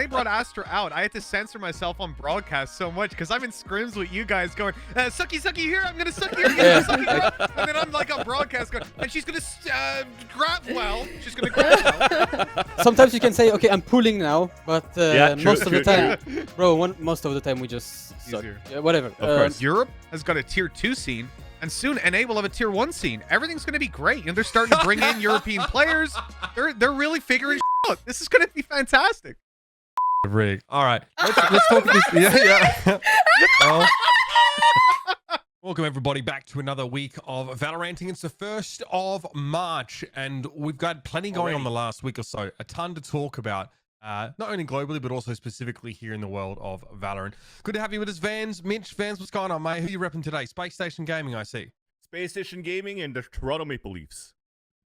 they brought Astra out, I had to censor myself on broadcast so much because I'm in scrims with you guys going, sucky here, I'm gonna suck here, sucky there. And then I'm like on broadcast going, and she's gonna grab well. She's gonna grab well. Sometimes you can say, okay, I'm pulling now, but most of the time, bro, most of the time we just suck. Yeah, whatever. Of course. Europe has got a tier 2 scene. And soon, NA will have a tier 1 scene. Everything's going to be great. And they're starting to bring in European players. They're really figuring out. This is going to be fantastic. Rig. All right. Let's talk this. Yeah. Well, welcome, everybody, back to another week of Valoranting. It's the 1st of March, and we've got plenty going on the last week or so. A ton to talk about. Not only globally, but also specifically here in the world of Valorant. Good to have you with us, Vans. Mitch, Vans, what's going on, mate? Who are you repping today? Space Station Gaming, I see. Space Station Gaming and the Toronto Maple Leafs.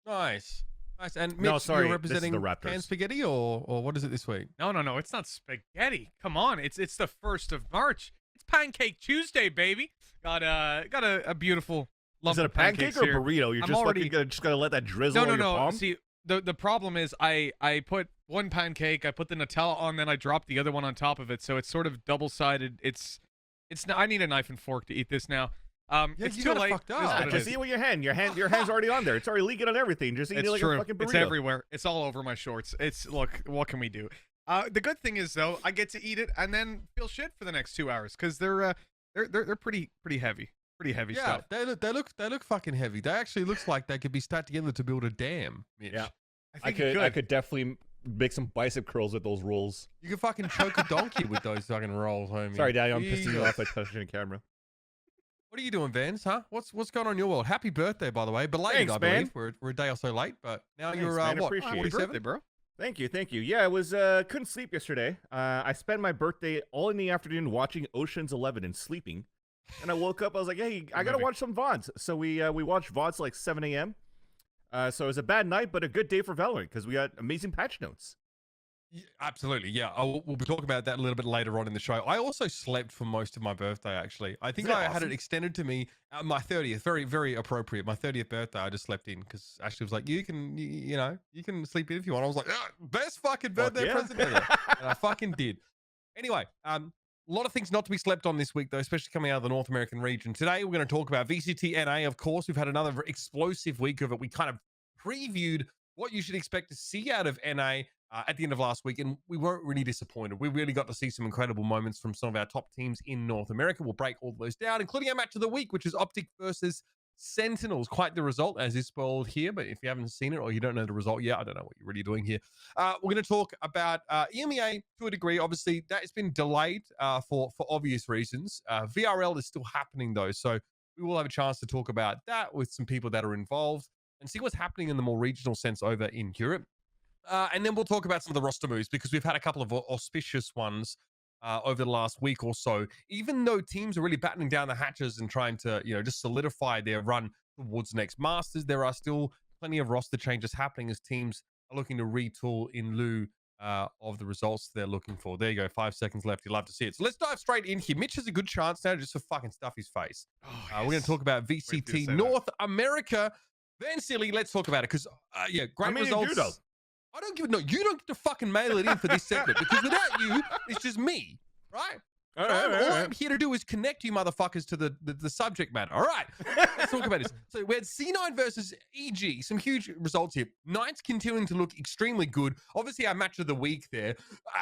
Nice. Nice. And Mitch, you're representing the Raptors. Pan Spaghetti, or what is it this week? No, it's not spaghetti. Come on, it's the 1st of March. It's Pancake Tuesday, baby. Got a beautiful lump Is it a of pancake or a burrito? You're just gonna let that drizzle on your palm? See, the problem is I put one pancake, I put the Nutella on, then I dropped the other one on top of it, so it's sort of double-sided. It's I need a knife and fork to eat this now. It's too late. Just eat it with your hand. Your hand's already on there. It's already leaking on everything. Just eat it like a fucking burrito. It's everywhere. It's all over my shorts. Look, what can we do? The good thing is though, I get to eat it and then feel shit for the next 2 hours because they're pretty heavy. Pretty heavy stuff. They look fucking heavy. They actually looks like they could be stacked together to build a dam, Mitch. Yeah. I could definitely make some bicep curls with those rolls. You could fucking choke a donkey with those fucking rolls, homie. Sorry, Daddy, I'm pissing you off by touching the camera. What are you doing, Vans? Huh? What's going on in your world? Happy birthday, by the way. Belated, I believe. We're a day or so late, but now you're man, what? Appreciate 47, birthday, bro. Thank you. Yeah, I was couldn't sleep yesterday. I spent my birthday all in the afternoon watching Ocean's 11 and sleeping. And I woke up, I was like, hey, I gotta watch some VODs. So we watched VODs like 7 a.m. So it was a bad night, but a good day for Valorant because we got amazing patch notes. Yeah, absolutely, yeah. We'll be talking about that a little bit later on in the show. I also slept for most of my birthday, actually. I think I had it extended to me my 30th. Very, very appropriate. My 30th birthday, I just slept in because Ashley was like, you can sleep in if you want. I was like, best fucking birthday present ever. And I fucking did. Anyway, a lot of things not to be slept on this week, though, especially coming out of the North American region. Today, we're going to talk about VCT NA, of course. We've had another explosive week of it. We kind of previewed what you should expect to see out of NA at the end of last week, and we weren't really disappointed. We really got to see some incredible moments from some of our top teams in North America. We'll break all of those down, including our match of the week, which is OpTic versus Sentinels. Quite the result, as is spoiled here, but if you haven't seen it or you don't know the result yet, I don't know what you're really doing here. We're going to talk about EMEA to a degree. Obviously, that has been delayed for obvious reasons. VRL is still happening, though, so we will have a chance to talk about that with some people that are involved and see what's happening in the more regional sense over in Europe. And then we'll talk about some of the roster moves because we've had a couple of auspicious ones over the last week or so. Even though teams are really battening down the hatches and trying to, just solidify their run towards next Masters, there are still plenty of roster changes happening as teams are looking to retool in lieu of the results they're looking for. There you go. 5 seconds left. You'll love to see it. So let's dive straight in here. Mitch has a good chance now just to fucking stuff his face. We're going to talk about VCT North America. Vansilli, let's talk about it because, great results. I don't give no. You don't get to fucking mail it in for this segment because without you, it's just me, right? All I'm here to do is connect you motherfuckers to the subject matter. All right, let's talk about this. So we had C9 versus EG. Some huge results here. Knights continuing to look extremely good. Obviously, our match of the week there.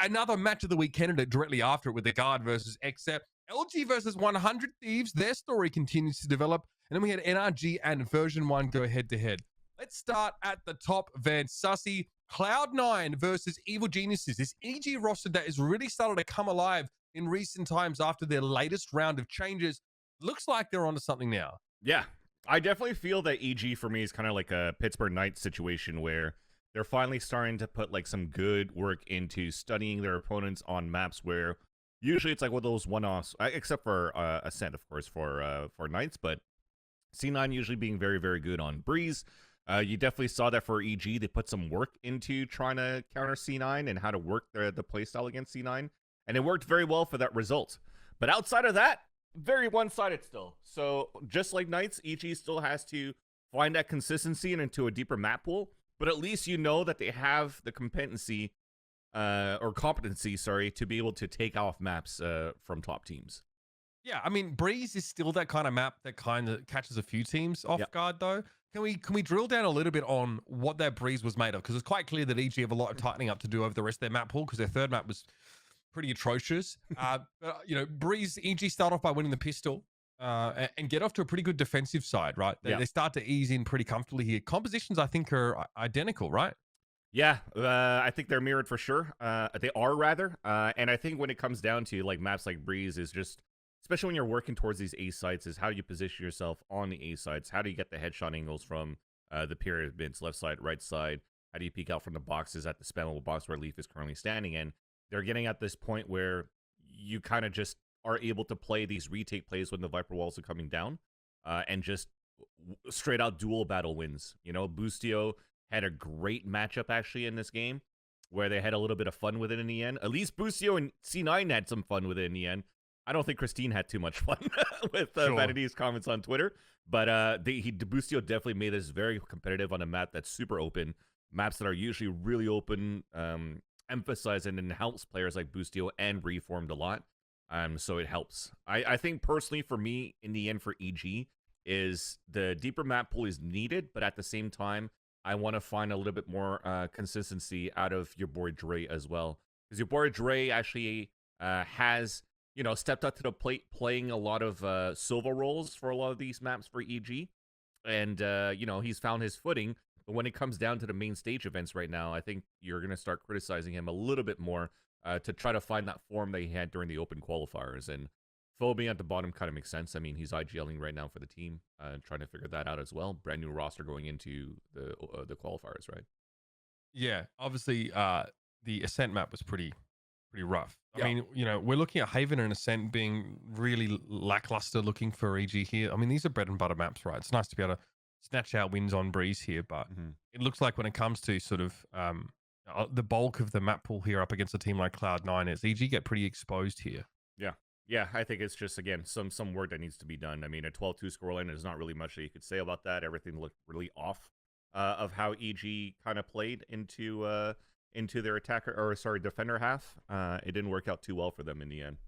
Another match of the week candidate directly after it with the Guard versus XSET. LG versus 100 Thieves. Their story continues to develop. And then we had NRG and version 1 go head to head. Let's start at the top. Van Sussy. Cloud9 versus Evil Geniuses. This EG roster that is really started to come alive in recent times after their latest round of changes. Looks like they're onto something now. Yeah, I definitely feel that EG for me is kind of like a Pittsburgh Knights situation where they're finally starting to put like some good work into studying their opponents on maps where usually it's like one of those one-offs, except for Ascent, of course, for Knights, but C9 usually being very, very good on Breeze. You definitely saw that for EG. They put some work into trying to counter C9 and how to work the playstyle against C9. And it worked very well for that result. But outside of that, very one-sided still. So just like Knights, EG still has to find that consistency and into a deeper map pool. But at least you know that they have the competency or competency, sorry, to be able to take off maps from top teams. Yeah, I mean, Breeze is still that kind of map that kind of catches a few teams off guard, though. Can we drill down a little bit on what that Breeze was made of? Because it's quite clear that EG have a lot of tightening up to do over the rest of their map pool, because their third map was pretty atrocious. But, you know, Breeze, EG start off by winning the pistol and get off to a pretty good defensive side, right? They start to ease in pretty comfortably here. Compositions, I think, are identical, right? Yeah, I think they're mirrored for sure. They are, rather. And I think when it comes down to like maps like Breeze is just, especially when you're working towards these A sites, is how do you position yourself on the A sites? How do you get the headshot angles from the pyramids, left side, right side? How do you peek out from the boxes at the spammable box where Leaf is currently standing in? They're getting at this point where you kind of just are able to play these retake plays when the Viper walls are coming down and just straight out duel battle wins. You know, Boostio had a great matchup actually in this game where they had a little bit of fun with it in the end. At least Boostio and C9 had some fun with it in the end. I don't think Christine had too much fun with Vanity's comments on Twitter, but Boostio definitely made this very competitive on a map that's super open. Maps that are usually really open, emphasizing and helps players like Boostio and Reformed a lot. So it helps. I think personally for me, in the end for EG, is the deeper map pool is needed, but at the same time, I want to find a little bit more consistency out of your boy Dre as well. Because your boy Dre actually has, you know, stepped up to the plate playing a lot of silver roles for a lot of these maps for EG. And, you know, he's found his footing. But when it comes down to the main stage events right now, I think you're going to start criticizing him a little bit more to try to find that form that he had during the open qualifiers. And Fo being at the bottom kind of makes sense. I mean, he's IGLing right now for the team, trying to figure that out as well. Brand new roster going into the qualifiers, right? Yeah, obviously the Ascent map was pretty rough. I mean, you know, we're looking at Haven and Ascent being really lackluster looking for EG here. I mean, these are bread and butter maps, right? It's nice to be able to snatch out wins on Breeze here, but it looks like when it comes to sort of the bulk of the map pool here up against a team like Cloud9, is EG get pretty exposed here. Yeah, I think it's just, again, some work that needs to be done. I mean, a 12-2 scoreline, there's not really much that you could say about that. Everything looked really off of how EG kind of played into their defender half. It didn't work out too well for them in the end.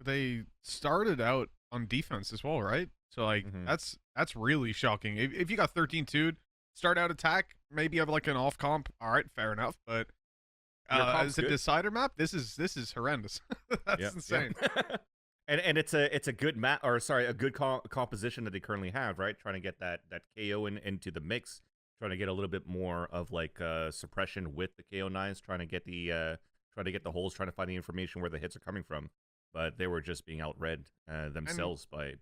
They started out on defense as well, right? So, like, that's really shocking. If you got 13-2'd, start out attack, maybe you have, like, an off comp. All right, fair enough, but as a decider map, this is horrendous. That's insane. Yeah. And it's a good map, or sorry, a good composition that they currently have, right? Trying to get that KO into the mix, trying to get a little bit more of like suppression with the KO9s, trying to get the holes, trying to find the information where the hits are coming from. But they were just being outread themselves by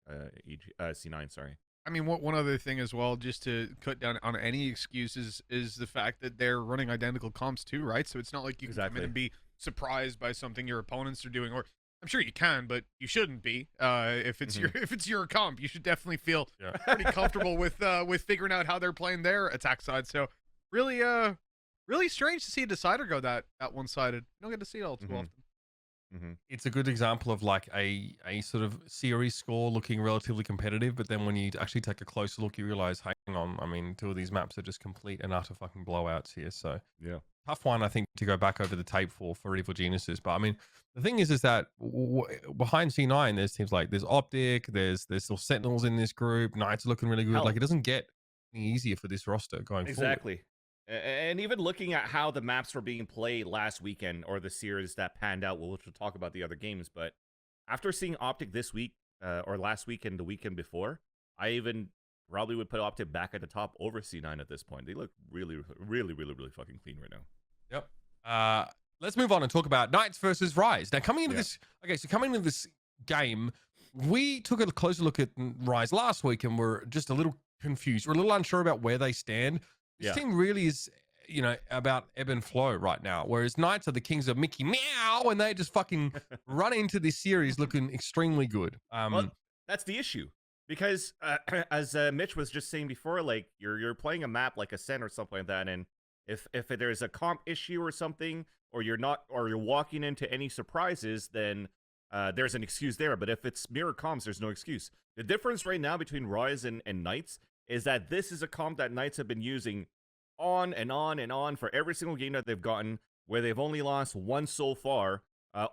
C9. Sorry. I mean, one other thing as well, just to cut down on any excuses, is the fact that they're running identical comps too, right? So it's not like you can come in and be surprised by something your opponents are doing, or I'm sure you can, but you shouldn't be. If it's your comp, you should definitely feel pretty comfortable with figuring out how they're playing their attack side. So really strange to see a decider go that one-sided. You don't get to see it all too often. It's a good example of like a sort of series score looking relatively competitive, but then when you actually take a closer look, you realize, hang on, I mean, two of these maps are just complete and utter fucking blowouts here. So yeah, tough one, I think, to go back over the tape for Evil Geniuses. But I mean, the thing is that behind C9, there's teams like there's OpTic, there's still Sentinels in this group. Knights are looking really good. Like, it doesn't get any easier for this roster going forward. Exactly. And even looking at how the maps were being played last weekend, or the series that panned out, we'll talk about the other games. But after seeing OpTic this week, or last weekend, the weekend before, I even probably would put OpTic back at the top over C9 at this point. They look really, really, really, really fucking clean right now. Yep. Let's move on and talk about Knights versus Rise. Now, coming into this game, we took a closer look at Rise last week, and we're just a little confused. We're a little unsure about where they stand. This team really is, you know, about ebb and flow right now, whereas Knights are the kings of Mickey Meow, and they just fucking run into this series looking extremely good. Well, that's the issue, because as Mitch was just saying before, like you're playing a map like Ascent or something like that, and if there's a comp issue or something, or you're walking into any surprises, then there's an excuse there. But if it's mirror comps, there's no excuse. The difference right now between Rise and Knights is that this is a comp that Knights have been using on and on and on for every single game that they've gotten, where they've only lost one so far.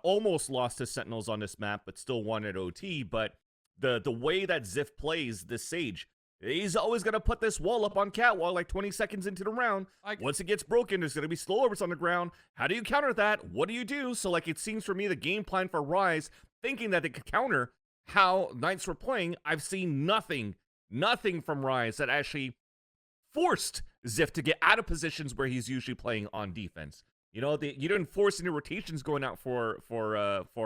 Almost lost to Sentinels on this map, but still won at OT. But the way that Ziff plays this Sage, he's always going to put this wall up on Catwall like 20 seconds into the round. Once it gets broken, there's going to be slow overs on the ground. How do you counter that? What do you do? So, like, it seems for me the game plan for Rise, thinking that they could counter how Knights were playing, I've seen nothing from Rise that actually forced Ziff to get out of positions where he's usually playing on defense. You know, you didn't force any rotations going out for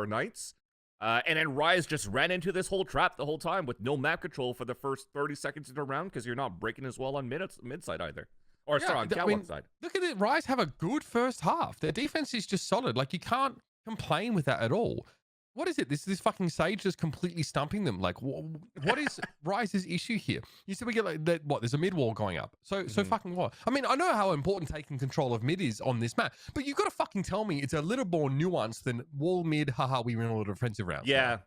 Knights. And then Rise just ran into this whole trap the whole time with no map control for the first 30 seconds of the round because you're not breaking as well on mid side either. Or sorry, on Catwalk side. Look at it. Rise have a good first half. Their defense is just solid. Like, you can't complain with that at all. What is it? This fucking Sage just completely stumping them. Like, what is Rise's issue here? You said we get like that. What? There's a mid wall going up. So fucking what? I mean, I know how important taking control of mid is on this map, but you got to fucking tell me it's a little more nuanced than wall mid. Haha, we win a lot of defensive rounds. Yeah.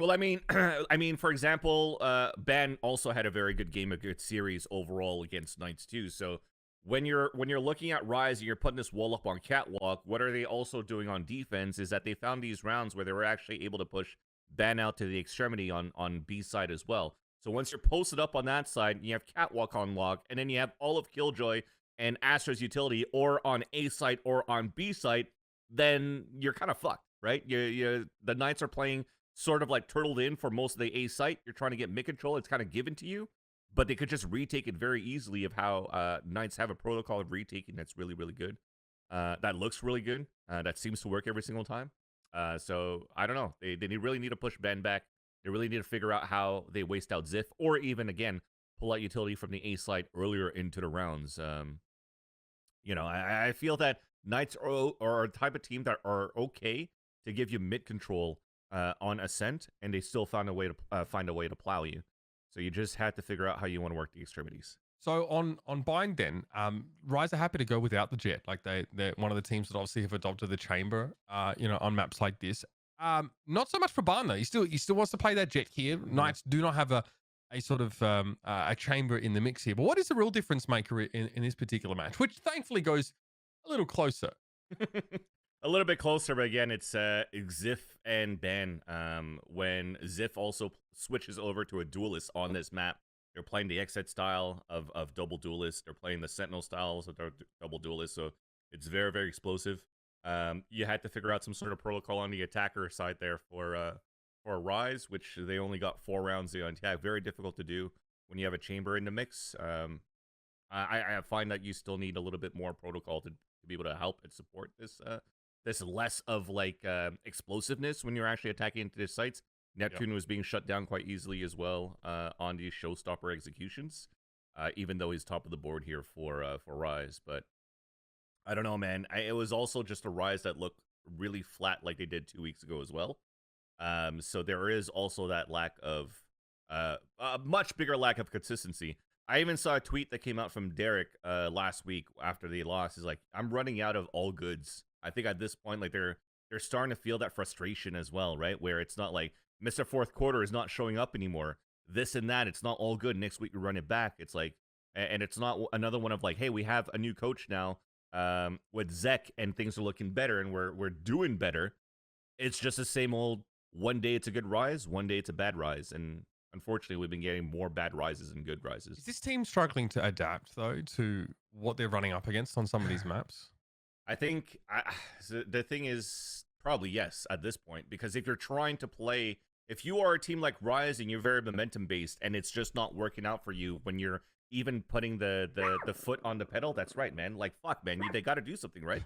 Well, I mean, for example, Ben also had a very good game, a good series overall against Knights too. So when you're looking at Rise and you're putting this wall up on Catwalk, what are they also doing on defense is that they found these rounds where they were actually able to push Ben out to the extremity on B side as well. So once you're posted up on that side, you have Catwalk on lock, and then you have all of Killjoy and Astra's utility or on A side or on B side, then you're kind of fucked, right? The Knights are playing sort of like turtled in for most of the A site. You're trying to get mid control. It's kind of given to you. But they could just retake it very easily of how Knights have a protocol of retaking that's really, really good. That looks really good. That seems to work every single time. So, I don't know. They really need to push Ben back. They really need to figure out how they waste out Ziff. Or even, again, pull out utility from the A side earlier into the rounds. You know, I feel that Knights are a type of team that are okay to give you mid control on Ascent. And they still find a way to plow you. So you just had to figure out how you want to work the extremities. So on Bind then, Rise are happy to go without the jet. Like they're one of the teams that obviously have adopted the chamber, you know, on maps like this. Not so much for Bind though. He still wants to play that jet here. Knights do not have a sort of a chamber in the mix here. But what is the real difference maker in this particular match, which thankfully goes a little closer? A little bit closer, but again, it's Ziff and Ben. When Ziff also switches over to a duelist on this map, they're playing the XSET style of double duelist. They're playing the Sentinel styles of double duelist, so it's very, very explosive. You had to figure out some sort of protocol on the attacker side there for Rise, which they only got 4 rounds to attack. Very difficult to do when you have a chamber in the mix. I find that you still need a little bit more protocol to be able to help and support this. This less of like explosiveness when you're actually attacking into the sites. Neptune was being shut down quite easily as well on these showstopper executions, even though he's top of the board here for Rise. But I don't know, man. It was also just a Rise that looked really flat like they did 2 weeks ago as well. So there is also that lack of a much bigger lack of consistency. I even saw a tweet that came out from Derek last week after they lost. He's like, I'm running out of all goods. I think at this point, like they're starting to feel that frustration as well, right? Where it's not like Mr. Fourth Quarter is not showing up anymore. This and that, it's not all good. Next week we run it back. It's like, and it's not another one of like, hey, we have a new coach now with Zek, and things are looking better, and we're doing better. It's just the same old. One day it's a good Rise, one day it's a bad Rise, and unfortunately we've been getting more bad Rises than good Rises. Is this team struggling to adapt though to what they're running up against on some of these maps? I think the thing is probably yes at this point, because if you're trying to play, if you are a team like Rise and you're very momentum based and it's just not working out for you when you're even putting the foot on the pedal, that's right, man. Like, fuck, man, they got to do something, right?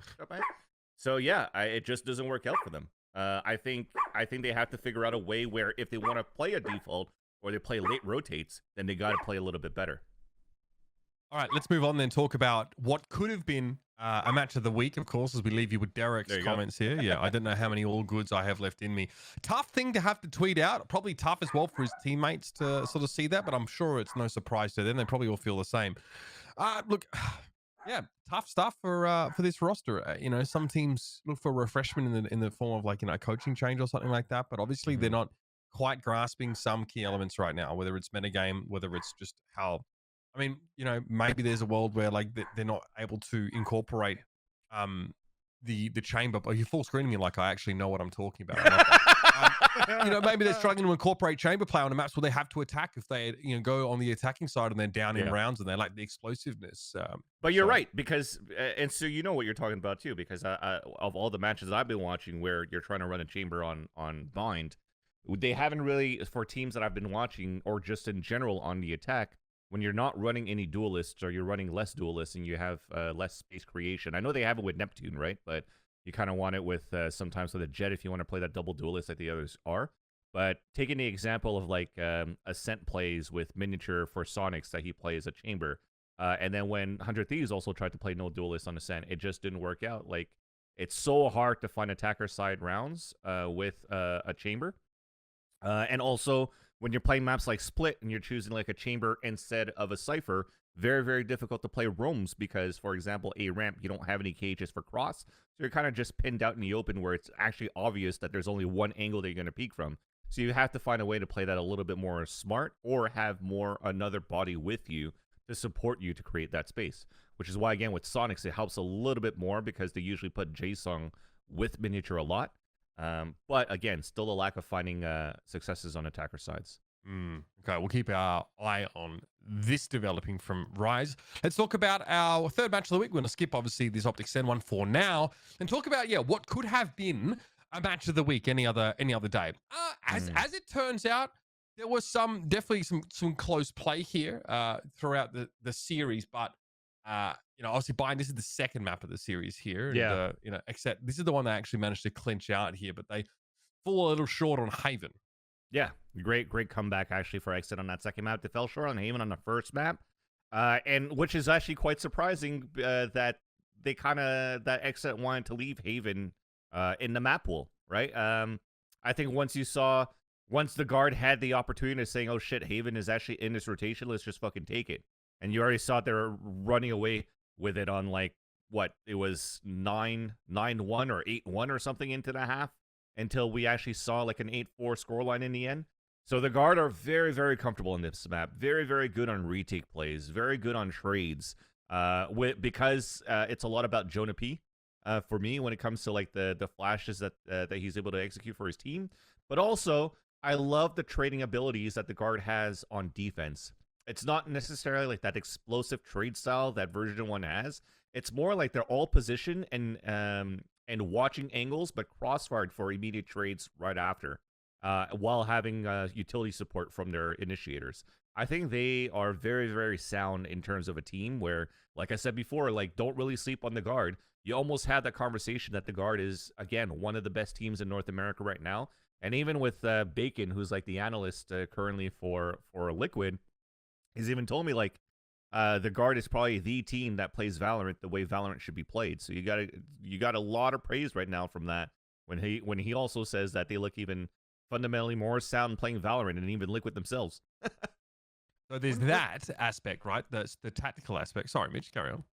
So yeah, it just doesn't work out for them. I think they have to figure out a way where if they want to play a default or they play late rotates, then they got to play a little bit better. All right, let's move on then. Talk about what could have been a match of the week, of course, as we leave you with Derek's comments here. Yeah, I don't know how many all goods I have left in me. Tough thing to have to tweet out. Probably tough as well for his teammates to sort of see that, but I'm sure it's no surprise to them. They probably all feel the same. Look, yeah, tough stuff for this roster. You know, some teams look for refreshment in the form of like, you know, a coaching change or something like that, but obviously they're not quite grasping some key elements right now, whether it's metagame, whether it's just how. I mean, you know, maybe there's a world where like they're not able to incorporate the chamber, but you're full screening me like I actually know what I'm talking about. You know, maybe they're struggling to incorporate chamber play on the maps where they have to attack if they, you know, go on the attacking side and then down in rounds, and they like the explosiveness. But you're right, because and so you know what you're talking about too, because of all the matches I've been watching where you're trying to run a chamber on bind, they haven't really, for teams that I've been watching or just in general on the attack, when you're not running any duelists or you're running less duelists and you have less space creation. I know they have it with Neptune, right? But you kind of want it with sometimes with a Jet if you want to play that double duelist like the others are. But taking the example of like Ascent plays with Miniature for Sonics that he plays a chamber, and then when 100 Thieves also tried to play no duelist on Ascent, it just didn't work out. Like, it's so hard to find attacker side rounds with a chamber. And also, when you're playing maps like Split and you're choosing like a chamber instead of a Cypher, very, very difficult to play roams because, for example, a ramp, you don't have any cages for cross. So you're kind of just pinned out in the open where it's actually obvious that there's only one angle that you're going to peek from. So you have to find a way to play that a little bit more smart or have another body with you to support you to create that space. Which is why, again, with Sonics, it helps a little bit more because they usually put J-Song with Miniature a lot. But again, still a lack of finding successes on attacker sides. Okay, we'll keep our eye on this developing from Rise. Let's talk about our third match of the week. We're going to skip, obviously, this OpTic Sen one for now and talk about, what could have been a match of the week any other day. As it turns out, there was definitely some close play here throughout the series, but obviously Bind, this is the second map of the series here. And, except this is the one they actually managed to clinch out here, but they fall a little short on Haven. Yeah, great comeback actually for XSET on that second map. They fell short on Haven on the first map, and which is actually quite surprising that XSET wanted to leave Haven in the map pool, right? I think once the guard had the opportunity of saying, "Oh shit, Haven is actually in this rotation, let's just fucking take it," and you already saw they were running away with it on like what it was 9-1 or 8-1 or something into the half. Until we actually saw like an 8-4 scoreline in the end. So the guard are very, very comfortable in this map. Very, very good on retake plays. Very good on trades. Because it's a lot about Jonah P. For me when it comes to like the flashes that he's able to execute for his team. But also, I love the trading abilities that the guard has on defense. It's not necessarily like that explosive trade style that version 1 has. It's more like they're all positioned and watching angles, but cross-fired for immediate trades right after, while having utility support from their initiators. I think they are very, very sound in terms of a team where, like I said before, like don't really sleep on the guard. You almost had that conversation that the guard is, again, one of the best teams in North America right now. And even with Bacon, who's like the analyst currently for Liquid, he's even told me like, the guard is probably the team that plays Valorant the way Valorant should be played. So you got a lot of praise right now from that. When he also says that they look even fundamentally more sound playing Valorant than even Liquid themselves. So there's that aspect, right? That's the tactical aspect. Sorry, Mitch, carry on.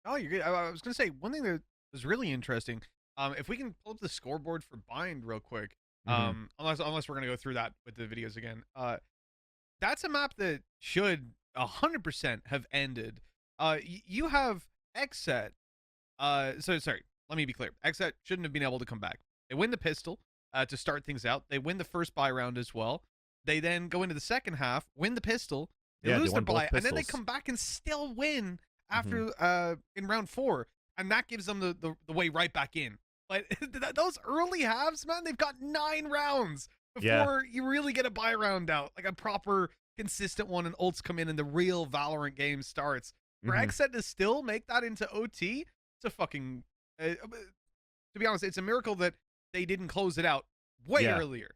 Oh, you're good. I was gonna say one thing that was really interesting. If we can pull up the scoreboard for Bind real quick, unless we're gonna go through that with the videos again. That's a map that should 100% have ended. You have XSET. Sorry, let me be clear. XSET shouldn't have been able to come back. They win the pistol to start things out. They win the first buy round as well. They then go into the second half, win the pistol. They lose their buy, and then they come back and still win after in round 4, and that gives them the way right back in. But those early halves, man, they've got 9 rounds before you really get a buy round out, like a proper consistent one, and ults come in and the real Valorant game starts. For XSET to still make that into OT, it's a fucking to be honest, it's a miracle that they didn't close it out way earlier.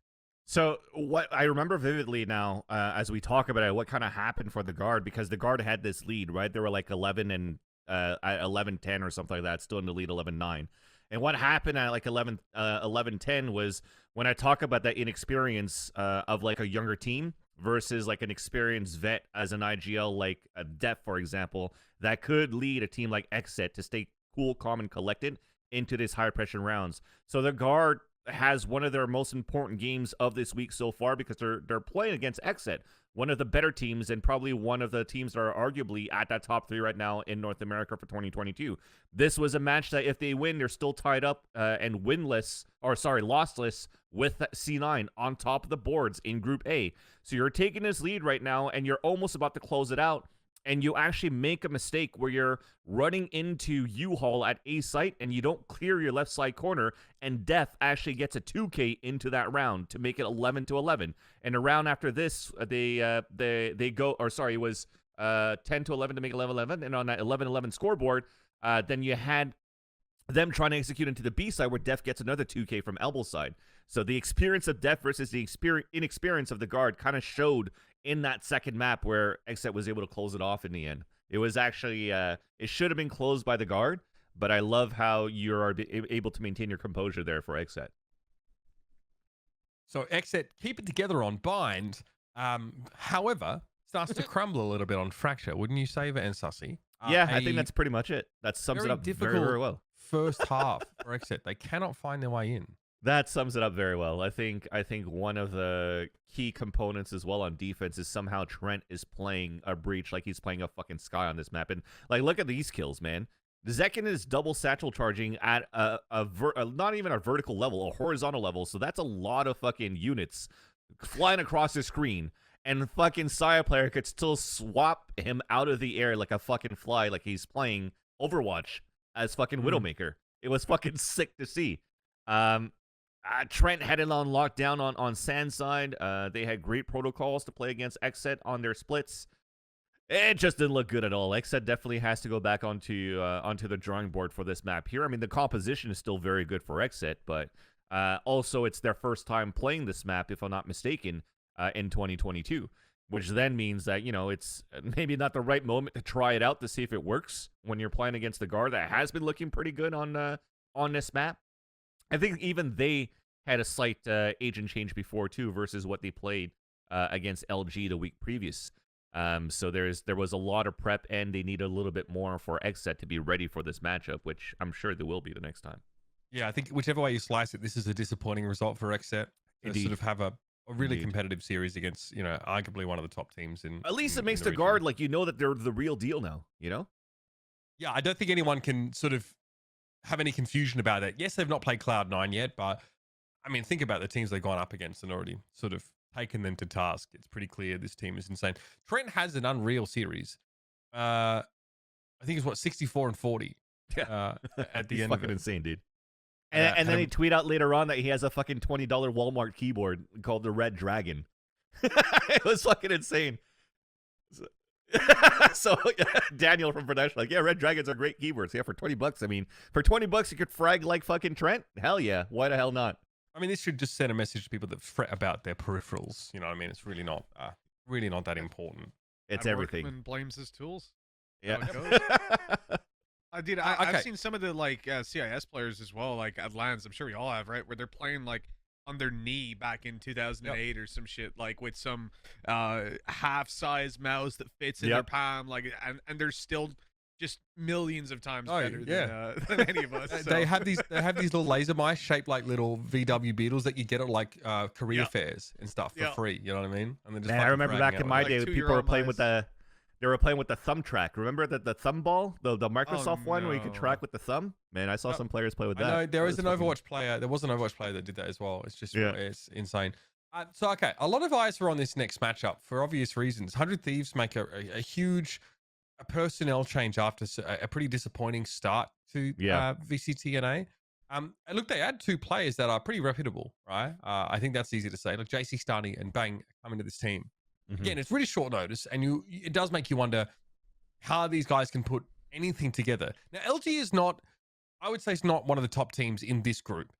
So what I remember vividly now, as we talk about it, what kind of happened for the guard, because the guard had this lead, right? They were like 11-10 or something like that, still in the lead 11-9. And what happened at like 11-10 was when I talk about that inexperience of like a younger team versus like an experienced vet as an IGL, like a Def, for example, that could lead a team like XSET to stay cool, calm, and collected into these high pressure rounds. So the guard has one of their most important games of this week so far because they're playing against XSET, one of the better teams and probably one of the teams that are arguably at that top 3 right now in North America for 2022. This was a match that if they win, they're still tied up and lossless with C9 on top of the boards in Group A. So you're taking this lead right now and you're almost about to close it out. And you actually make a mistake where you're running into U-Haul at A site and you don't clear your left side corner, and Death actually gets a 2K into that round to make it 11-11. And a round after this, they go, or sorry, it was 10-11 to make 11-11. And on that 11-11 scoreboard, then you had them trying to execute into the B side where Death gets another 2K from elbow side. So the experience of Death versus the inexperience of the guard kind of showed in that second map where XSET was able to close it off in the end. It was actually, it should have been closed by the guard, but I love how you're able to maintain your composure there for XSET. So XSET keep it together on bind, however, starts to crumble a little bit on fracture, wouldn't you say, and Sussy? Yeah, I think that's pretty much it. That sums it up very, very well. First half for XSET. They cannot find their way in. That sums it up very well. I think one of the key components as well on defense is somehow Trent is playing a breach like he's playing a fucking Sky on this map. And like, look at these kills, man. Zekin is double satchel charging at not even a vertical level, a horizontal level. So that's a lot of fucking units flying across the screen. And fucking Saya player could still swap him out of the air like a fucking fly, like he's playing Overwatch as fucking Widowmaker. It was fucking sick to see. Trent had it on lockdown on Sand side. They had great protocols to play against XSET on their splits. It just didn't look good at all. XSET definitely has to go back onto the drawing board for this map here. I mean, the composition is still very good for XSET, but also it's their first time playing this map, if I'm not mistaken, in 2022, which then means that, you know, it's maybe not the right moment to try it out to see if it works when you're playing against the guard that has been looking pretty good on this map. I think even they had a slight agent change before too versus what they played against LG the week previous. So there was a lot of prep and they need a little bit more for XSET to be ready for this matchup, which I'm sure they will be the next time. Yeah, I think whichever way you slice it, this is a disappointing result for XSET. To sort of have a really competitive series against, you know, arguably one of the top teams in. At least it makes the guard like, you know, that they're the real deal now, you know? Yeah, I don't think anyone can sort of have any confusion about it. Yes, they've not played Cloud9 yet, but I mean, think about the teams they've gone up against and already sort of taken them to task. It's pretty clear this team is insane. Trent has an unreal series. I think it's what, 64 and 40. Yeah. At the He's end fucking of it. insane, dude. And then he tweet out later on that he has a fucking $20 Walmart keyboard called the Red Dragon. It was fucking insane. So Daniel from production, like, yeah, Red Dragons are great keyboards. Yeah, for $20. I mean, for $20 you could frag like fucking Trent. Hell yeah, why the hell not? I mean, this should just send a message to people that fret about their peripherals. You know what I mean? It's really not that important. It's everything. Workman blames his tools. Yeah. Dude, I've seen some of the like CIS players as well, like at LANs. I'm sure we all have, right? Where they're playing like on their knee back in 2008 or some shit, like with some half-size mouse that fits in their palm, like, and they're still just millions of times better than any of us. So. They have these little laser mice shaped like little VW Beetles that you get at like career fairs and stuff for free. You know what I mean? And just I remember back in my day, people were playing with they were playing with the thumb track. Remember the thumb ball, the Microsoft one where you could track with the thumb? Man, I saw some players play with that. No, there was an Overwatch player. There was an Overwatch player that did that as well. It's just it's insane. So okay, a lot of eyes are on this next matchup for obvious reasons. 100 Thieves make a huge personnel change after a pretty disappointing start to VCT NA. Look, they had two players that are pretty reputable, right? I think that's easy to say. Like JC Stani and Bang coming to this team. Again, it's really short notice, and it does make you wonder how these guys can put anything together. Now, LG is not, I would say, it's not one of the top teams in this group.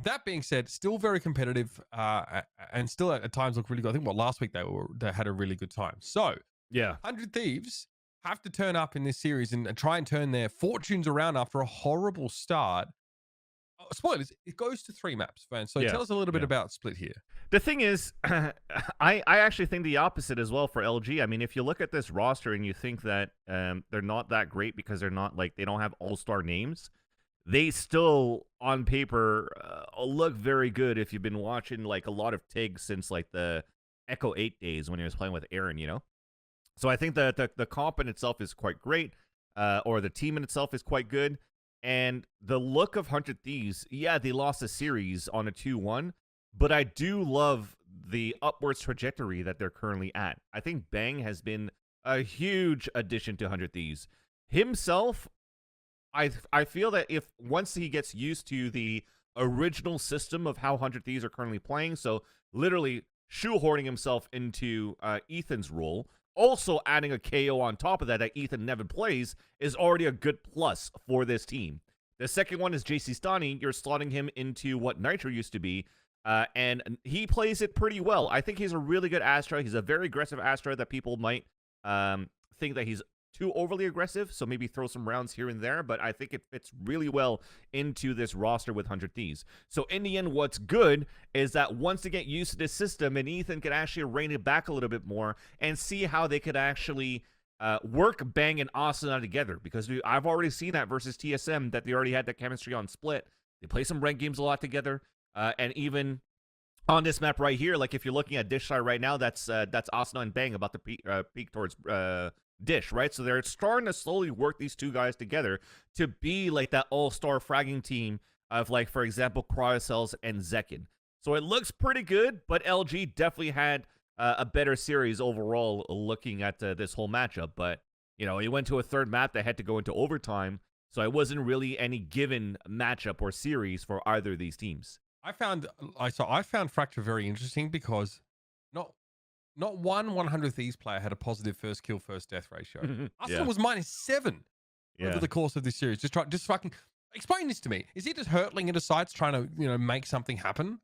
That being said, still very competitive, and still at times look really good. I think last week they had a really good time. So, 100 Thieves have to turn up in this series and try and turn their fortunes around after a horrible start. Spoilers, it goes to 3 maps, Van. So tell us a little bit about split here. The thing is, I actually think the opposite as well for LG. I mean, if you look at this roster and you think that they're not that great because they're not like, they don't have all-star names, they still on paper look very good if you've been watching like a lot of TIG since like the Echo 8 days when he was playing with Aaron, you know? So I think that the comp in itself is quite great, or the team in itself is quite good. And the look of 100 Thieves, yeah, they lost a series on a 2-1, but I do love the upwards trajectory that they're currently at. I think Bang has been a huge addition to 100 Thieves. Himself, I feel that if once he gets used to the original system of how 100 Thieves are currently playing, so literally shoehorning himself into Ethan's role, also adding a KO on top of that Ethan never plays, is already a good plus for this team. The second one is JC Stani. You're slotting him into what Nitro used to be, and he plays it pretty well. I think he's a really good Astra. He's a very aggressive Astra that people might think that he's too overly aggressive, so maybe throw some rounds here and there, but I think it fits really well into this roster with 100 Thieves. So in the end, what's good is that once they get used to this system, and Ethan can actually rein it back a little bit more and see how they could actually work Bang and Asuna together, because I've already seen that versus TSM, that they already had that chemistry on Split. They play some ranked games a lot together, and even on this map right here, like if you're looking at Dish side right now, that's Asuna and Bang about to peek towards Dish, right? So they're starting to slowly work these two guys together to be like that all-star fragging team of, like, for example, Cryocells and Zekin. So it looks pretty good, but LG definitely had a better series overall looking at this whole matchup. But, you know, it went to a third map that had to go into overtime, so it wasn't really any given matchup or series for either of these teams. I found Fracture very interesting because not one 100 Thieves player had a positive first kill, first death ratio. Astra was -7 over the course of this series. Just fucking explain this to me. Is he just hurtling into sites trying to, you know, make something happen?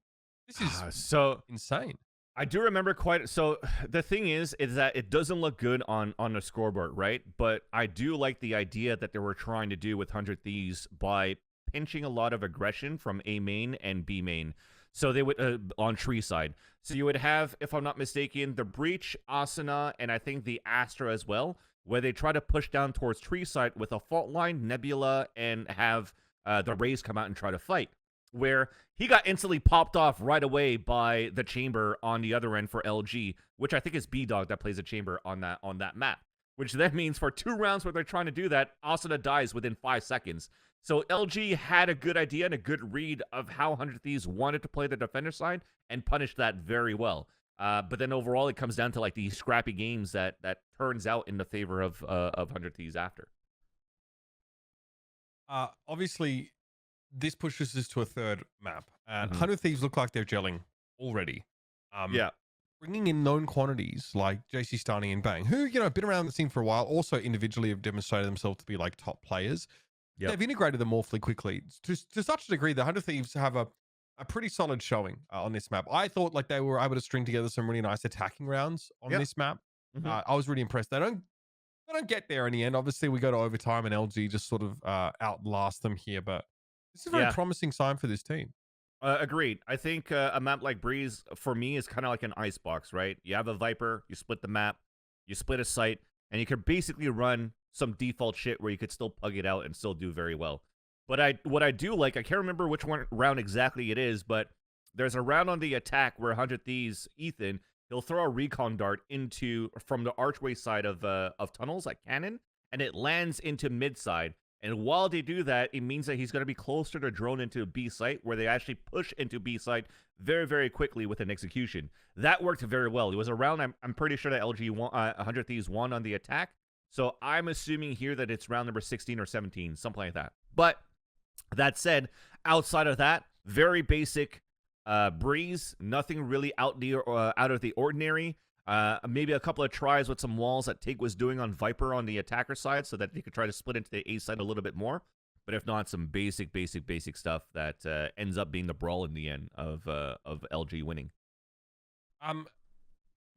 This is so insane. I do remember so the thing is that it doesn't look good on the scoreboard, right? But I do like the idea that they were trying to do with 100 Thieves by pinching a lot of aggression from A main and B main. So they would on tree side. So you would have, if I'm not mistaken, the Breach, Asuna, and I think the Astra as well, where they try to push down towards tree side with a fault line, Nebula, and have the Rays come out and try to fight. Where he got instantly popped off right away by the Chamber on the other end for LG, which I think is B-Dog that plays a Chamber on that map. Which then means for 2 rounds where they're trying to do that, Asuna dies within 5 seconds. So LG had a good idea and a good read of how 100 Thieves wanted to play the defender side and punished that very well. But then overall, it comes down to like these scrappy games that turns out in the favor of 100 Thieves after. Obviously, this pushes us to a third map. 100 Thieves look like they're gelling already. Yeah. Bringing in known quantities like JC Stani and Bang, who, you know, have been around the scene for a while, also individually have demonstrated themselves to be like top players. Yep. They've integrated them awfully quickly to such a degree that 100 Thieves have a pretty solid showing on this map. I thought like they were able to string together some really nice attacking rounds on this map. I was really impressed. They don't get there in the end. Obviously, we go to overtime and LG just sort of outlast them here, but this is a very promising sign for this team. Agreed. I think a map like Breeze, for me, is kind of like an Icebox, right? You have a Viper, you split the map, you split a site, and you can basically run some default shit where you could still pug it out and still do very well. But what I do like, I can't remember which round exactly it is, but there's a round on the attack where 100 Thieves, Ethan, he'll throw a recon dart from the archway side of tunnels, like cannon, and it lands into mid side. And while they do that, it means that he's going to be closer to drone into B site, where they actually push into B site very, very quickly with an execution. That worked very well. It was a round I'm pretty sure that LG 100 Thieves won on the attack. So I'm assuming here that it's round number 16 or 17, something like that. But that said, outside of that, very basic Breeze, nothing really out of the ordinary. Maybe a couple of tries with some walls that Tig was doing on Viper on the attacker side so that they could try to split into the A side a little bit more. But if not, some basic stuff that ends up being the brawl in the end of LG winning.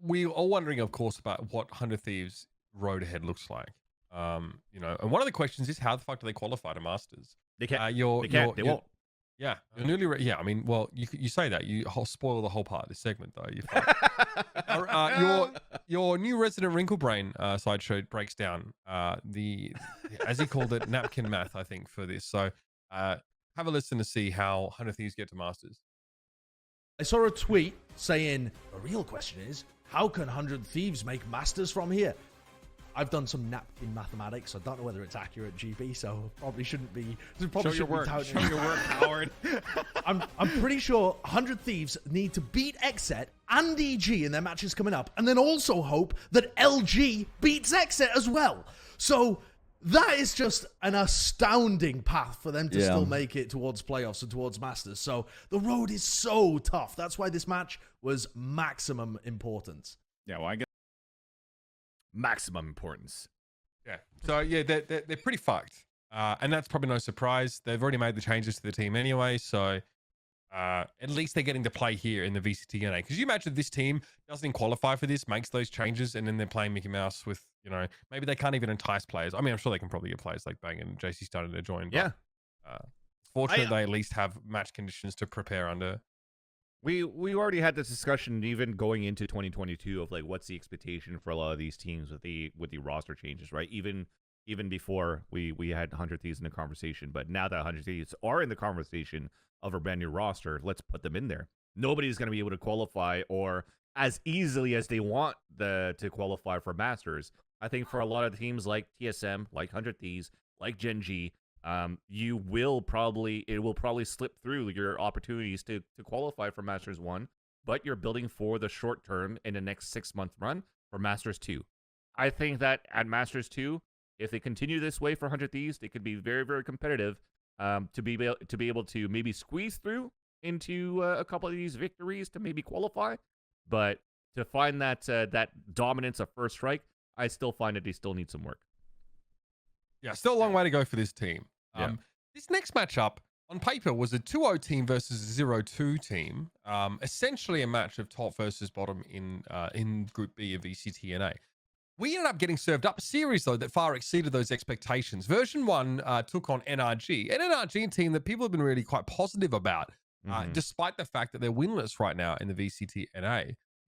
We are all wondering, of course, about what 100 Thieves road ahead looks like. You know, and one of the questions is how the fuck do they qualify to Masters? They can't. They won't. Yeah, you're newly I mean, well, you say that you spoil the whole part of this segment, though. Your new resident Wrinkle Brain sideshow breaks down the as he called it, napkin math, I think, for this. So Have a listen to see how 100 Thieves get to Masters. I saw a tweet saying, the real question is, how can 100 Thieves make Masters from here? I've done some napkin mathematics. I don't know whether it's accurate, GB, so probably shouldn't be. Show your work. Show your work, Howard. I'm pretty sure 100 Thieves need to beat XSET and EG in their matches coming up, and then also hope that LG beats XSET as well. So that is just an astounding path for them to still make it towards playoffs and towards Masters. So the road is so tough. That's why this match was maximum importance. Yeah, well, I guess maximum importance. Yeah. So yeah, they're pretty fucked, and that's probably no surprise. They've already made the changes to the team anyway, so at least they're getting to play here in the VCT NA. Because you imagine this team doesn't qualify for this, makes those changes, and then they're playing Mickey Mouse with, you know, maybe they can't even entice players. I mean, I'm sure they can probably get players like Bang and JC Stani to join. Yeah. But, fortunately, they at least have match conditions to prepare under. We already had this discussion even going into 2022 of like what's the expectation for a lot of these teams with the roster changes, right? Even before we had 100 Thieves in the conversation, but now that 100 Thieves are in the conversation of a brand new roster, let's put them in there. Nobody's going to be able to qualify or as easily as they want to qualify for Masters. I think for a lot of teams like TSM, like 100 Thieves, like Gen G, it will probably slip through your opportunities to qualify for Masters 1, but you're building for the short term in the next 6-month run for Masters 2. I think that at Masters 2, if they continue this way for 100 Thieves, they could be very, very competitive to be able to maybe squeeze through into a couple of these victories to maybe qualify. But to find that dominance of first strike, I still find that they still need some work. Yeah, still a long way to go for this team. Yeah. This next matchup on paper was a 2-0 team versus a 0-2 team. Essentially a match of top versus bottom in Group B of VCT NA. We ended up getting served up a series, though, that far exceeded those expectations. Version 1 took on NRG, an NRG team that people have been really quite positive about, despite the fact that they're winless right now in the VCT NA.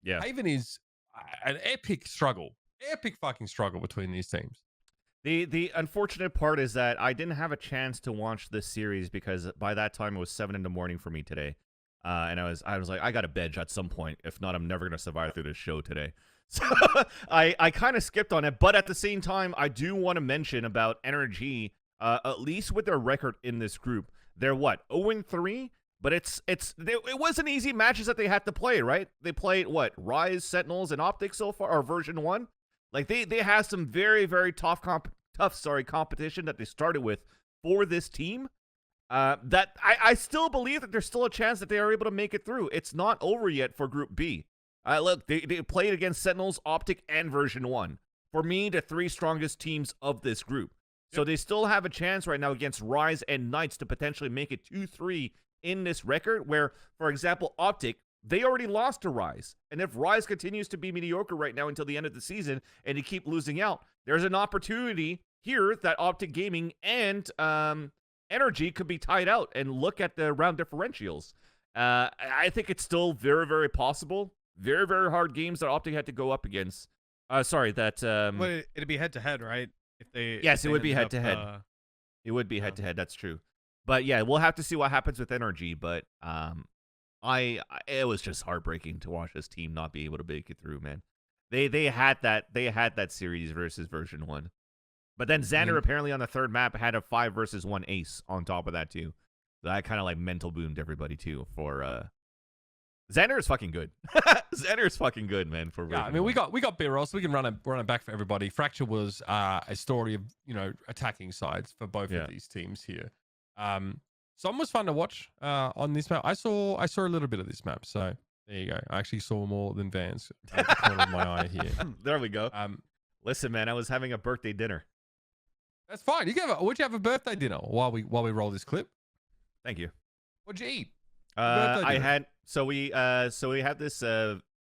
Yeah. Haven is an epic fucking struggle between these teams. The unfortunate part is that I didn't have a chance to watch this series because by that time it was 7 in the morning for me today. And I was like, I got to bed at some point. If not, I'm never going to survive through this show today. So I kind of skipped on it. But at the same time, I do want to mention about NRG, at least with their record in this group. They're what, 0-3? But it wasn't easy matches that they had to play, right? They played what, Rise, Sentinels, and OpTic so far, or version 1. Like they have some very, very tough competition that they started with for this team. That I still believe that there's still a chance that they are able to make it through. It's not over yet for Group B. Look, they played against Sentinels, OpTic, and version 1. For me, the 3 strongest teams of this group. Yep. So they still have a chance right now against Rise and Knights to potentially make it 2-3 in this record. Where, for example, OpTic, they already lost to Rise. And if Rise continues to be mediocre right now until the end of the season and they keep losing out, there's an opportunity here that OpTic Gaming and Energy could be tied out and look at the round differentials. I think it's still very, very possible. Very, very hard games that OpTic had to go up against. But it'd be head-to-head, right? It would be head-to-head. It would be head-to-head, that's true. But yeah, we'll have to see what happens with Energy, but it was just heartbreaking to watch this team not be able to make it through, man. They had that series versus version 1. But then Xander apparently on the third map had a 5 versus 1 ace on top of that too. So that kind of like mental boomed everybody too for Xander is fucking good. Xander is fucking good, man. For I mean, we got BRL, so we can run it back for everybody. Fracture was a story of, you know, attacking sides for both of these teams here. Some was fun to watch on this map. I saw a little bit of this map, so there you go. I actually saw more than Vans at the corner of my eye here. There we go. Listen, man, I was having a birthday dinner. That's fine. Would you have a birthday dinner while we roll this clip? Thank you. What'd you eat? We had this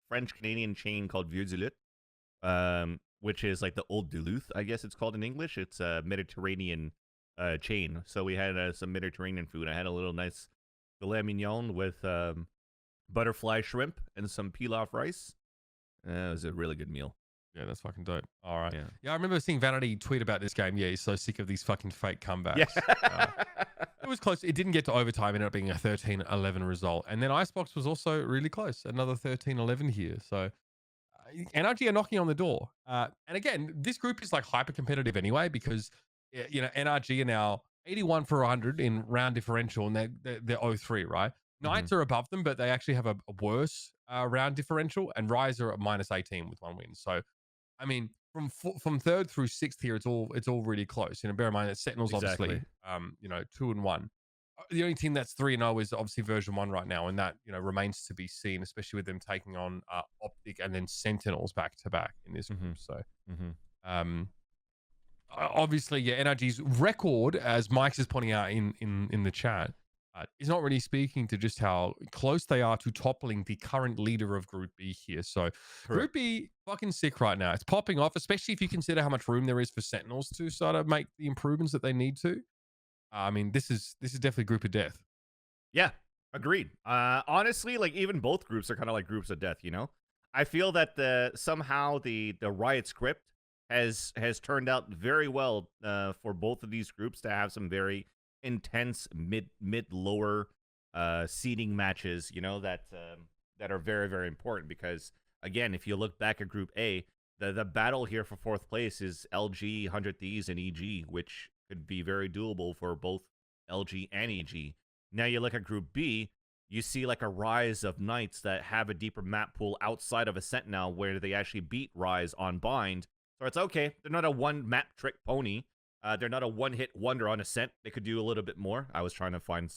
French Canadian chain called Vieux du Lut, which is like the old Duluth, I guess it's called in English. It's a Mediterranean chain. So we had some Mediterranean food. I had a little nice filet mignon with butterfly shrimp and some pilaf rice. It was a really good meal. Yeah, that's fucking dope. All right. Yeah. Yeah, I remember seeing Vanity tweet about this game. Yeah, he's so sick of these fucking fake comebacks. Yeah. It was close. It didn't get to overtime. It ended up being a 13-11 result. And then Icebox was also really close. Another 13-11 here. So NRG are knocking on the door. And again, this group is like hyper competitive anyway because, you know, NRG are now 81 for 100 in round differential and they're 0-3, right? Knights are above them, but they actually have a worse round differential, and Rise are at -18 with 1 win. So, I mean, from third through sixth here, it's all really close. You know, bear in mind that Sentinels obviously, you know, 2-1. The only team that's 3-0 is obviously version 1 right now, and that, you know, remains to be seen, especially with them taking on OpTic and then Sentinels back to back in this group. So, obviously, yeah, NRG's record, as Mike's is pointing out in the chat, is not really speaking to just how close they are to toppling the current leader of Group B here. So Group B fucking sick right now. It's popping off, especially if you consider how much room there is for Sentinels to sort of make the improvements that they need to. I mean, this is definitely Group of Death. Yeah, agreed. Honestly, like even both groups are kind of like groups of death, you know? I feel that somehow the Riot script has turned out very well for both of these groups to have some very intense mid-lower seeding matches, you know, that are very, very important because, again, if you look back at Group A, the battle here for 4th place is LG, 100 Thieves, and EG, which could be very doable for both LG and EG. Now you look at Group B, you see like a rise of Knights that have a deeper map pool outside of a Sentinel where they actually beat Rise on Bind. So it's okay. They're not a one map trick pony. They're not a one-hit wonder on Ascent. They could do a little bit more. I was trying to find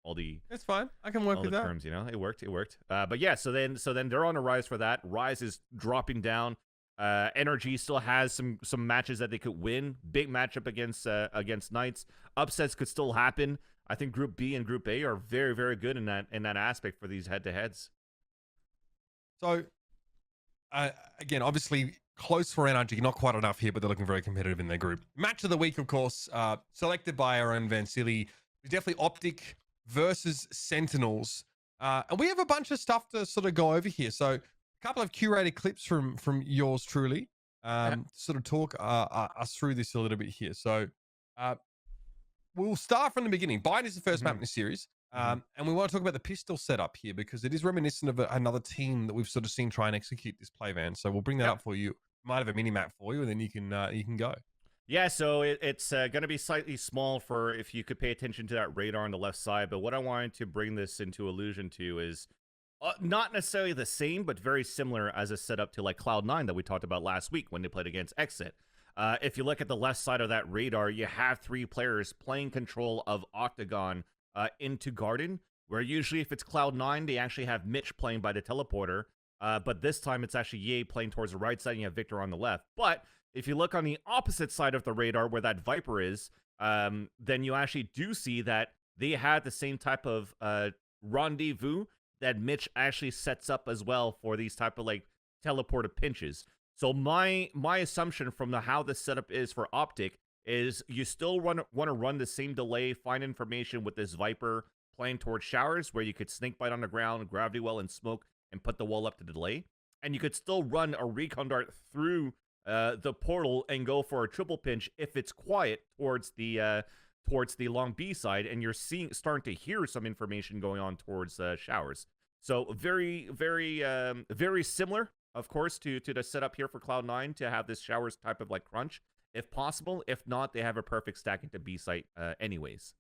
all the It's fine. I can work with that. terms, you know. It worked. But yeah, so then they're on a rise for that. Rise is dropping down. NRG still has some matches that they could win. Big matchup against Knights. Upsets could still happen. I think Group B and Group A are very, very good in that aspect for these head-to-heads. So again, obviously close for NRG, not quite enough here, but they're looking very competitive in their group. Match of the week, of course, selected by our own Vansilli. Definitely OpTic versus Sentinels. And we have a bunch of stuff to sort of go over here. So a couple of curated clips from yours truly, sort of talk us through this a little bit here. So we'll start from the beginning. Bind is the first map in the series. And we want to talk about the pistol setup here because it is reminiscent of another team that we've sort of seen try and execute this play, Van. So we'll bring that up for you. Might have a mini map for you, and then you can go. Yeah, so it's going to be slightly small for if you could pay attention to that radar on the left side. But what I wanted to bring this into allusion to is not necessarily the same, but very similar as a setup to like Cloud9 that we talked about last week when they played against XSET. If you look at the left side of that radar, you have 3 players playing control of Octagon into Garden, where usually if it's Cloud9, they actually have Mitch playing by the teleporter. But this time it's actually Ye playing towards the right side and you have Victor on the left. But if you look on the opposite side of the radar where that Viper is, then you actually do see that they had the same type of rendezvous that Mitch actually sets up as well for these type of like teleporter pinches. So my assumption from how this setup is for OpTic is you still want to run the same delay, find information with this Viper playing towards showers where you could snake bite on the ground, gravity well, and smoke and put the wall up to delay. And you could still run a recon dart through the portal and go for a triple pinch if it's quiet towards the long B side, and you're starting to hear some information going on towards showers. So very, very, very similar, of course, to the setup here for Cloud9 to have this showers type of like crunch, if possible. If not, they have a perfect stack into B site anyways.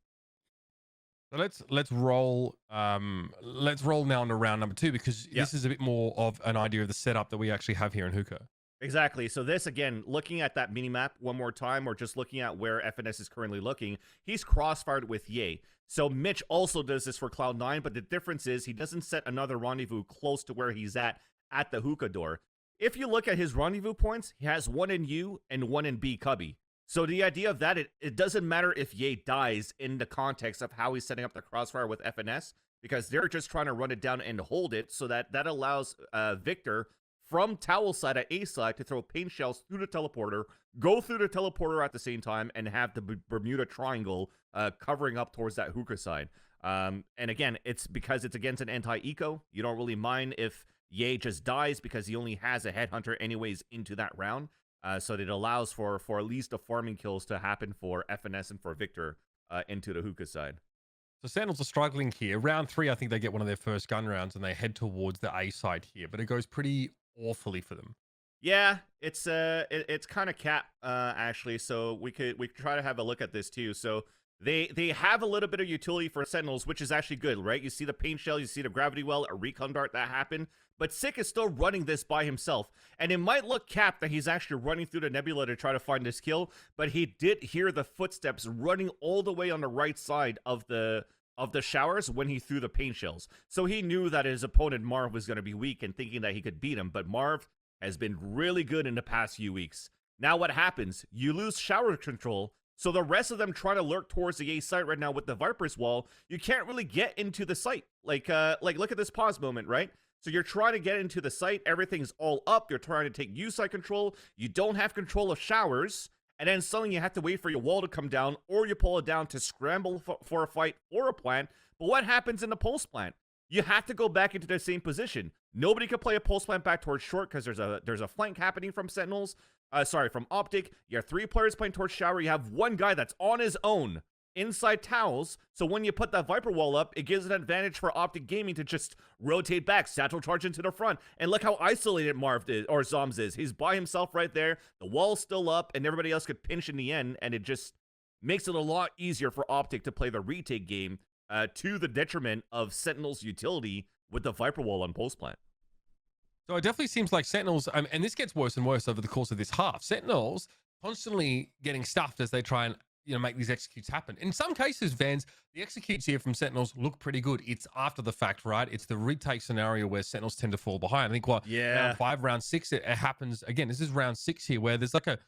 So let's roll now into round number 2 because this is a bit more of an idea of the setup that we actually have here in Hookah. Exactly. So this, again, looking at that minimap one more time, or just looking at where FNS is currently looking, he's crossfired with Ye. So Mitch also does this for Cloud9, but the difference is he doesn't set another rendezvous close to where he's at the hookah door. If you look at his rendezvous points, he has 1 in U and 1 in B cubby. So the idea of that, it doesn't matter if Ye dies in the context of how he's setting up the crossfire with FNS, because they're just trying to run it down and hold it, so that allows Victor from towel side at A side to throw paint shells through the teleporter, go through the teleporter at the same time, and have the Bermuda Triangle covering up towards that hookah side. And again, it's because it's against an anti-eco. You don't really mind if Ye just dies because he only has a headhunter anyways into that round. So that it allows for at least the farming kills to happen for FNS and for Victor into the hookah side. So Sentinels are struggling here. Round 3, I think they get one of their first gun rounds and they head towards the A side here, but it goes pretty awfully for them. Yeah, it's kind of cap actually. So we could try to have a look at this too. So they have a little bit of utility for Sentinels, which is actually good, right? You see the paint shell, you see the gravity well, a recon dart that happened, but Sick is still running this by himself, and it might look capped that he's actually running through the nebula to try to find this kill, but he did hear the footsteps running all the way on the right side of the showers when he threw the paint shells. So he knew that his opponent Marv was going to be weak and thinking that he could beat him, but Marv has been really good in the past few weeks. Now what happens? You lose shower control, so the rest of them try to lurk towards the A site right now with the Viper's wall. You can't really get into the site. Like look at this pause moment, right? So you're trying to get into the site, everything's all up, you're trying to take U site control, you don't have control of showers, and then suddenly you have to wait for your wall to come down, or you pull it down to scramble for a fight or a plant. But what happens in the post plant? You have to go back into the same position. Nobody can play a pulse plant back towards short because there's a flank happening from Sentinels. From OpTic. You have 3 players playing towards shower. You have 1 guy that's on his own inside towels. So when you put that Viper wall up, it gives an advantage for OpTic Gaming to just rotate back, satchel charge into the front. And look how isolated Marv is, or Zoms is. He's by himself right there. The wall's still up, and everybody else could pinch in the end. And it just makes it a lot easier for OpTic to play the retake game to the detriment of Sentinel's utility with the Viper wall on post plant. So it definitely seems like Sentinels, and this gets worse and worse over the course of this half. Sentinels constantly getting stuffed as they try and make these executes happen. In some cases, Vans, the executes here from Sentinels look pretty good. It's after the fact, right? It's the retake scenario where Sentinels tend to fall behind. I think round 5, round 6, it happens again. This is round 6 here where there's like a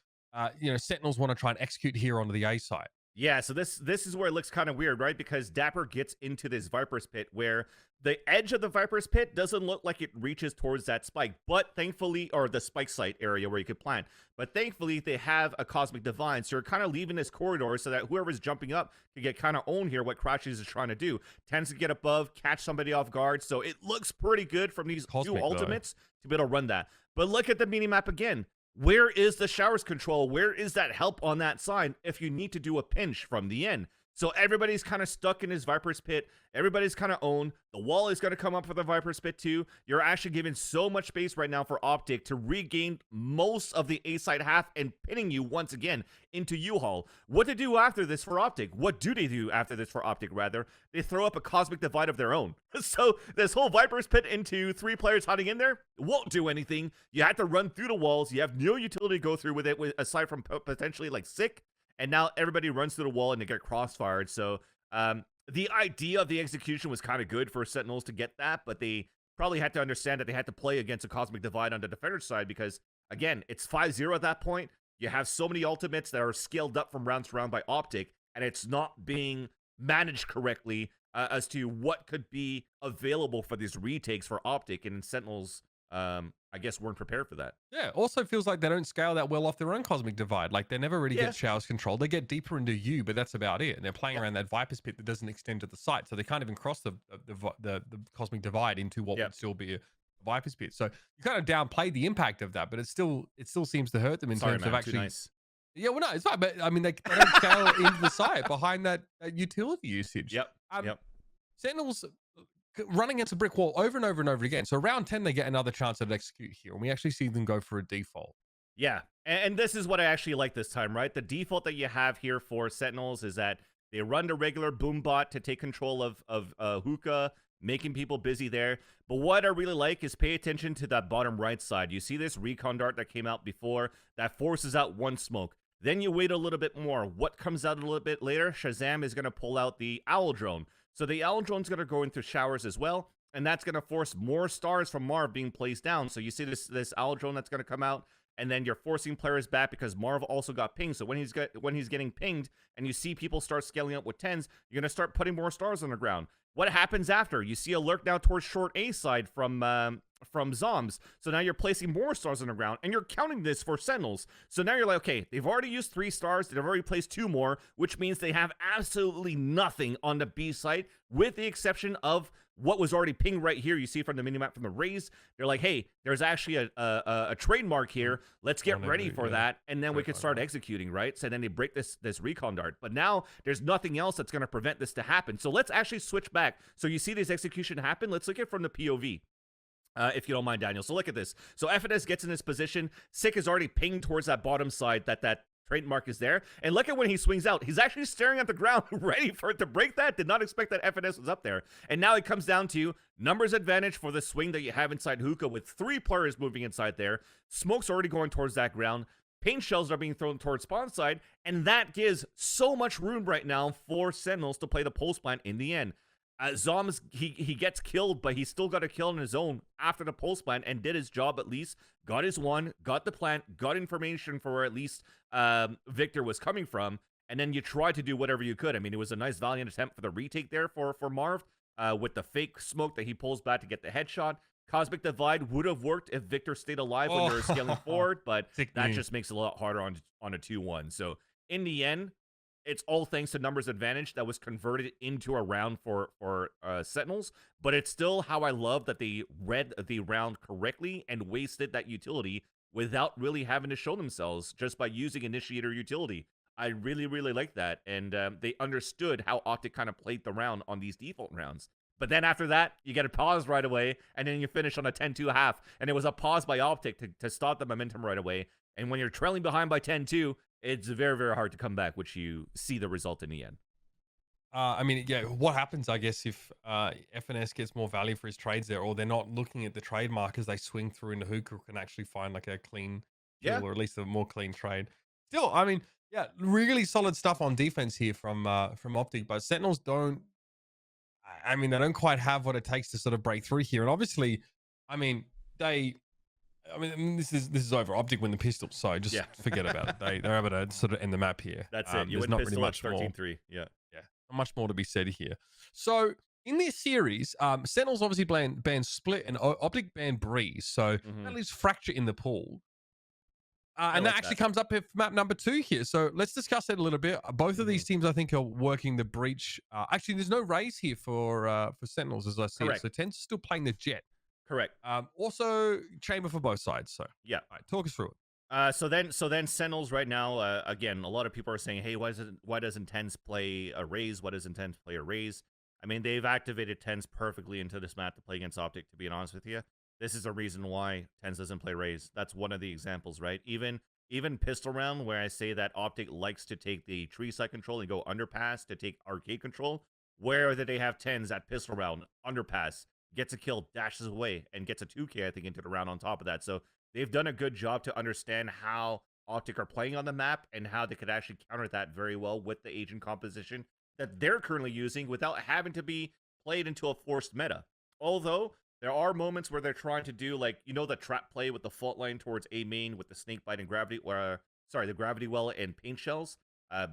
Sentinels want to try and execute here onto the A side. Yeah, so this is where it looks kind of weird, right? Because Dapper gets into this Viper's Pit where the edge of the Viper's Pit doesn't look like it reaches towards that spike, but thankfully, or the spike site area where you could plant. But thankfully, they have a Cosmic Divine, so you're kind of leaving this corridor so that whoever's jumping up can get kind of owned here, what Crashes is trying to do. Tends to get above, catch somebody off guard, so it looks pretty good from these two ultimates to be able to run that. But look at the mini-map again. Where is the showers control? Where is that help on that side if you need to do a pinch from the end? So everybody's kind of stuck in his Viper's Pit. Everybody's kind of owned. The wall is going to come up for the Viper's Pit too. You're actually giving so much space right now for OpTic to regain most of the A side half and pinning you once again into U-Haul. What to do after this for OpTic? What do they do after this for OpTic, rather? They throw up a Cosmic Divide of their own. So this whole Viper's Pit into 3 players hiding in there won't do anything. You have to run through the walls. You have no utility to go through with it, aside from potentially like Sick. And now everybody runs through the wall and they get crossfired. So the idea of the execution was kind of good for Sentinels to get that, but they probably had to understand that they had to play against a Cosmic Divide on the defender's side because, again, it's 5-0 at that point. You have so many ultimates that are scaled up from round to round by OpTic, and it's not being managed correctly as to what could be available for these retakes for OpTic, and Sentinels, I guess, weren't prepared for that. Yeah, also feels like they don't scale that well off their own Cosmic Divide. Like, they never really get showers control. They get deeper into U, but that's about it. And they're playing around that Viper's Pit that doesn't extend to the site. So they can't even cross the Cosmic Divide into what would still be a Viper's Pit. So you kind of downplay the impact of that, but it still seems to hurt them in terms of actually... Yeah, well, no, it's fine. But, I mean, they don't scale into the site behind that utility usage. Sentinels... running into a brick wall over and over and over again. So round 10, they get another chance at execute here, and we actually see them go for a default. Yeah, and this is what I actually like this time, right? The default that you have here for Sentinels is that they run the regular boom bot to take control of hookah, making people busy there. But what I really like is pay attention to that bottom right side. You see this recon dart that came out before that forces out 1 smoke. Then you wait a little bit more. What comes out a little bit later? Shazam is going to pull out the Owl Drone. So the Owl Drone's going to go into showers as well, and that's going to force more stars from Marv being placed down. So you see this Owl Drone that's going to come out, and then you're forcing players back because Marv also got pinged. So when he's getting pinged, and you see people start scaling up with 10s, you're going to start putting more stars on the ground. What happens after? You see a lurk now towards short A side from Zoms. So now you're placing more stars on the ground, and you're counting this for Sentinels. So now you're like, okay, they've already used 3 stars. They've already placed 2 more, which means they have absolutely nothing on the B site, with the exception of what was already pinged right here. You see from the minimap from the Rays. They're like, hey, there's actually a trademark here. Let's get ready for that, and then we can start executing, right? So then they break this recon dart. But now there's nothing else that's going to prevent this to happen. So let's actually switch back. So you see this execution happen. Let's look at it from the POV. If you don't mind, Daniel. So look at this. So FNS gets in this position. Sick is already pinged towards that bottom side that trademark is there. And look at when he swings out. He's actually staring at the ground, ready for it to break that. Did not expect that FNS was up there. And now it comes down to numbers advantage for the swing that you have inside hookah with 3 players moving inside there. Smoke's already going towards that ground. Paint shells are being thrown towards spawn side. And that gives so much room right now for Sentinels to play the post plant in the end. Zoms, he gets killed, but he still got a kill on his own after the post plant and did his job at least. Got his one, got the plant, got information for where at least Victor was coming from, and then you tried to do whatever you could. I mean, it was a nice valiant attempt for the retake there for Marv with the fake smoke that he pulls back to get the headshot. Cosmic Divide would have worked if Victor stayed alive when they were scaling forward, but that just makes it a lot harder on a 2-1. So in the end, it's all thanks to numbers advantage that was converted into a round for Sentinels, but it's still how I love that they read the round correctly and wasted that utility without really having to show themselves just by using initiator utility. I really, really like that, and they understood how OpTic kind of played the round on these default rounds. But then after that, you get a pause right away, and then you finish on a 10-2 half, and it was a pause by OpTic to stop the momentum right away. And when you're trailing behind by 10-2, it's very, very hard to come back, which you see the result in the end. I mean, yeah, what happens, I guess, if FNS gets more value for his trades there, or they're not looking at the trademark as they swing through into hookah, can actually find like a clean kill, or at least a more clean trade. Still, I mean, yeah, really solid stuff on defense here from OpTic, but Sentinels don't, I mean, they don't quite have what it takes to sort of break through here. And obviously, I mean, this is over. OpTic win the pistol, so just forget about it. They're able to sort of end the map here. That's it. You there's win not pistol really much 13-3. Yeah. Not much more to be said here. So in this series, Sentinels obviously banned Split and OpTic banned Breeze. So that leaves Fracture in the pool. And that actually comes up for map number 2 here. So let's discuss that a little bit. Both of these teams, I think, are working the breach. Actually, there's no raise here for Sentinels, as I see it. So Ten's still playing the Jet. Correct. Also, chamber for both sides. So yeah, all right, talk us through it. So then Sentinels right now. Again, a lot of people are saying, hey, why doesn't Tens play a raise? Why doesn't Tens play a raise? I mean, they've activated Tens perfectly into this map to play against OpTic. To be honest with you, this is a reason why Tens doesn't play raise. That's one of the examples, right? Even pistol round, where I say that OpTic likes to take the tree side control and go underpass to take arcade control. Where did they have Tens at pistol round underpass? Gets a kill, dashes away, and gets a 2K, I think, into the round on top of that. So they've done a good job to understand how OpTic are playing on the map and how they could actually counter that very well with the agent composition that they're currently using without having to be played into a forced meta. Although there are moments where they're trying to do, like, you know, the trap play with the fault line towards A main with the snake bite and gravity, the gravity well and paint shells.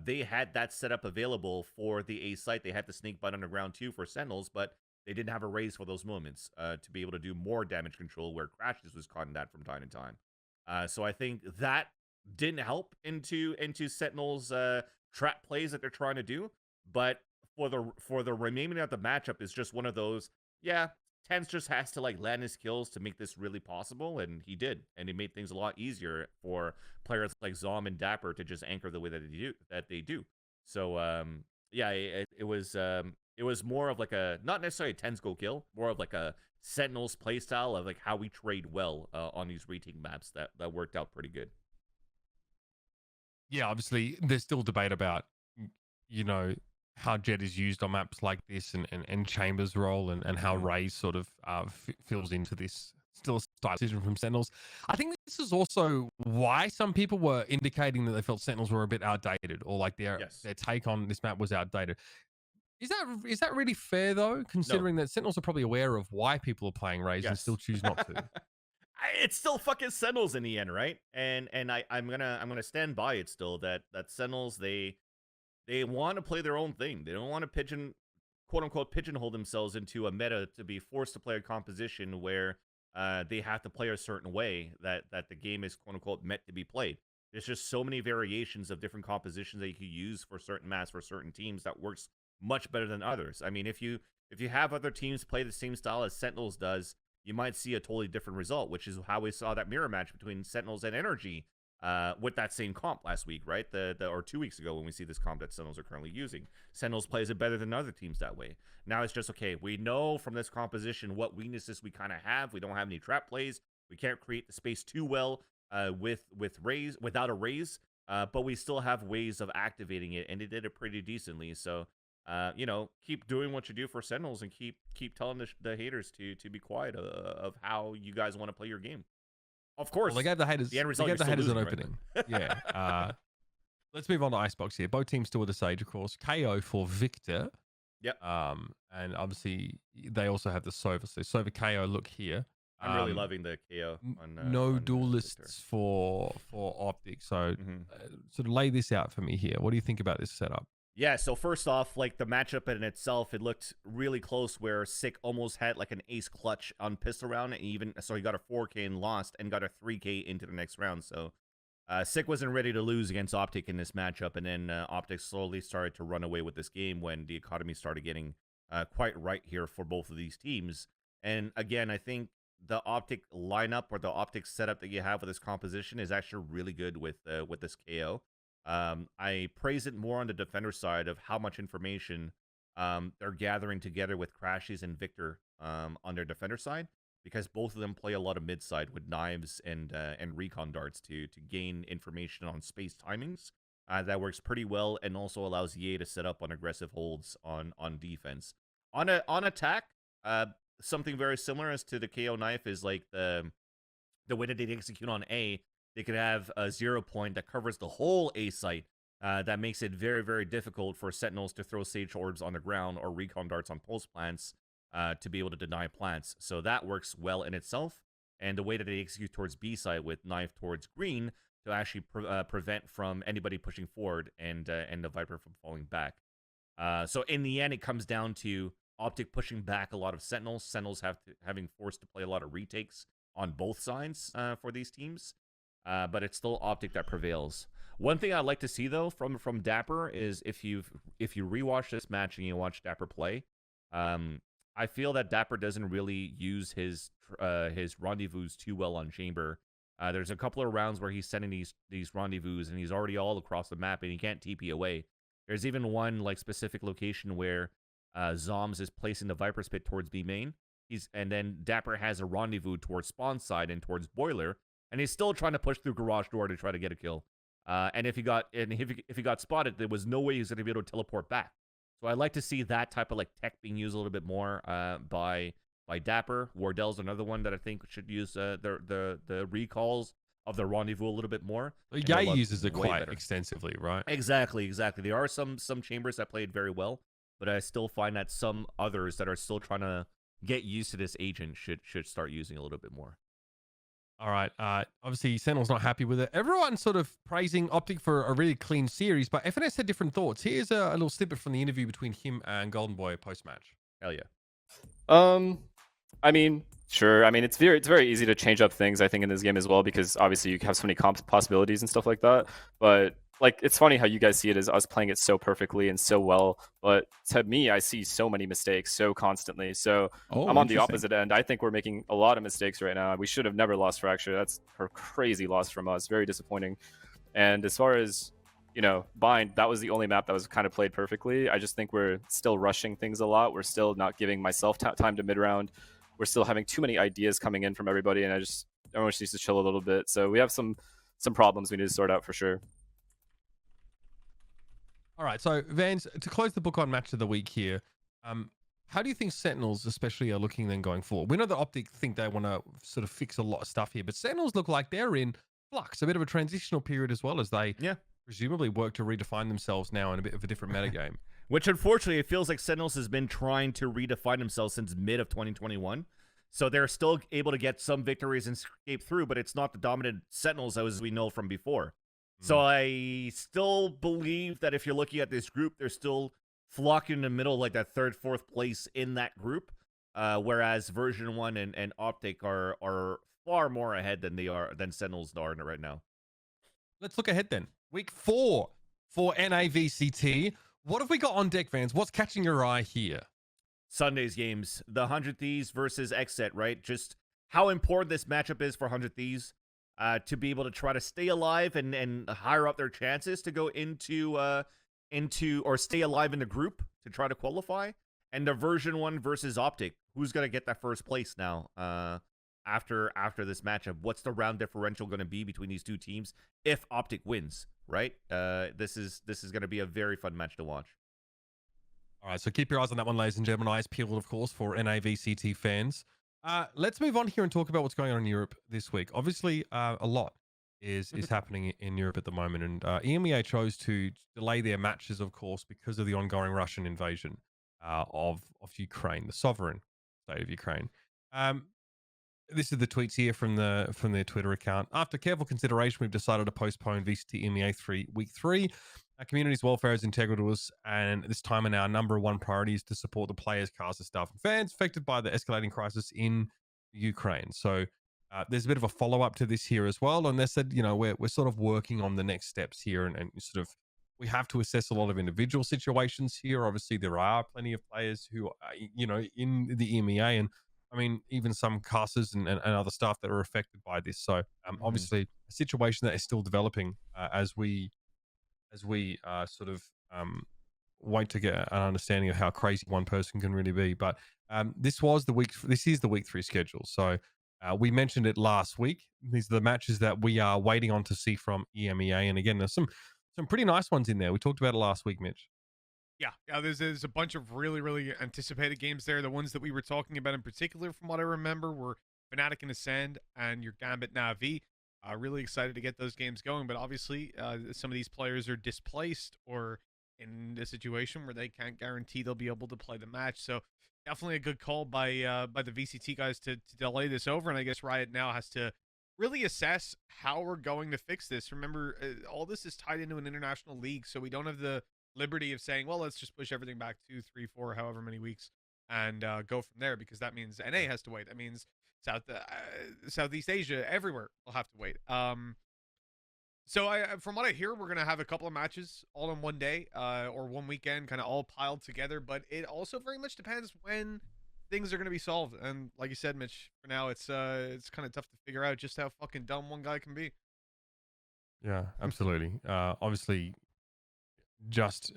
They had that setup available for the A site. They had the snake bite underground too for Sentinels, but they didn't have a raise for those moments to be able to do more damage control where Crashes was caught in that from time to time. So I think that didn't help into Sentinels' trap plays that they're trying to do. But for the remaining of the matchup is just one of those, Tens just has to like land his kills to make this really possible, and he did, and he made things a lot easier for players like Zom and Dapper to just anchor the way that they do. So it was more of like a, not necessarily a Tens go kill, more of like a Sentinels playstyle of like how we trade well on these retake maps that worked out pretty good. Yeah, obviously there's still debate about, you know, how Jet is used on maps like this and Chamber's role and how Ray sort of fills into this. Still a style decision from Sentinels. I think this is also why some people were indicating that they felt Sentinels were a bit outdated, or like their take on this map was outdated. Is that really fair though, considering that Sentinels are probably aware of why people are playing Rays and still choose not to? It's still fucking Sentinels in the end, right? And I'm gonna stand by it still that Sentinels they want to play their own thing. They don't want to quote unquote pigeonhole themselves into a meta to be forced to play a composition where they have to play a certain way that the game is quote unquote meant to be played. There's just so many variations of different compositions that you can use for certain maps for certain teams that works much better than others. I mean, if you if you have other teams play the same style as Sentinels does, you might see a totally different result, which is how we saw that mirror match between Sentinels and Energy with that same comp last week, right? Or 2 weeks ago when we see this comp that Sentinels are currently using. Sentinels plays it better than other teams that way. Now it's just, okay, we know from this composition what weaknesses we kind of have. We don't have any trap plays. We can't create the space too well without a raise, but we still have ways of activating it, and it did it pretty decently. So, keep doing what you do for Sentinels, and keep telling the haters to be quiet of how you guys want to play your game. Of course, well, they gave the haters, the end result, an opening. Right? Yeah. Let's move on to Icebox here. Both teams still with the Sage, of course. KO for Victor. Yep. And obviously they also have the Sova. So Sova KO, look here. I'm really loving the KO. No duelists for OpTic. So sort of lay this out for me here. What do you think about this setup? Yeah, so first off, like the matchup in itself, it looked really close where Sick almost had like an ace clutch on pistol round, and so he got a 4K and lost and got a 3K into the next round. So Sick wasn't ready to lose against OpTic in this matchup, and then OpTic slowly started to run away with this game when the economy started getting quite right here for both of these teams. And again, I think the OpTic lineup or the OpTic setup that you have with this composition is actually really good with this KO. I praise it more on the defender side of how much information they're gathering together with Crashies and Victor on their defender side, because both of them play a lot of mid side with knives and recon darts to gain information on space timings. That works pretty well, and also allows Ye to set up on aggressive holds on defense. On attack, something very similar as to the KO knife is like the way that they execute on A. They could have a 0 point that covers the whole A site. That makes it very, very difficult for Sentinels to throw Sage Orbs on the ground or recon darts on post plants to be able to deny plants. So that works well in itself. And the way that they execute towards B site with knife towards green to actually prevent from anybody pushing forward and the Viper from falling back. So in the end, it comes down to OpTic pushing back a lot of Sentinels. Sentinels having forced to play a lot of retakes on both sides for these teams. But it's still OpTic that prevails. One thing I'd like to see though from Dapper is if you rewatch this match and you watch Dapper play, I feel that Dapper doesn't really use his rendezvous too well on Chamber. There's a couple of rounds where he's sending these rendezvous and he's already all across the map and he can't TP away. There's even one like specific location where Zoms is placing the Viper Spit towards B main. And then Dapper has a rendezvous towards spawn side and towards Boiler. And he's still trying to push through garage door to try to get a kill. And if he got spotted, there was no way he was going to be able to teleport back. So I'd like to see that type of like tech being used a little bit more by Dapper. Wardell's another one that I think should use the recalls of the rendezvous a little bit more. Yay uses it quite extensively, right? Exactly. There are some chambers that played very well, but I still find that some others that are still trying to get used to this agent should start using a little bit more. All right. Obviously, Sentinel's not happy with it. Everyone's sort of praising OpTic for a really clean series, but FNS had different thoughts. Here's a little snippet from the interview between him and Golden Boy post-match. Hell yeah. I mean, sure. I mean, it's very easy to change up things, I think, in this game as well, because obviously you have so many possibilities and stuff like that. But like, it's funny how you guys see it as us playing it so perfectly and so well. But to me, I see so many mistakes so constantly. So I'm on the opposite end. I think we're making a lot of mistakes right now. We should have never lost Fracture. That's a crazy loss from us. Very disappointing. And as far as, Bind, that was the only map that was kind of played perfectly. I just think we're still rushing things a lot. We're still not giving myself time to mid-round. We're still having too many ideas coming in from everybody, and everyone just needs to chill a little bit. So we have some problems we need to sort out for sure. All right, so Vans, to close the book on match of the week here, how do you think Sentinels especially are looking then going forward? We know that OpTic think they want to sort of fix a lot of stuff here, but Sentinels look like they're in flux, a bit of a transitional period as well, as they presumably work to redefine themselves now in a bit of a different metagame. Which, unfortunately, it feels like Sentinels has been trying to redefine themselves since mid of 2021. So they're still able to get some victories and escape through, but it's not the dominant Sentinels as we know from before. So I still believe that if you're looking at this group, they're still flocking in the middle, like that third, fourth place in that group. Whereas version 1 and OpTic are far more ahead than Sentinels are right now. Let's look ahead then. Week 4 for NA VCT. What have we got on deck, Vans? What's catching your eye here? Sunday's games, the 100 Thieves versus XSET, right? Just how important this matchup is for 100 Thieves to be able to try to stay alive and higher up their chances to go into or stay alive in the group to try to qualify. And the version 1 versus OpTic, who's gonna get that first place now? After this matchup, what's the round differential going to be between these two teams if OpTic wins? Right, this is going to be a very fun match to watch. All right, so keep your eyes on that one, ladies and gentlemen. Eyes peeled, of course, for NAVCT fans. Let's move on here and talk about what's going on in Europe this week. Obviously, a lot is happening in Europe at the moment, and EMEA chose to delay their matches, of course, because of the ongoing Russian invasion of Ukraine, the sovereign state of Ukraine. This is the tweets here from their Twitter account. After careful consideration, we've decided to postpone VCT EMEA week 3. Our community's welfare is integral to us, and this time and our number one priority is to support the players, casters, staff, and fans affected by the escalating crisis in Ukraine. So there's a bit of a follow-up to this here as well, and they said, you know, we're sort of working on the next steps here, and sort of we have to assess a lot of individual situations here. Obviously, there are plenty of players who are, you know, in the EMEA, and I mean, even some casters and other staff that are affected by this. So obviously a situation that is still developing as we sort of wait to get an understanding of how crazy one person can really be. But this is the week 3 schedule. So we mentioned it last week. These are the matches that we are waiting on to see from EMEA. And again, there's some pretty nice ones in there. We talked about it last week, Mitch. Yeah, there's a bunch of really anticipated games there. The ones that we were talking about in particular, from what I remember, were Fnatic and Ascend and your Gambit Na'Vi. Really excited to get those games going, but obviously some of these players are displaced or in a situation where they can't guarantee they'll be able to play the match. So definitely a good call by the VCT guys to delay this over, and I guess Riot now has to really assess how we're going to fix this. Remember, all this is tied into an international league, so we don't have the liberty of saying, well, let's just push everything back 2, 3, 4, however many weeks and go from there, because that means NA has to wait. That means Southeast Asia, everywhere will have to wait. So from what I hear, we're going to have a couple of matches all in one day or one weekend, kind of all piled together, but it also very much depends when things are going to be solved. And like you said, Mitch, for now, it's kind of tough to figure out just how fucking dumb one guy can be. Yeah, absolutely. Obviously, just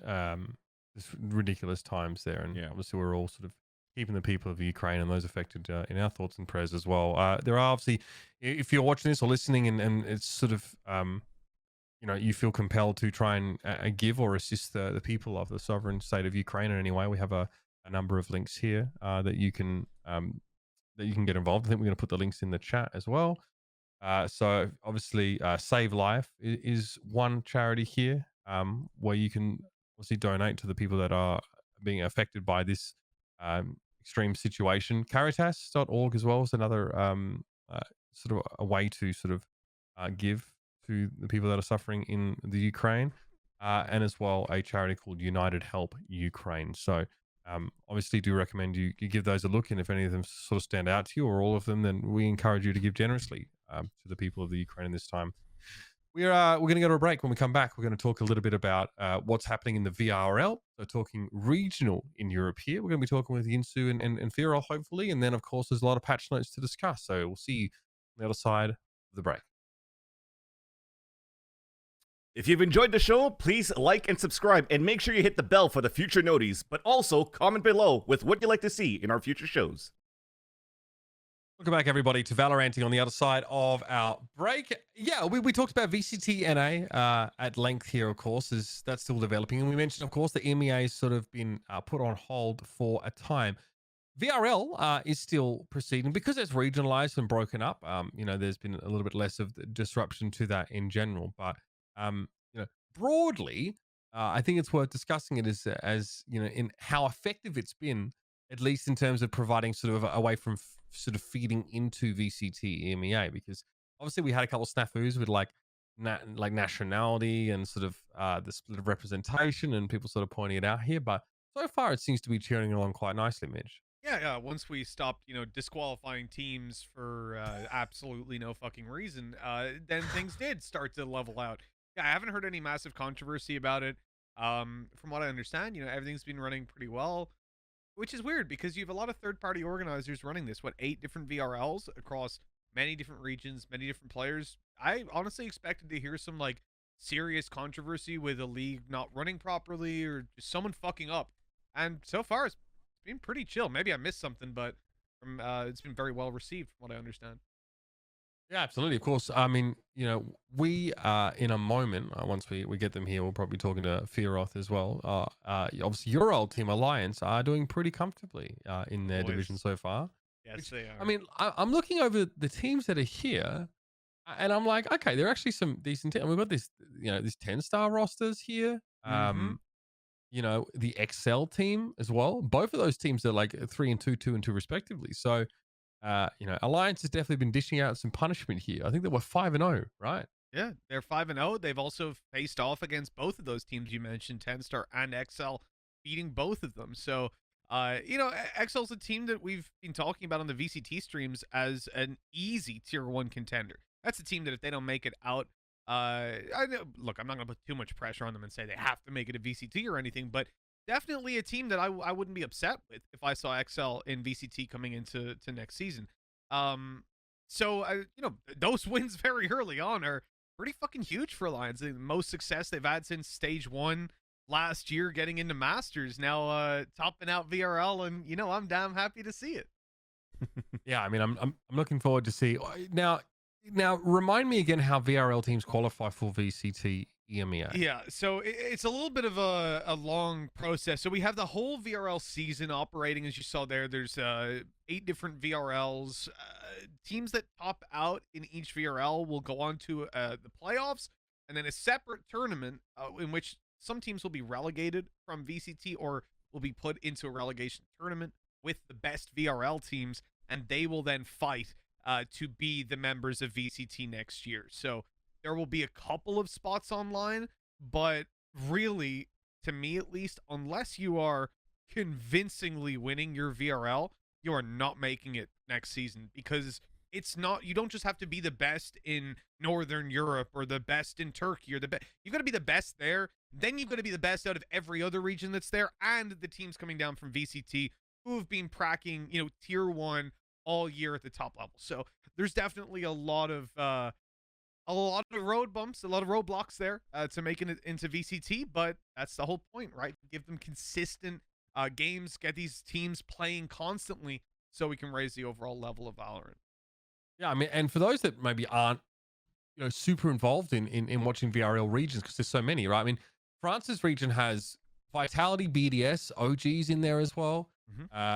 this ridiculous times there, and obviously we're all sort of keeping the people of Ukraine and those affected in our thoughts and prayers as well. There are obviously, if you're watching this or listening and it's sort of you know, you feel compelled to try and give or assist the people of the sovereign state of Ukraine in any way, we have a number of links here that you can get involved. I think we're going to put the links in the chat as well. So obviously Save Life is one charity here where you can obviously donate to the people that are being affected by this extreme situation. Caritas.org as well is another sort of a way to sort of give to the people that are suffering in the Ukraine, and as well a charity called United Help Ukraine. So obviously do recommend you give those a look, and if any of them sort of stand out to you or all of them, then we encourage you to give generously to the people of the Ukraine this time. We're going to go to a break. When we come back, we're going to talk a little bit about what's happening in the VRL. So talking regional in Europe here. We're going to be talking with Yinsu and Fearoth, hopefully. And then, of course, there's a lot of patch notes to discuss. So we'll see you on the other side of the break. If you've enjoyed the show, please like and subscribe, and make sure you hit the bell for the future noties. But also comment below with what you'd like to see in our future shows. Welcome back, everybody, to Valoranting on the other side of our break. Yeah, we talked about VCT NA at length here, of course, as that's still developing. And we mentioned, of course, the EMEA has sort of been put on hold for a time. VRL is still proceeding because it's regionalized and broken up. You know, there's been a little bit less of disruption to that in general. But, you know, broadly, I think it's worth discussing it as, you know, in how effective it's been, at least in terms of providing sort of away from sort of feeding into VCT EMEA, because obviously we had a couple of snafus with like nationality and sort of the split of representation, and people sort of pointing it out here. But so far it seems to be churning along quite nicely, Mitch. Yeah. Once we stopped, you know, disqualifying teams for absolutely no fucking reason, then things did start to level out. Yeah, I haven't heard any massive controversy about it. From what I understand, you know, everything's been running pretty well. which is weird because you have a lot of third-party organizers running this. What, 8 different VRLs across many different regions, many different players. I honestly expected to hear some like serious controversy with a league not running properly or just someone fucking up. And so far, it's been pretty chill. Maybe I missed something, but from it's been very well received, from what I understand. Yeah, absolutely. Of course. I mean, you know, we in a moment, once we get them here, we'll probably be talking to Fearoth as well. Obviously, your old team Alliance are doing pretty comfortably in their division so far. Yes, they are. I mean, I'm looking over the teams that are here, and I'm like, okay, there are actually some decent teams. We've got this, you know, this 10-star rosters here. You know, the XL team as well. Both of those teams are like 3-2, 2-2 respectively. So, you know, Alliance has definitely been dishing out some punishment here. I think they were 5-0, right? Yeah, they're 5-0. They've also faced off against both of those teams you mentioned, 10-star and XL, beating both of them. So, you know, XL's a team that we've been talking about on the VCT streams as an easy tier 1 contender. That's a team that if they don't make it out, look, I'm not going to put too much pressure on them and say they have to make it a VCT or anything, but definitely a team that I wouldn't be upset with if I saw XL in VCT coming into next season. So, you know, those wins very early on are pretty fucking huge for Alliance. The most success they've had since stage 1 last year, getting into Masters, now topping out VRL, and, you know, I'm damn happy to see it. Yeah, I mean, I'm looking forward to see. Now, remind me again how VRL teams qualify for VCT EMEA. Yeah, so it's a little bit of a long process. So we have the whole VRL season operating, as you saw there. There's 8 different VRLs. Teams that top out in each VRL will go on to the playoffs, and then a separate tournament in which some teams will be relegated from VCT or will be put into a relegation tournament with the best VRL teams, and they will then fight to be the members of VCT next year. So there will be a couple of spots online, but really, to me at least, unless you are convincingly winning your VRL, you are not making it next season, because it's not, you don't just have to be the best in Northern Europe or the best in Turkey or the best. You've got to be the best there. Then you've got to be the best out of every other region that's there, and the teams coming down from VCT who have been cracking, you know, tier 1 all year at the top level. So there's definitely a lot of road bumps, a lot of roadblocks there to making it into VCT, but that's the whole point, right? Give them consistent games, get these teams playing constantly so we can raise the overall level of Valorant. Yeah, I mean, and for those that maybe aren't, you know, super involved in watching VRL regions, because there's so many, right? I mean, France's region has Vitality, BDS, OGs in there as well.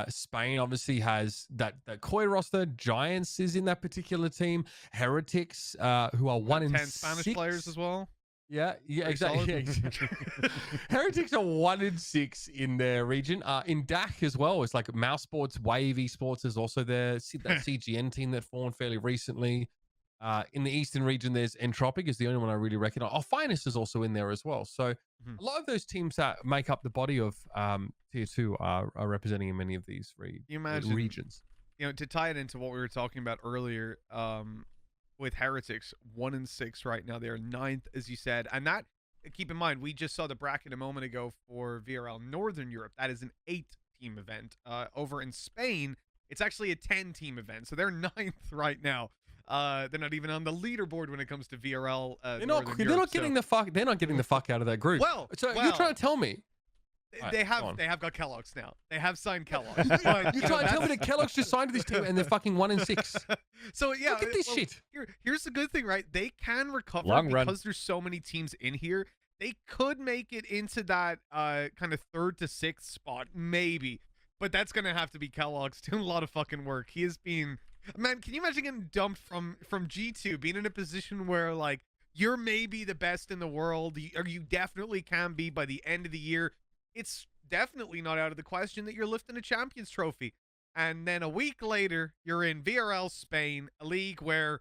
Spain obviously has that Koi roster. Giants is in that particular team. Heretics, who are 1 in 10 Spanish players as well. Yeah, exactly. Yeah, exactly. Heretics are 1 in 6 in their region. In DAC as well, it's like Mouse Sports, Wave Esports is also there. That CGN team that formed fairly recently. In the Eastern region, there's Entropic is the only one I really recognize. Oh, Finest is also in there as well. So a lot of those teams that make up the body of tier 2 are representing in many of these regions. You know, to tie it into what we were talking about earlier, with Heretics, 1 in 6 right now. They're 9th, as you said. And that, keep in mind, we just saw the bracket a moment ago for VRL Northern Europe. That is an 8-team event. Over in Spain, it's actually a 10-team event. So they're 9th right now. They're not even on the leaderboard when it comes to VRL. They're not getting the fuck out of that group. Well, you're trying to tell me they have got Kellogg's now. They have signed Kellogg's. But, you trying to tell me that Kellogg's just signed to this team and they're fucking 1 in 6? So yeah, look at this shit. Here's the good thing, right? They can recover because there's so many teams in here. They could make it into that kind of 3rd to 6th spot, maybe. But that's gonna have to be Kellogg's doing a lot of fucking work. He has been. Man, can you imagine getting dumped from G2, being in a position where, like, you're maybe the best in the world, or you definitely can be by the end of the year? It's definitely not out of the question that you're lifting a Champions Trophy. And then a week later, you're in VRL Spain, a league where,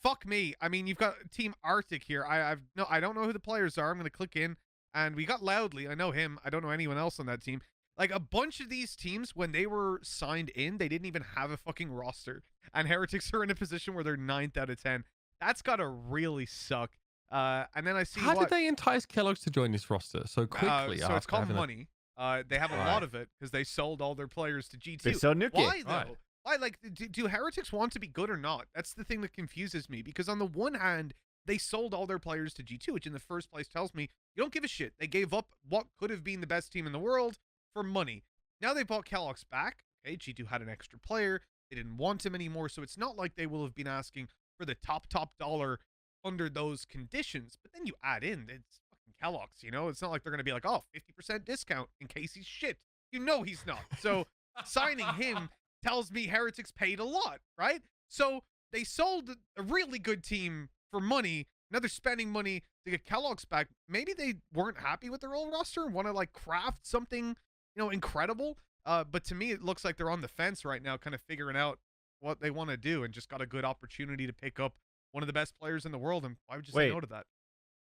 fuck me, I mean, you've got Team Arctic here. I don't know who the players are. I'm going to click in, and we got Loudly. I know him. I don't know anyone else on that team. Like, a bunch of these teams, when they were signed in, they didn't even have a fucking roster. And Heretics are in a position where they're 9th out of 10. That's got to really suck. And then I see How did they entice Kellogg's to join this roster so quickly? So it's called money. They have a lot of it because they sold all their players to G2. They sell Nuke. Why though? Right. Why, like, do Heretics want to be good or not? That's the thing that confuses me, because on the one hand, they sold all their players to G2, which in the first place tells me you don't give a shit. They gave up what could have been the best team in the world for money. Now they bought keloqz back. Okay, G2 had an extra player. They didn't want him anymore, so it's not like they will have been asking for the top dollar under those conditions. But then you add in, it's fucking keloqz, you know? It's not like they're going to be like, oh, 50% discount in case he's shit. You know he's not. So signing him tells me Heretics paid a lot, right? So they sold a really good team for money. Now they're spending money to get keloqz back. Maybe they weren't happy with their old roster and want to like craft something, you know, incredible. But to me, it looks like they're on the fence right now, kind of figuring out what they want to do, and just got a good opportunity to pick up one of the best players in the world. And why would you say no to that?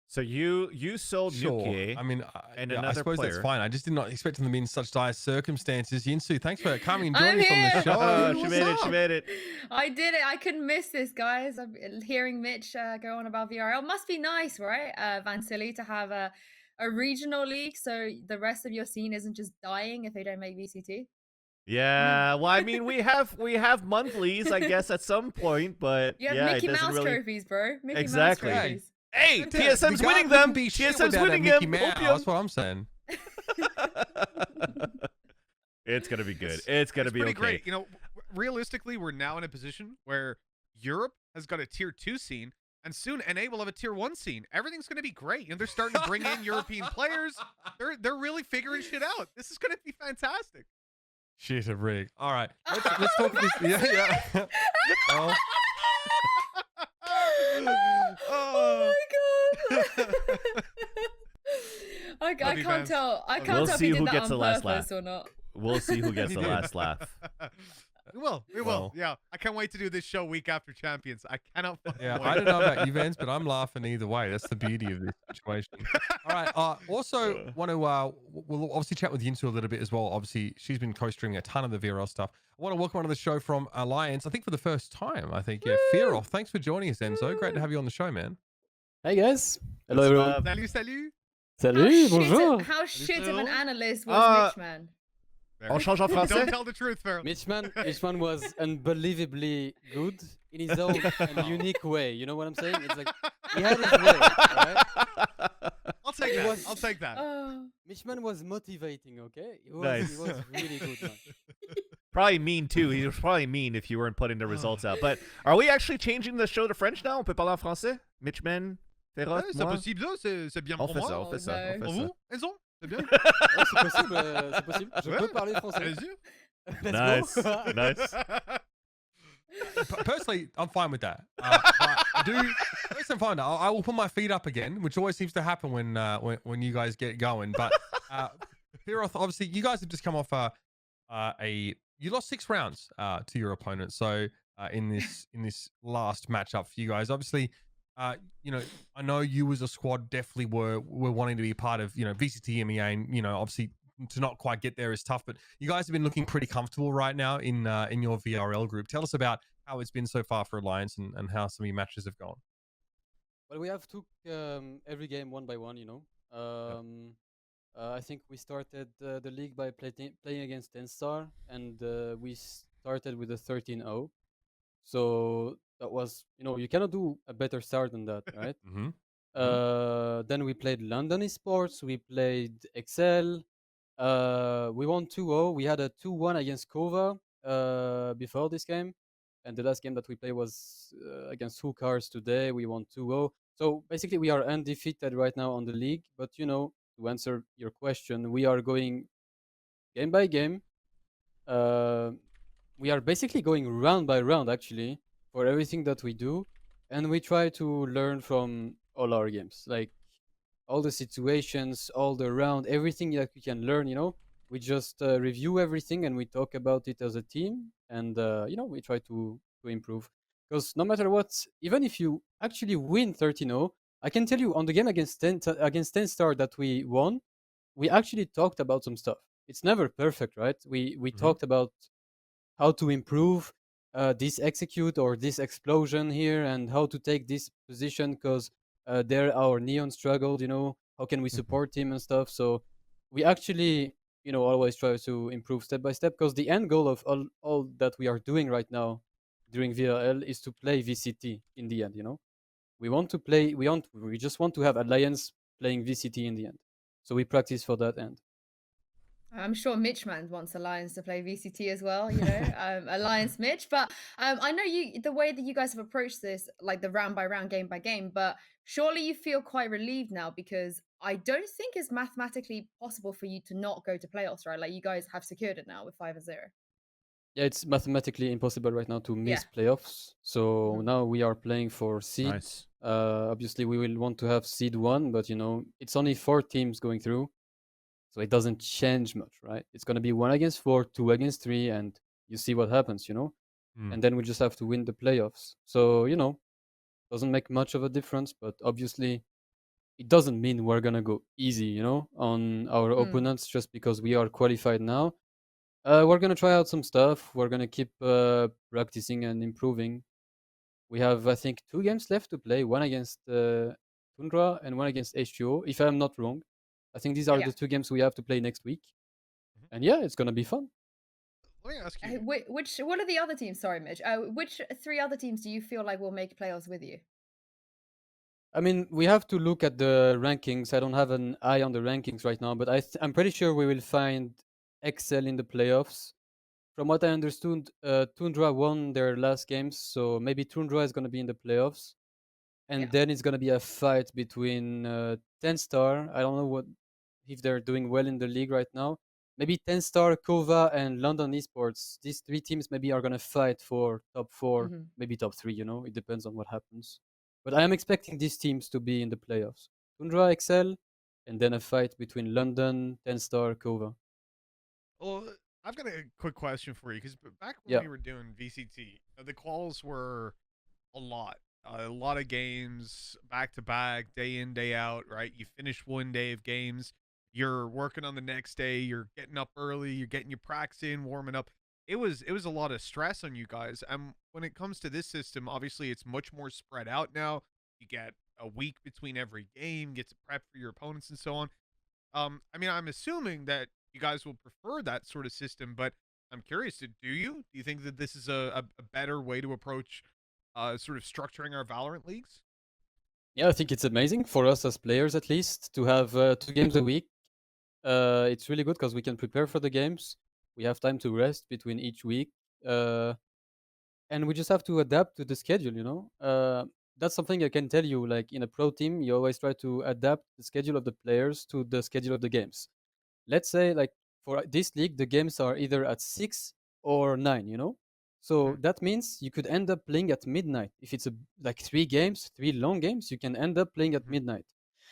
So you sold Nuke. I mean, and yeah, I another suppose player. that's fine. I just did not expect them to be in such dire circumstances. Yinsu, thanks for coming and joining us on the show. Oh, she What's made it. up? She made it. I did it. I couldn't miss this, guys. I'm hearing Mitch go on about VRL. Must be nice, right, Vansilli, to have a regional league so the rest of your scene isn't just dying if they don't make VCT. Yeah, well, I mean, we have monthlies, I guess, at some point, but You have yeah, Mickey it doesn't Mouse really. trophies, bro. Mickey Exactly. Mouse trophies. Hey, Yeah, TSM's the winning guy them. wouldn't be shit TSM's without a winning Mickey them. Mouse. That's what I'm saying. It's gonna be good. It's gonna be pretty okay. great. You know, realistically, we're now in a position where Europe has got a tier 2 scene, and soon NA will have a tier 1 scene. Everything's going to be great. You know, they're starting to bring in European players. They're really figuring shit out. This is going to be fantastic. Shit, a rig. All right, let's talk this. Yeah. Well, Oh my god! I Love you, can't fans. tell. I Love can't We'll tell if see he who did that gets on the last purpose laugh. or not. We'll see who gets the last laugh. We will. We will. Well. Yeah. I can't wait to do this show week after Champions. I cannot fucking yeah, wait. I don't know about you, Vance, but I'm laughing either way. That's the beauty of this situation. All right. Also, want to we'll obviously chat with Yinsu a little bit as well. Obviously, she's been co-streaming a ton of the VRL stuff. I want to welcome onto the show from Alliance. I think for the first time. I think Fearoth. Thanks for joining us, Enzo. Great to have you on the show, man. Hey guys. Hello everyone. Salut, salut. Salut, bonjour. How shit of an analyst was Mitch, man? On change en Don't français? tell the truth, Fearoth. Mitchman was unbelievably good in his own and unique way. You know what I'm saying? It's like he had his way, alright? I'll take that. I'll take that. Oh. Mitchman was motivating, okay? He was, Nice. he was really good, man. Probably mean too. He was probably mean if you weren't putting the results out. But are we actually changing the show to French now? On peut parler en français? Mitchman, Fearoth, C'est moi? possible, ça, c'est bien On pour fait moi. ça, on fait ça, on Pour fait ça. vous, Enzo? C'est bien? Ouais, c'est possible, c'est possible. Je Ouais. peux parler français. Allez-y. Let's Nice, go. nice. Personally, I'm fine with that. But I do. Personally, I'm fine. I will put my feet up again, which always seems to happen when you guys get going. But Fearoth, obviously, you guys have just come off you lost 6 rounds to your opponent. So in this last matchup for you guys, obviously, you know, I know you as a squad definitely were wanting to be part of, you know, VCT EMEA, and you know, obviously to not quite get there is tough. But you guys have been looking pretty comfortable right now in your VRL group. Tell us about how it's been so far for Alliance and how some of your matches have gone. Well, we have took every game one by one, you know. I think we started the league by playing against 10-star, and we started with a 13-0. So that was, you know, you cannot do a better start than that, right? Then we played London Esports, we played Excel. We won 2-0. We had a 2-1 against Kova before this game. And the last game that we played was against Hookars today. We won 2-0. So basically, we are undefeated right now on the league. But, you know, to answer your question, we are going game by game. We are basically going round by round, actually, for everything that we do. And we try to learn from all our games. Like, all the situations, all the round, everything that we can learn, you know. We just review everything and we talk about it as a team. And, you know, we try to improve. Because no matter what, even if you actually win 13-0, I can tell you on the game against 10-star that we won, we actually talked about some stuff. It's never perfect, right? We talked about how to improve this execute or this explosion here and how to take this position because there our Neon struggled, you know, how can we support him and stuff. So we actually always try to improve step by step, because the end goal of all that we are doing right now during VRL is to play VCT in the end. We want to play. We just want to have Alliance playing VCT in the end. So we practice for that end. I'm sure Mitchman wants Alliance to play VCT as well, Alliance Mitch. But I know the way that you guys have approached this, like the round by round, game by game, but surely you feel quite relieved now, because I don't think it's mathematically possible for you to not go to playoffs, right? Like you guys have secured it now with 5-0. Yeah, it's mathematically impossible right now to miss playoffs. So now we are playing for seed. Nice. Obviously, we will want to have seed 1, but it's only 4 teams going through. So it doesn't change much, right? It's going to be 1 against 4, 2 against 3, and you see what happens, And then we just have to win the playoffs. So, doesn't make much of a difference, but obviously it doesn't mean we're going to go easy, on our opponents just because we are qualified now. We're going to try out some stuff. We're going to keep practicing and improving. We have, I think, 2 games left to play, 1 against Tundra and 1 against H2O, if I'm not wrong. I think these are the 2 games we have to play next week. And yeah, it's going to be fun. Let me ask you. What are the other teams? Sorry, Mitch. Which 3 other teams do you feel like will make playoffs with you? I mean, we have to look at the rankings. I don't have an eye on the rankings right now, but I'm pretty sure we will find Excel in the playoffs. From what I understood, Tundra won their last games, so maybe Tundra is going to be in the playoffs. And then it's going to be a fight between 10 Star. I don't know if they're doing well in the league right now. Maybe 10 Star, Kova, and London Esports. These 3 teams maybe are going to fight for top 4, maybe top 3, It depends on what happens. But I am expecting these teams to be in the playoffs. Tundra, Excel, and then a fight between London, 10 Star, Kova. Well, I've got a quick question for you, because back when we were doing VCT, the quals were a lot of games, back to back, day in, day out, right? You finish 1 day of games, you're working on the next day, you're getting up early, you're getting your practice in, warming up. It was a lot of stress on you guys. And when it comes to this system, obviously it's much more spread out now. You get a week between every game, get to prep for your opponents and so on. I mean, I'm assuming that you guys will prefer that sort of system, but I'm curious, do you think that this is a better way to approach sort of structuring our Valorant leagues? Yeah, I think it's amazing for us as players, at least, to have 2 games a week. It's really good because we can prepare for the games. We have time to rest between each week. And we just have to adapt to the schedule, That's something I can tell you. Like in a pro team, you always try to adapt the schedule of the players to the schedule of the games. Let's say, like, for this league, the games are either at 6 or 9, So that means you could end up playing at midnight. If it's like 3 games, 3 long games, you can end up playing at midnight.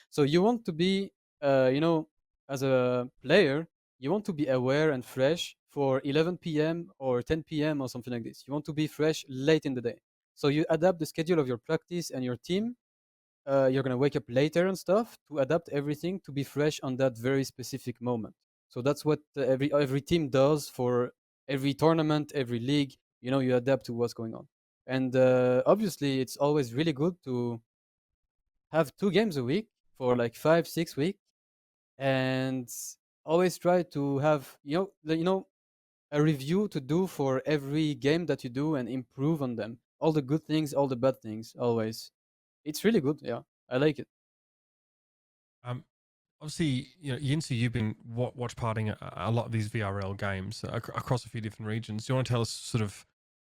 So you want to be, as a player, you want to be aware and fresh for 11 p.m. or 10 p.m. or something like this. You want to be fresh late in the day. So you adapt the schedule of your practice and your team. You're going to wake up later and stuff to adapt everything to be fresh on that very specific moment. So that's what every team does for every tournament, every league. You adapt to what's going on. And obviously, it's always really good to have 2 games a week for like 5-6 weeks, and always try to have a review to do for every game that you do and improve on them. All the good things, all the bad things, always. It's really good. Yeah, I like it. Obviously, Yinsu, you've been watch partying a lot of these VRL games across a few different regions. Do you want to tell us sort of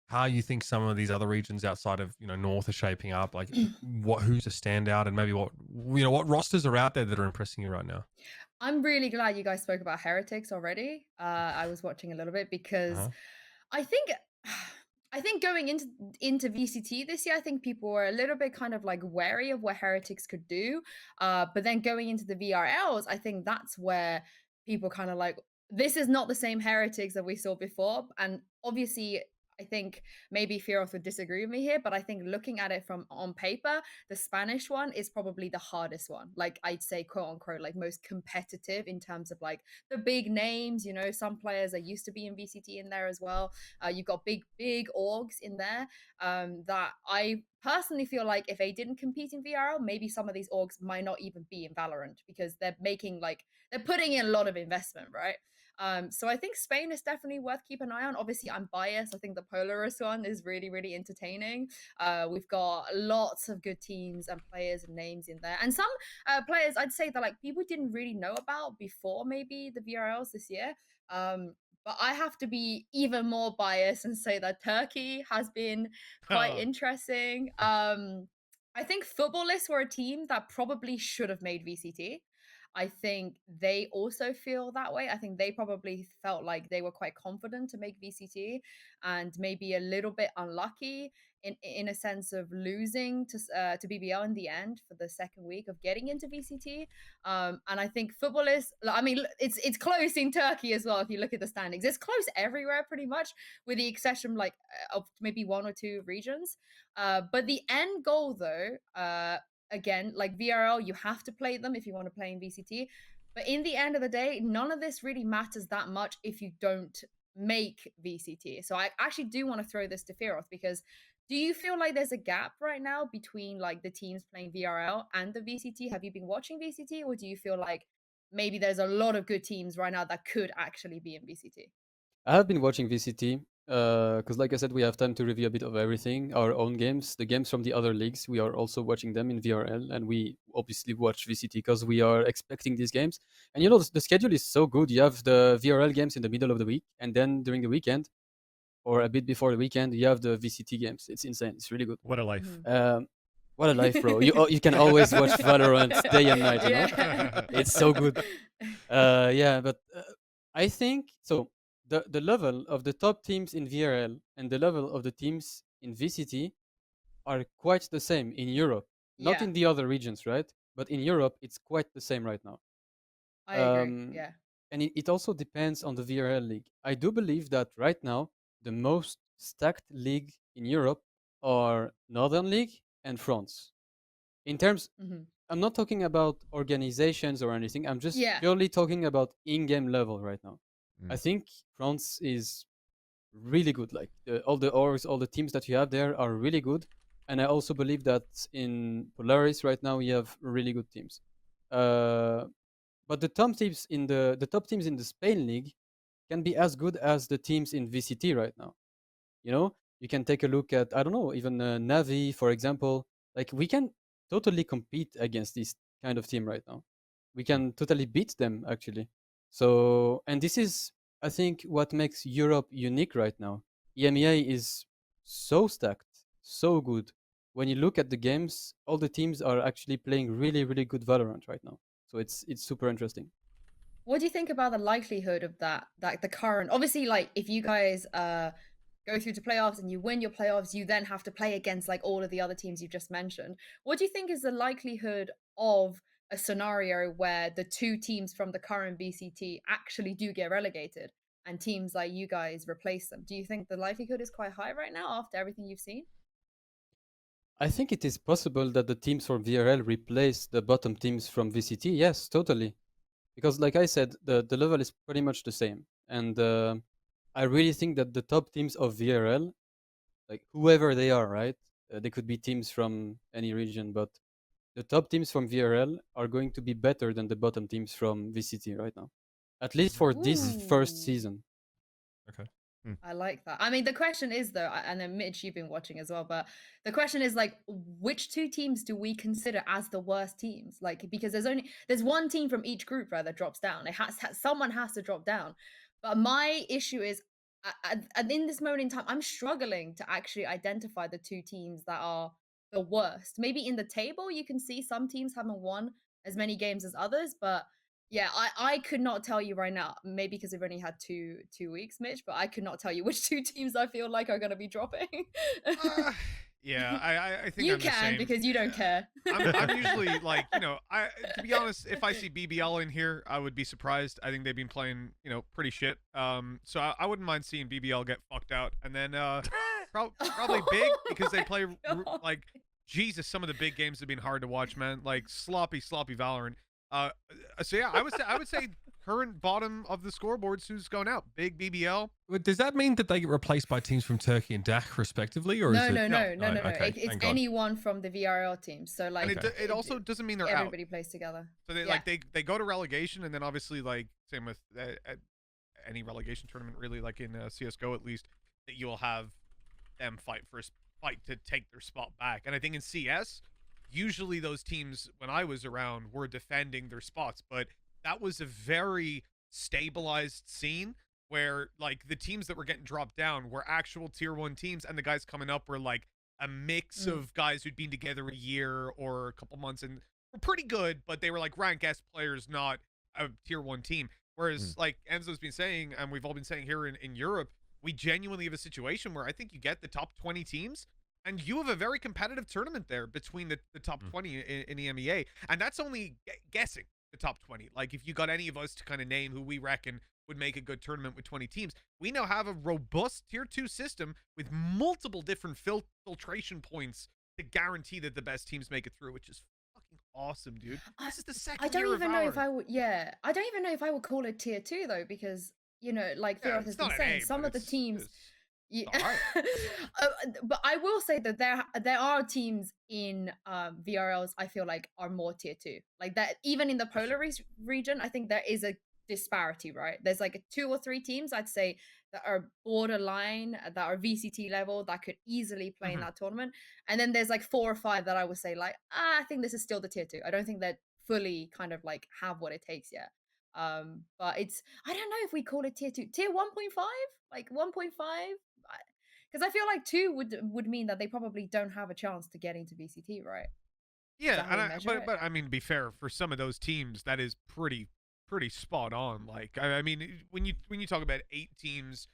how you think some of these other regions outside of North are shaping up? Like, who's a standout, and maybe what rosters are out there that are impressing you right now? I'm really glad you guys spoke about Heretics already. I was watching a little bit because I think going into VCT this year, I think people were a little bit kind of like wary of what Heretics could do. But then going into the VRLs, I think that's where people kind of like, this is not the same Heretics that we saw before. And obviously, I think maybe Fearoth would disagree with me here, but I think looking at it from on paper, the Spanish one is probably the hardest one. Like I'd say, quote unquote, like most competitive in terms of like the big names. Some players that used to be in VCT in there as well. You've got big orgs in there that I personally feel like if they didn't compete in VRL, maybe some of these orgs might not even be in Valorant because they're putting in a lot of investment, right? So I think Spain is definitely worth keeping an eye on. Obviously, I'm biased. I think the Polaris one is really, really entertaining. We've got lots of good teams and players and names in there, and some players I'd say that like people didn't really know about before maybe the VRLs this year. But I have to be even more biased and say that Turkey has been quite interesting. I think Footballists were a team that probably should have made VCT. I think they also feel that way. I think they probably felt like they were quite confident to make VCT and maybe a little bit unlucky in a sense of losing to BBL in the end for the second week of getting into VCT. And I think Footballists, I mean, it's close in Turkey as well. If you look at the standings, it's close everywhere pretty much, with the exception like of maybe 1 or 2 regions. But the end goal though, again, like VRL, you have to play them if you want to play in VCT. But in the end of the day, none of this really matters that much if you don't make VCT. So I actually do want to throw this to Fearoth, because do you feel like there's a gap right now between like the teams playing VRL and the VCT? Have you been watching VCT, or do you feel like maybe there's a lot of good teams right now that could actually be in VCT? I have been watching VCT because, like I said, we have time to review a bit of everything. Our own games, the games from the other leagues, we are also watching them in VRL, and we obviously watch VCT because we are expecting these games. And you know, the schedule is so good. You have the VRL games in the middle of the week, and then during the weekend, or a bit before the weekend, you have the VCT games. It's insane. It's really good. What a life. What a life, bro! You can always watch Valorant day and night. You know, it's so good. Yeah, but I think so. The level of the top teams in VRL and the level of the teams in VCT are quite the same in Europe. Not in the other regions, right? But in Europe, it's quite the same right now. I agree. Yeah. And it also depends on the VRL league. I do believe that right now, the most stacked league in Europe are Northern League and France. In terms, I'm not talking about organizations or anything. I'm just purely talking about in-game level right now. I think France is really good. Like all the orgs, all the teams that you have there are really good. And I also believe that in Polaris right now we have really good teams. But the top teams in the top teams in the Spain league can be as good as the teams in VCT right now. You know, you can take a look at, I don't know, even Navi, for example. Like we can totally compete against this kind of team right now. We can totally beat them actually. So, and this is, I think, what makes Europe unique right now. EMEA is so stacked, so good. When you look at the games, all the teams are actually playing really, really good Valorant right now. So it's super interesting. What do you think about the likelihood of that? Like the current, obviously, like if you guys go through to playoffs and you win your playoffs, you then have to play against like all of the other teams you've just mentioned. What do you think is the likelihood of a scenario where the 2 teams from the current VCT actually do get relegated and teams like you guys replace them? Do you think the likelihood is quite high right now after everything you've seen? I think it is possible that the teams from VRL replace the bottom teams from VCT. Yes, totally. Because like I said, the level is pretty much the same. And I really think that the top teams of VRL, like whoever they are, right? They could be teams from any region, but the top teams from VRL are going to be better than the bottom teams from VCT right now. At least for this first season. Okay. I like that. I mean, the question is though, and then Mitch, you've been watching as well, but the question is like, which 2 teams do we consider as the worst teams? Like, because there's one team from each group that drops down. Someone has to drop down. But my issue is, in this moment in time, I'm struggling to actually identify the 2 teams that are the worst. Maybe in the table, you can see some teams haven't won as many games as others, but yeah, I could not tell you right now, maybe because we've only had two weeks, Mitch, but I could not tell you which 2 teams I feel like are going to be dropping. Yeah, I think you I'm the can same. because you don't care. I'm usually like, you know, to be honest, if I see BBL in here, I would be surprised. I think they've been playing, you know, pretty shit. So I wouldn't mind seeing BBL get fucked out, and then probably big because they play like Jesus. Some of the big games have been hard to watch, man. Like sloppy Valorant. So yeah, I would say current bottom of the scoreboards who's going out. Big BBL. Does that mean that they get replaced by teams from Turkey and DAC respectively, or no, is it? No. Okay, It's anyone from the VRL team. So like, and it also doesn't mean they're everybody out. plays together. So they like they go to relegation, and then obviously like same with any relegation tournament really, like in CS:GO at least, that you'll have them fight to take their spot back. And I think in CS, usually those teams when I was around were defending their spots, but that was a very stabilized scene where like the teams that were getting dropped down were actual tier 1 teams, and the guys coming up were like a mix of guys who'd been together a year or a couple months and were pretty good, but they were like rank S players, not a tier 1 team. Whereas like Enzo's been saying, and we've all been saying here in Europe, we genuinely have a situation where I think you get the top 20 teams and you have a very competitive tournament there between the top 20 in EMEA. And that's only guessing the top 20. Like if you got any of us to kind of name who we reckon would make a good tournament with 20 teams, we now have a robust tier 2 system with multiple different filtration points to guarantee that the best teams make it through, which is fucking awesome, dude. This is the second I don't year even of know if our... I would. Yeah, I don't even know if I would call it tier 2 though, because you know, like Fearoth has it's been not an saying, A, some but of the teams. Yeah. alright. But I will say that there are teams in VRLs I feel like are more tier 2. Like that, even in the polar region, I think there is a disparity, right? There's like 2 or 3 teams I'd say that are borderline, that are VCT level, that could easily play in that tournament. And then there's like 4 or 5 that I would say like, I think this is still the tier 2. I don't think that fully kind of like have what it takes yet. But it's, I don't know if we call it tier 2, tier 1.5, like 1.5, because I feel like 2 would mean that they probably don't have a chance to get into VCT, right? Yeah, and but I mean, to be fair, for some of those teams, that is pretty spot on. Like, I mean, when you talk about 8 teams,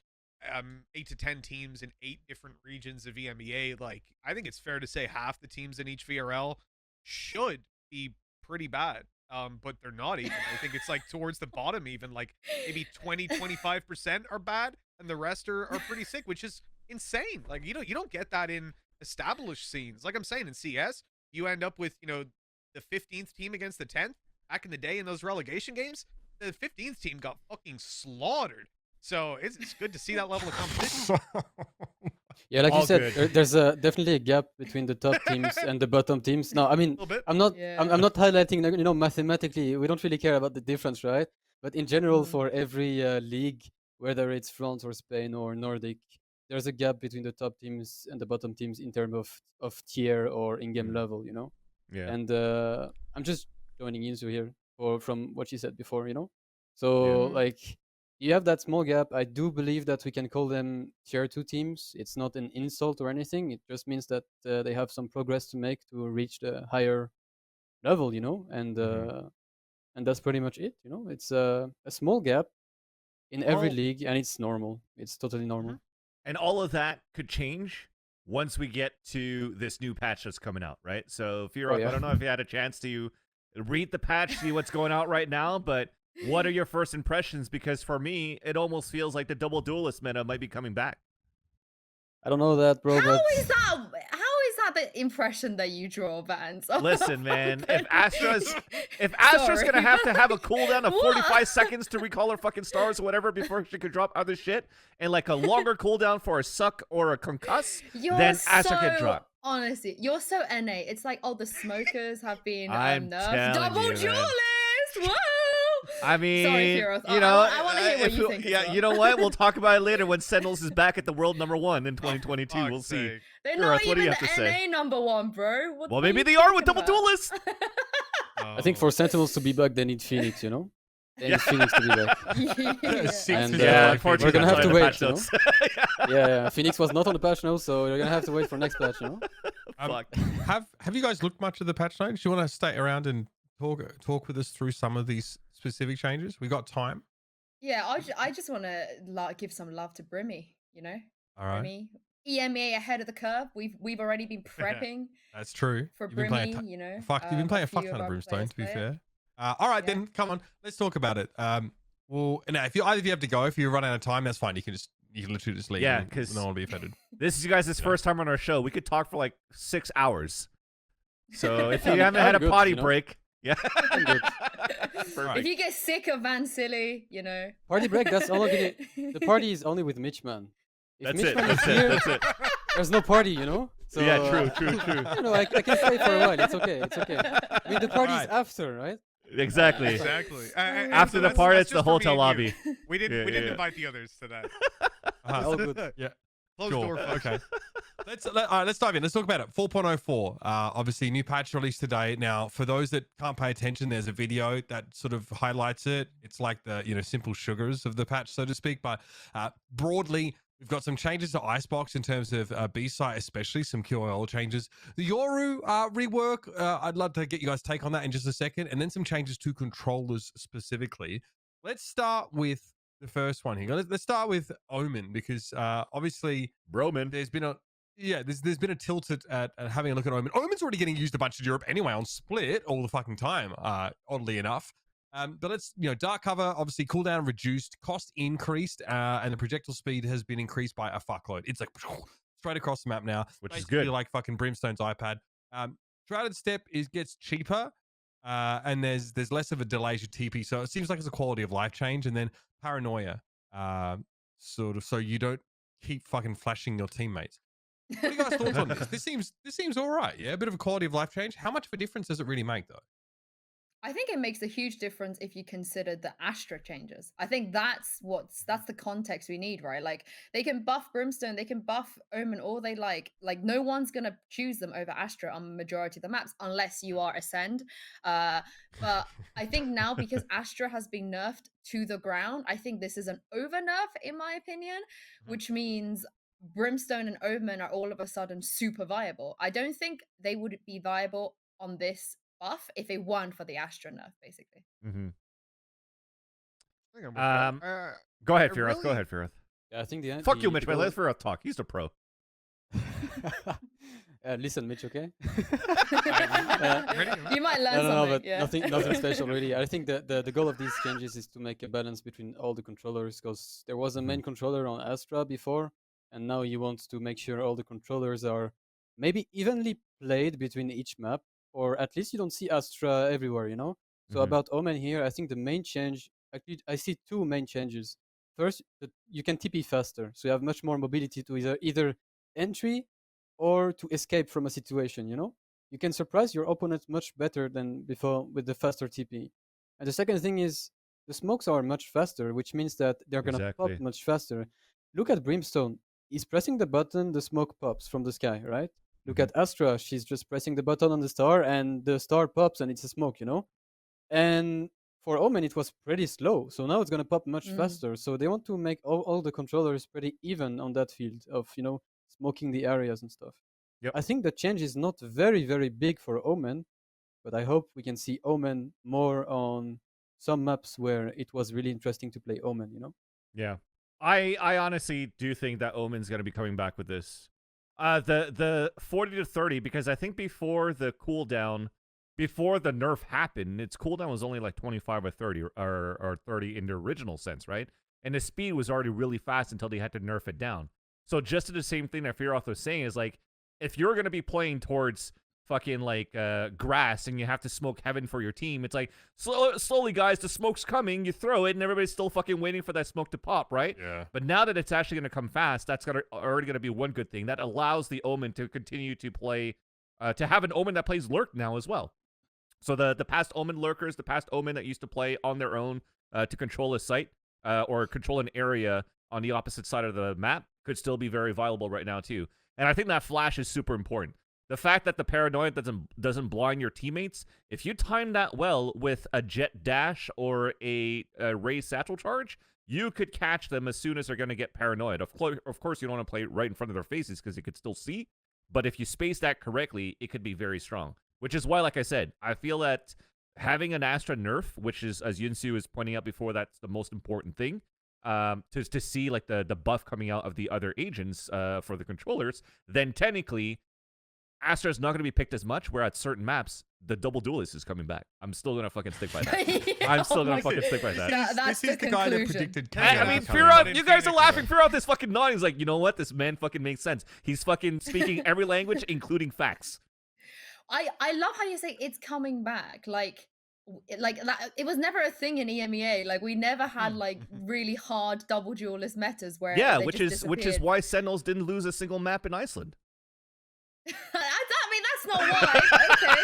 8 to 10 teams in 8 different regions of EMEA, like, I think it's fair to say half the teams in each VRL should be pretty bad. But they're not even. I think it's like towards the bottom even, like maybe 20-25% are bad and the rest are pretty sick, which is insane. Like you don't get that in established scenes. Like I'm saying, in CS, you end up with, you know, the 15th team against the 10th. Back in the day in those relegation games, the 15th team got fucking slaughtered. So it's good to see that level of competition. Yeah, like All you said, good. there's definitely a gap between the top teams and the bottom teams. No, I mean, I'm not highlighting, you know, mathematically, we don't really care about the difference, right? But in general, for every league, whether it's France or Spain or Nordic, there's a gap between the top teams and the bottom teams in terms of tier or in-game level, you know? Yeah. And I'm just joining Yinsu here from what she said before, you know? So, like, you have that small gap. I do believe that we can call them tier 2 teams. It's not an insult or anything. It just means that they have some progress to make to reach the higher level, you know? And that's pretty much it, you know? It's a small gap in every league, and it's normal. It's totally normal. And all of that could change once we get to this new patch that's coming out, right? So, Fearoth, I don't know if you had a chance to read the patch, see what's going out right now, but what are your first impressions? Because for me, it almost feels like the double duelist meta might be coming back. I don't know that, bro. How is that the impression that you draw, Vans? Listen, man, if Astra's gonna have a cooldown of 45 seconds to recall her fucking stars or whatever before she could drop other shit, and like a longer cooldown for a suck or a concuss, then Astra can drop. Honestly, you're so NA. It's like, oh, the smokers have been telling nerfed. Double you, duelist! Whoa! I mean, sorry, Fearoth. you know, I want to hear what you think. Yeah, you know what? We'll talk about it later when Sentinels is back at the world #1 in 2022. We'll see. They're Fearoth, not what do even you have to the say? NA #1, bro. Well, maybe they are with double duelists. I think for Sentinels to be back, they need Phoenix, you know? They need Phoenix to be back. And unfortunately, we're going to have to wait, you know? notes. Yeah, Phoenix was not on the patch notes, so you're going to have to wait for next patch, you know? Fuck. Have you guys looked much at the patch notes? Do you want to stay around and talk with us through some of these specific changes? We got time. Yeah, I just want to give some love to Brimmy, you know? All right. Brimmy. EMEA ahead of the curve. We've already been prepping. That's true. For You've been playing Brimmy, you know. you've been playing a fuck ton of Brimstone, to be fair. All right, then, come on. Let's talk about it. Well, now, if either of you have to go, if you run out of time, that's fine. You can literally just leave. Yeah, because no one will be offended. This is you guys' first time on our show. We could talk for like 6 hours. So if you haven't had a potty break, If you get sick of Vansilli, you know. Party break, that's all I'm gonna... The party is only with Mitch, man. If That's Mitch it. Man That's is it. here, That's it. there's no party, you know? So, Yeah, true. You know, I can stay for a while. It's okay. I mean, the party's after, right? Exactly. Exactly. After the that's- party, that's it's the just for me hotel and you. lobby. We didn't Yeah. invite the others to that. Uh-huh. All good. Yeah. Closed Sure. door. folks. Okay. Let's dive in. Let's talk about it. 4.04. Obviously, new patch released today. Now, for those that can't pay attention, there's a video that sort of highlights it. It's like the simple sugars of the patch, so to speak. But broadly, we've got some changes to Icebox in terms of B-site, especially some QOL changes. The Yoru rework. I'd love to get you guys' take on that in just a second, and then some changes to controllers specifically. Let's start with the first one here. Let's start with Omen, because obviously Broman. there's been a tilt at having a look at Omen. Omen's already getting used a bunch in Europe anyway on Split all the fucking time, oddly enough. But let's, dark cover, obviously cooldown reduced, cost increased, and the projectile speed has been increased by a fuckload. It's like straight across the map now, Which is basically good. like fucking Brimstone's iPad. Shrouded Step gets cheaper, and there's less of a delay to TP, so it seems like it's a quality of life change. And then Paranoia, sort of, so you don't keep fucking flashing your teammates. What are you guys' thoughts on this? This seems all right. Yeah, a bit of a quality of life change. How much of a difference does it really make, though? I think it makes a huge difference if you consider the Astra changes. I think that's the context we need, right? Like, they can buff Brimstone, they can buff Omen all they like. Like, no one's gonna choose them over Astra on majority of the maps unless you are Ascend. But I think now, because Astra has been nerfed to the ground, I think this is an over nerf in my opinion, which means Brimstone and Omen are all of a sudden super viable. I don't think they would be viable on this buff if it weren't for the Astra nerf, basically. Mm-hmm. I think I'm with that. Go ahead, I Fearoth. Go really- ahead, Fearoth. Yeah, I think the Fuck the- you, the Mitch, man. goal- Let Fearoth talk. He's the pro. Listen, Mitch, okay? You might learn No, something. but Yeah. nothing special really. I think the goal of these changes is to make a balance between all the controllers, because there was a main controller on Astra before, and now you want to make sure all the controllers are maybe evenly played between each map, or at least you don't see Astra everywhere, So Mhm. about Omen here, I think the main change, actually, I see two main changes. First, that you can TP faster, so you have much more mobility to either entry or to escape from a situation, You can surprise your opponent much better than before with the faster TP. And the second thing is the smokes are much faster, which means that they're going to pop Exactly. much faster. Look at Brimstone. He's pressing the button, the smoke pops from the sky, right? Look at Astra. She's just pressing the button on the star, and the star pops, and it's a smoke, And for Omen, it was pretty slow. So now it's going to pop much faster. So they want to make all the controllers pretty even on that field of, smoking the areas and stuff. Yep. I think the change is not very, very big for Omen, but I hope we can see Omen more on some maps where it was really interesting to play Omen, Yeah. I honestly do think that Omen's going to be coming back with this. The 40 to 30, because I think before the cooldown, before the nerf happened, its cooldown was only like 25 or 30 or 30 in the original sense, right? And the speed was already really fast until they had to nerf it down. So just the same thing that Fearoth was saying is like, if you're going to be playing towards fucking like grass and you have to smoke heaven for your team, it's like, slowly guys, the smoke's coming, you throw it and everybody's still fucking waiting for that smoke to pop, right? Yeah. But now that it's actually going to come fast, that's already going to be one good thing. That allows the Omen to continue to play, to have an Omen that plays Lurk now as well. So the past Omen lurkers, the past Omen that used to play on their own to control a site or control an area on the opposite side of the map could still be very viable right now too. And I think that flash is super important. The fact that the Paranoia doesn't blind your teammates, if you time that well with a jet dash or a Ray satchel charge, you could catch them as soon as they're going to get paranoid. Of course, you don't want to play it right in front of their faces because you could still see. But if you space that correctly, it could be very strong. Which is why, like I said, I feel that having an Astra nerf, which is, as Yinsu is pointing out before, that's the most important thing, to see like the buff coming out of the other agents for the controllers, then technically Astra is not going to be picked as much, where at certain maps, the double duelist is coming back. I'm still going to fucking stick by that. I'm still going to fucking stick by that. That's This is the guy that predicted chaos. I mean, coming. Fearoth, you guys are laughing. Fearoth is fucking nodding. He's like, you know what? This man fucking makes sense. He's fucking speaking every language, including facts. I love how you say it's coming back. Like that, it was never a thing in EMEA. Like, we never had like really hard double duelist metas where Yeah, they which just is disappeared. why Sentinels didn't lose a single map in Iceland. I mean, that's not why. Okay.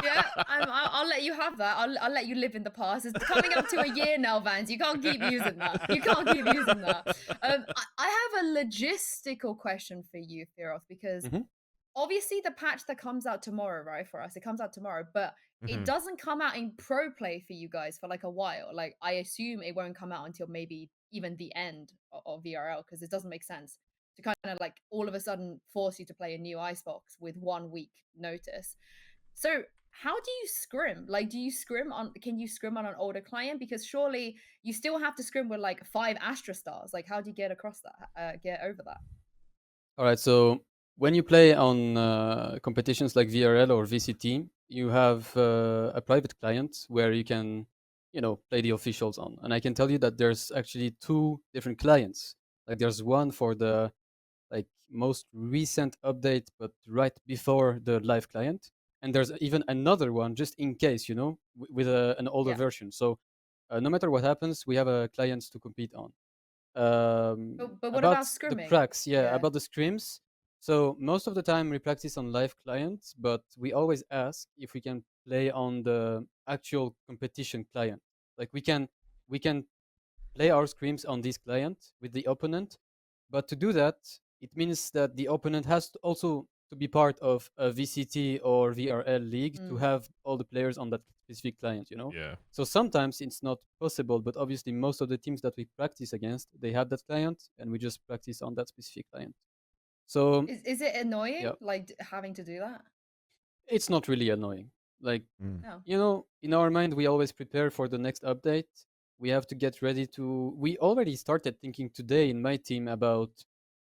Yeah, I'll let you have that. I'll let you live in the past. It's coming up to a year now, Vans. You can't keep using that. You can't keep using that. I have a logistical question for you, Fearoth, because obviously the patch that comes out tomorrow, right, for us, it comes out tomorrow, but it doesn't come out in pro play for you guys for like a while. Like, I assume it won't come out until maybe even the end of VRL, because it doesn't make sense to kind of like all of a sudden force you to play a new Icebox with 1 week notice. So how do you scrim? Like, do you scrim on, can you scrim on an older client? Because surely you still have to scrim with like 5 Astra stars. Like, how do you get across that, get over that? All right, so when you play on competitions like VRL or VCT, you have a private client where you can, play the officials on. And I can tell you that there's actually 2 different clients. Like, there's one for the most recent update, but right before the live client. And there's even another one just in case, with an older version. So no matter what happens, we have a client to compete on. But what about scrimming? The pracs, about the scrims. So most of the time we practice on live clients, but we always ask if we can play on the actual competition client. Like, we can play our scrims on this client with the opponent, but to do that, it means that the opponent has to also to be part of a VCT or VRL league to have all the players on that specific client, Yeah. So sometimes it's not possible, but obviously most of the teams that we practice against, they have that client, and we just practice on that specific client. So is it annoying, like having to do that? It's not really annoying. Like, No. in our mind, we always prepare for the next update. We have to get ready to. We already started thinking today in my team about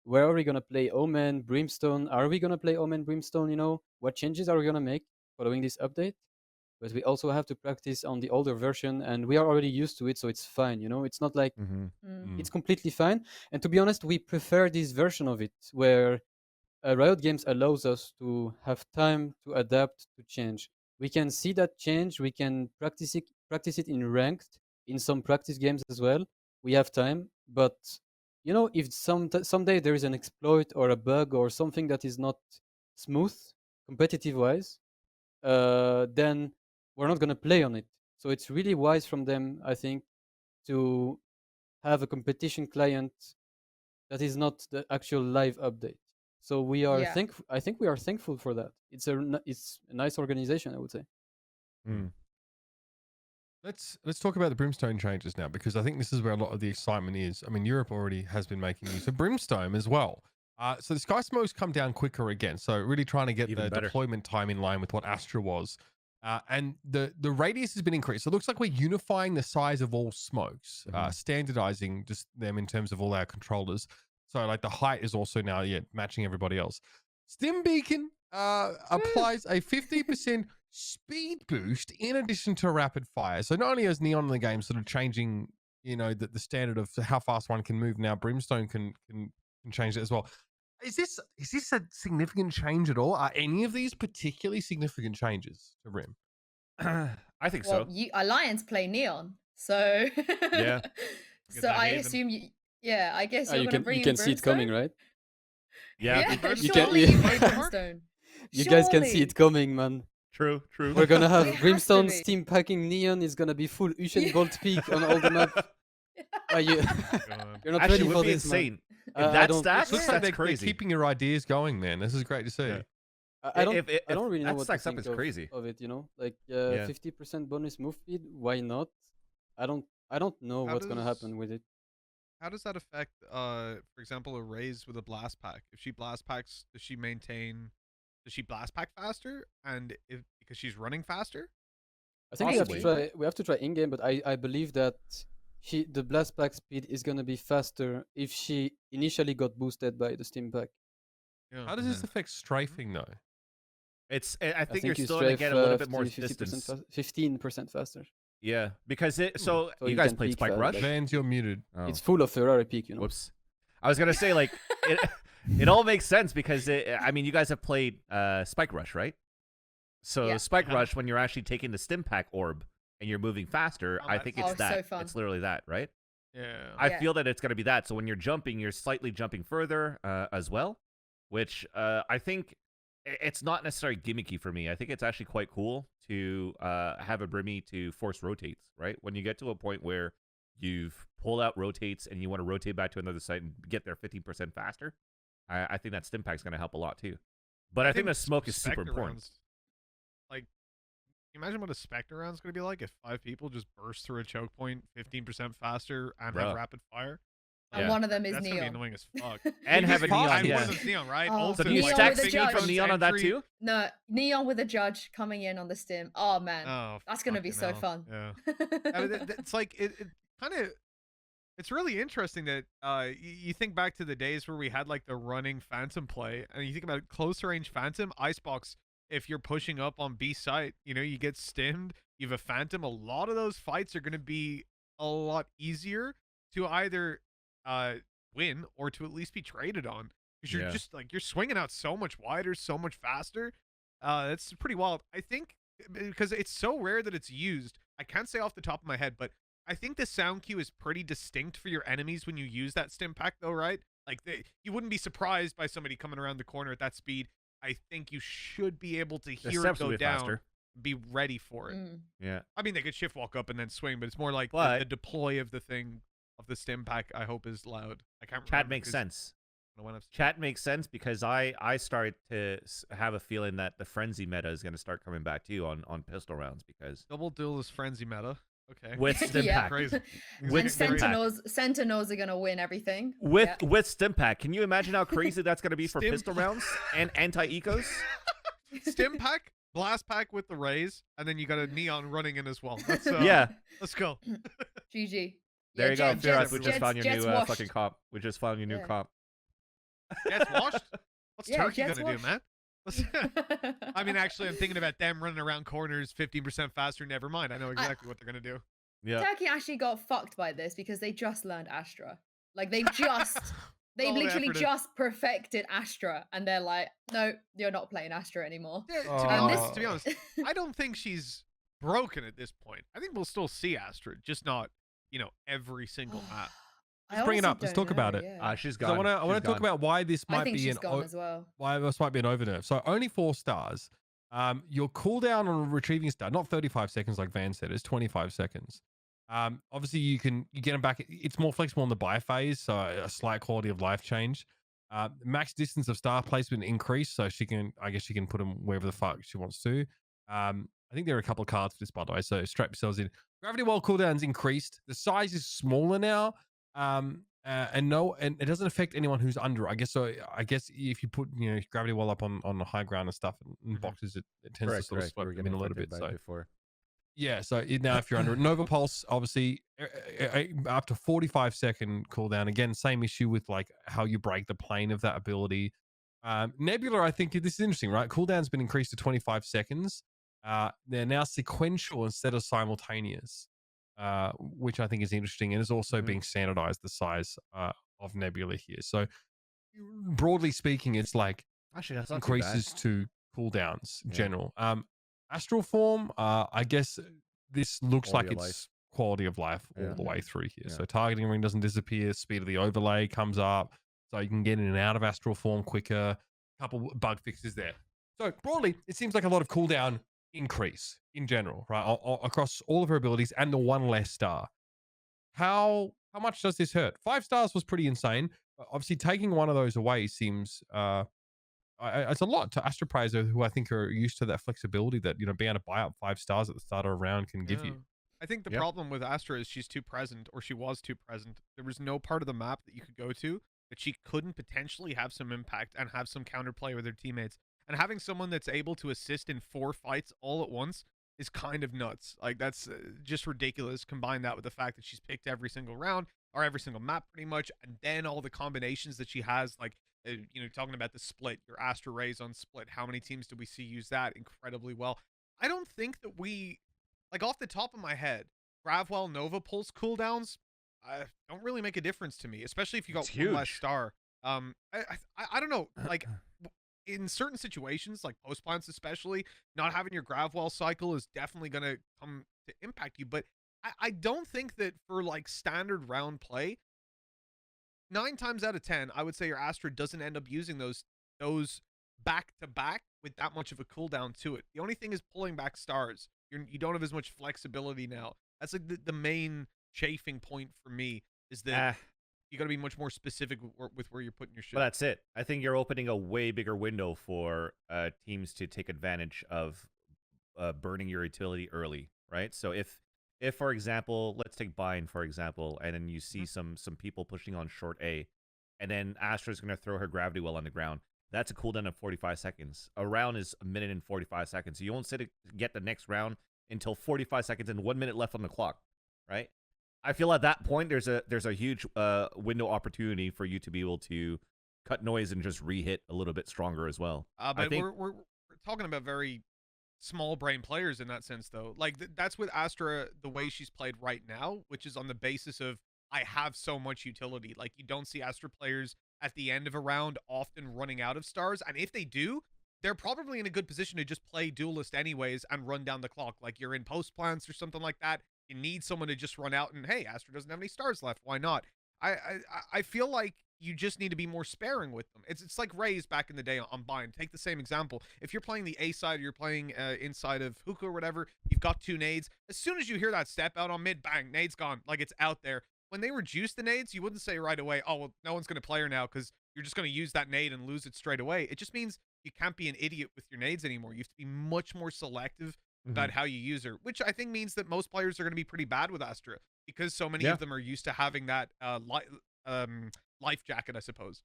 where are we gonna play Omen, Brimstone? Are we gonna play Omen, Brimstone? What changes are we gonna make following this update? But we also have to practice on the older version, and we are already used to it, so it's fine. It's not like it's completely fine. And to be honest, we prefer this version of it where Riot Games allows us to have time to adapt, to change. We can see that change. We can practice it in ranked, in some practice games as well. We have time, but if someday there is an exploit or a bug or something that is not smooth, competitive wise, then we're not gonna play on it. So it's really wise from them, I think, to have a competition client that is not the actual live update. So we are I think we are thankful for that. It's a nice organization, I would say. Let's talk about the Brimstone changes now, because I think this is where a lot of the excitement is. I mean, Europe already has been making use of Brimstone as well. So the Sky Smokes come down quicker again. So really trying to get Even the better. deployment time in line with what Astra was. And the radius has been increased. So it looks like we're unifying the size of all smokes, standardizing just them in terms of all our controllers. So like the height is also now matching everybody else. Stim Beacon applies a 50% speed boost in addition to rapid fire. So not only is Neon in the game sort of changing, the standard of how fast one can move, now Brimstone can change it as well. Is this a significant change at all? Are any of these particularly significant changes to Rim? I think Well, so. Alliance play Neon, so Yeah. So I assume you. Yeah, I guess you're gonna bring you can see it coming, right? Yeah. Surely you play Brimstone. You guys can see it coming, man. True. We're gonna have It has to Brimstone be. Steam packing Neon is gonna be full Usain Bolt peak on all the map. You're not Actually, ready it for would be this, man. insane. I If that don't- stacks, Looks like that's they're crazy. keeping your ideas going, man. This is great to see. Yeah. I don't If really know that what to stacks up, think it's crazy. of it. Like Yeah. 50% bonus move speed. Why not? I don't know How what's gonna does- happen with it. How does that affect, for example, a Raze with a blast pack? If she blast packs, does she blast pack faster? And because she's running faster? I think we have to try in game, but I believe that the blast pack speed is gonna be faster if she initially got boosted by the Steam pack. Yeah. How does this affect strafing though? I think you're you still gonna strafe, get a little bit more 50% distance. 15% faster. Yeah, because so So you you guys can played peek Spike fast, Rush. like- Vans, you're muted. Oh. It's full of Ferrari peak, Whoops. I was gonna say, like, it all makes sense because you guys have played Spike Rush, right? So Yeah. Spike Rush, when you're actually taking the Stim Pack orb and you're moving faster, Oh, I that's think so it's that. fun. It's literally that, right? Yeah. I Yeah. feel that it's gonna be that. So when you're jumping, you're slightly jumping further as well, which I think it's not necessarily gimmicky for me. I think it's actually quite cool to have a Brimmy to force rotates, right? When you get to a point where you've pulled out rotates and you want to rotate back to another site and get there 15% faster, I think that stim pack's going to help a lot too. But I think the smoke is super important. Rounds, like, can you imagine what a Spectre round's going to be like if 5 people just burst through a choke point 15% faster and have rapid fire? And one of them is That's Neon. gonna be annoying as fuck. And have a Neon, And yeah. one of them's Neon, right? Oh. Also, So do you Neon stack with a Singing from judge. Neon on that Entry- too? No, Neon with a judge coming in on the stim. Oh man, Oh, that's gonna be so fucking fun. hell. Yeah. It's like it kind of. It's really interesting that you think back to the days where we had like the running Phantom play, and you think about closer range Phantom, Icebox. If you're pushing up on B site, you know you get stimmed. You have a Phantom. A lot of those fights are going to be a lot easier to either win or to at least be traded on, because you're just like you're swinging out so much wider, so much faster. That's pretty wild. I think because it's so rare that it's used. I can't say off the top of my head, but I think the sound cue is pretty distinct for your enemies when you use that stim pack, though, right? Like you wouldn't be surprised by somebody coming around the corner at that speed. I think you should be able to hear it go down. Faster. Be ready for it. Yeah. I mean, they could shift walk up and then swing, but it's more like the deploy of the thing of the stim pack. I hope is loud. I can't. Chat makes sense. Chat makes sense because I started to have a feeling that the frenzy meta is going to start coming back to you on pistol rounds because double duel is frenzy meta. Okay. With stim pack. Crazy. With Sentinels are gonna win everything. With stim pack. Can you imagine how crazy that's gonna be for pistol rounds and anti-ecos? Stim pack, blast pack with the rays, and then you got a Neon running in as well. That's, yeah. Let's go. GG. There you go, Fearoth. We Jets just found your new washed. fucking comp. We just found your new comp. Jets washed? What's Turkey Jets gonna do, man? I mean, actually, I'm thinking about them running around corners 15% faster. Never mind. I know exactly what they're going to do. Yeah. Turkey actually got fucked by this because they just learned Astra. Like, they literally just perfected Astra. And they're like, no, you're not playing Astra anymore. Yeah, to be honest, I don't think she's broken at this point. I think we'll still see Astra, just not, every single map. Let's bring it up. Let's talk about it. Yeah. She's gone. I want to talk about why this might be an why this might be an overnerf. So only 4 stars. Your cooldown on retrieving star, not 35 seconds like Van said, it's 25 seconds. Obviously you get them back. It's more flexible in the buy phase, so a slight quality of life change. Max distance of star placement increased, so she can put them wherever the fuck she wants to. I think there are a couple of cards for this, by the way, so strap yourselves in. Gravity Well cooldown's increased. The size is smaller now. And it doesn't affect anyone who's under. I guess if you put Gravity Well up on the high ground and stuff and boxes, it tends to sort of sweep them in a little bit. So before. Yeah, so now if you're under Nova Pulse, obviously up to 45-second cooldown. Again, same issue with like how you break the plane of that ability. Nebula, I think this is interesting, right? Cooldown's been increased to 25 seconds. They're now sequential instead of simultaneous. Which I think is interesting and is also being standardized, the size of Nebula here. So broadly speaking, it's like actually increases to cooldowns general. Astral form, I guess this looks quality like it's quality of life all the way through here. So targeting ring doesn't disappear, speed of the overlay comes up, so you can get in and out of astral form quicker. A couple bug fixes there. So broadly, it seems like a lot of cooldown increase in general, right, across all of her abilities and the 1 less star. How much does this hurt? 5 stars was pretty insane. Obviously, taking one of those away seems it's a lot to Astra players who I think are used to that flexibility that being able to buy up 5 stars at the start of a round can give you. I think the problem with Astra is she's too present, or she was too present. There was no part of the map that you could go to that she couldn't potentially have some impact and have some counterplay with her teammates. And having someone that's able to assist in 4 fights all at once is kind of nuts. Like, that's just ridiculous. Combine that with the fact that she's picked every single round or every single map pretty much, and then all the combinations that she has, like, talking about the split, your Astra Rays on split. How many teams do we see use that incredibly well? I don't think that we, like, off the top of my head, Gravwell Nova Pulse cooldowns don't really make a difference to me, especially if you got 1 less star. I don't know, like, in certain situations, like post plants especially, not having your Gravwell cycle is definitely going to come to impact you. But I don't think that for like standard round play, 9 times out of 10, I would say your Astra doesn't end up using those back to back with that much of a cooldown to it. The only thing is pulling back stars. You don't have as much flexibility now. That's like the main chafing point for me is that you got to be much more specific with where you're putting your shit. Well, that's it. I think you're opening a way bigger window for teams to take advantage of burning your utility early, right? So if for example, let's take Bind for example, and then you see some people pushing on short A, and then Astra's going to throw her gravity well on the ground. That's a cooldown of 45 seconds. A round is 1 minute and 45 seconds. So you won't sit to get the next round until 45 seconds and 1 minute left on the clock, right? I feel at that point there's a huge window opportunity for you to be able to cut noise and just re-hit a little bit stronger as well. But I think we're talking about very small brain players in that sense, though. Like that's with Astra the way she's played right now, which is on the basis of I have so much utility. Like you don't see Astra players at the end of a round often running out of stars, and if they do, they're probably in a good position to just play duelist anyways and run down the clock. Like you're in post plants or something like that. You need someone to just run out and hey, Astra doesn't have any stars left. Why not? I feel like you just need to be more sparing with them. It's like Raze back in the day on Bind. Take the same example. If you're playing the A side or you're playing inside of Hookah or whatever, you've got 2 nades. As soon as you hear that step out on mid, bang, nade's gone. Like it's out there. When they reduce the nades, you wouldn't say right away, oh, well, no one's going to play her now because you're just going to use that nade and lose it straight away. It just means you can't be an idiot with your nades anymore. You have to be much more selective about how you use her, which I think means that most players are going to be pretty bad with Astra because so many of them are used to having that life jacket, I suppose.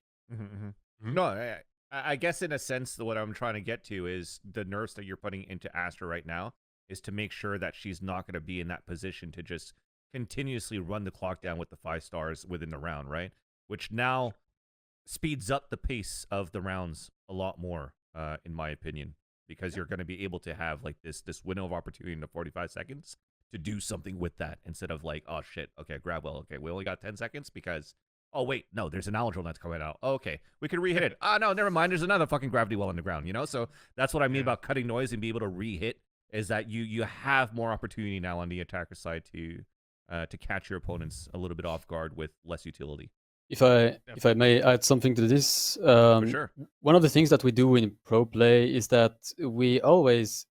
No, I guess in a sense, what I'm trying to get to is the nerfs that you're putting into Astra right now is to make sure that she's not going to be in that position to just continuously run the clock down with the 5 stars within the round, right? Which now speeds up the pace of the rounds a lot more, in my opinion, because you're going to be able to have like this window of opportunity in the 45 seconds to do something with that instead of like, oh shit, okay, grab well, okay, we only got 10 seconds because, oh wait, no, there's an Aldril that's coming out. Oh, okay, we can re-hit it. No, never mind, there's another fucking gravity well on the ground, you know? So that's what I mean about cutting noise and be able to re-hit, is that you have more opportunity now on the attacker side to catch your opponents a little bit off guard with less utility. If I may add something to this, For sure. one of the things that we do in pro play is that we always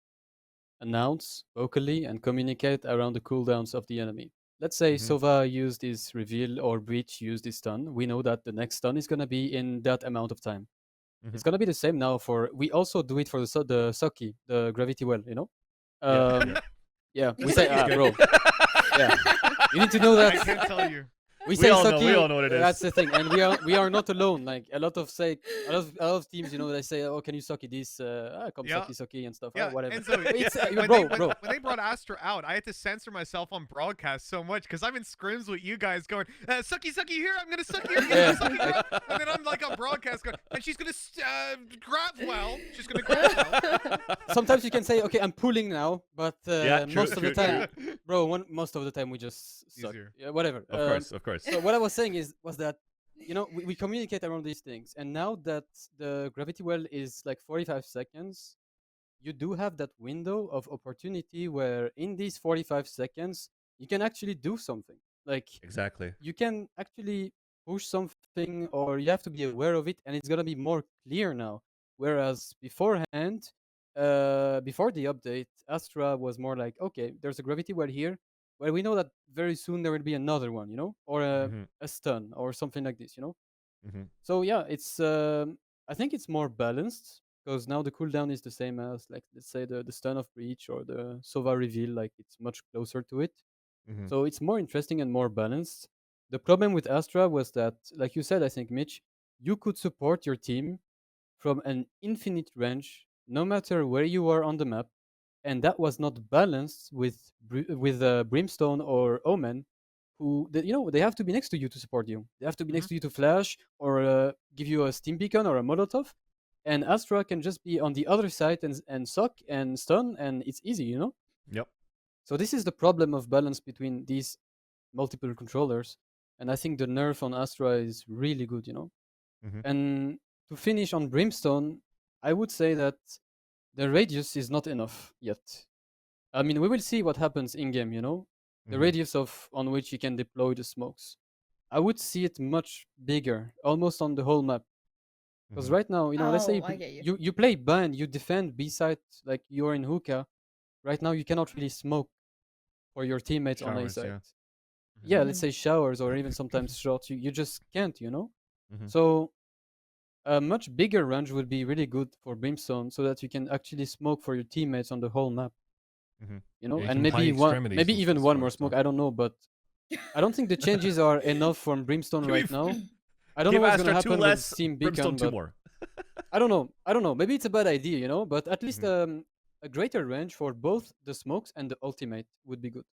announce vocally and communicate around the cooldowns of the enemy. Let's say Sova used his reveal or Breach used his stun. We know that the next stun is going to be in that amount of time. It's going to be the same now for... We also do it for the Sucky, the Gravity Well, you know? Yeah, we say, bro. Yeah. You need to know that. I can't tell you. We say all Sucky, know, we all know what it is. That's the thing, and we are not alone. Like a lot of teams, you know, they say, "Oh, can you Sucky this? Come Sucky and stuff, whatever." Enzo, bro. When they brought Astra out, I had to censor myself on broadcast so much because I'm in scrims with you guys going, "Sucky here, I'm gonna suck here," and then I'm like on broadcast going, and she's gonna grab well. She's gonna grab well. Sometimes you can say, "Okay, I'm pulling now," but most of the time, bro, most of the time we just suck. Yeah, whatever. Of course. So what I was saying was that, you know, we communicate around these things, and now that the gravity well is like 45 seconds, you do have that window of opportunity where in these 45 seconds you can actually do something. Like Exactly. you can actually push something, or you have to be aware of it, and it's gonna be more clear now. Whereas beforehand, before the update, Astra was more like, okay, there's a gravity well here. Well, we know that very soon there will be another one, you know, or a stun or something like this, you know. So yeah, it's I think it's more balanced because now the cooldown is the same as, like, let's say the stun of Breach or the Sova reveal, like it's much closer to it. So it's more interesting and more balanced. The problem with Astra was that, like you said, I think, Mitch, you could support your team from an infinite range, no matter where you are on the map. And that was not balanced with Brimstone or Omen, who they have to be next to you to support you. They have to be next to you to flash or give you a steam beacon or a Molotov. And Astra can just be on the other side and suck and stun, and it's easy, you know? Yep. So this is the problem of balance between these multiple controllers. And I think the nerf on Astra is really good, you know? And to finish on Brimstone, I would say that the radius is not enough yet. I mean, we will see what happens in-game, you know? The radius on which you can deploy the smokes. I would see it much bigger, almost on the whole map. Because Mhm. right now, let's say Oh, I get you. you play bind, you defend B side, like you're in hookah. Right now, you cannot really smoke for your teammates on A Showers, side. yeah. Yeah, let's Mhm. say showers or even sometimes shots. You just can't, Mhm. So a much bigger range would be really good for Brimstone, so that you can actually smoke for your teammates on the whole map. Mhm. Yeah, you And can play extremities maybe and even stuff one and more stuff. smoke. I don't know, but I don't think the changes are enough from Brimstone Can we right now. I don't know Give what's Astra gonna 2 happen with less, Team Brimstone Beacon, 2 but more. I don't know. I don't know. Maybe it's a bad idea, but at least Mhm. a greater range for both the smokes and the ultimate would be good.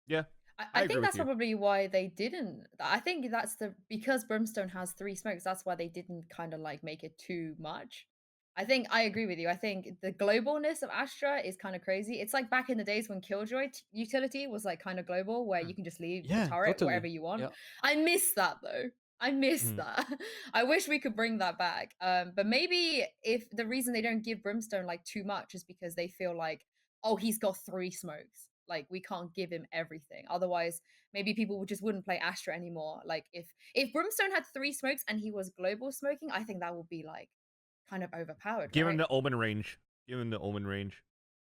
Yeah. I I agree think with that's you. probably why they didn't. I think that's because Brimstone has 3 smokes. That's why they didn't kind of like make it too much. I think I agree with you. I think the globalness of Astra is kind of crazy. It's like back in the days when Killjoy utility was like kind of global, where you can just leave the Yeah, turret wherever totally. you want. Yeah. I miss that though. I miss Mhm. that. I wish we could bring that back. But maybe if the reason they don't give Brimstone like too much is because they feel like, oh, he's got 3 smokes. Like we can't give him everything. Otherwise, maybe people just wouldn't play Astra anymore. Like if Brimstone had 3 smokes and he was global smoking, I think that would be like kind of overpowered, Give him right? the Omen range. Give him the Omen range.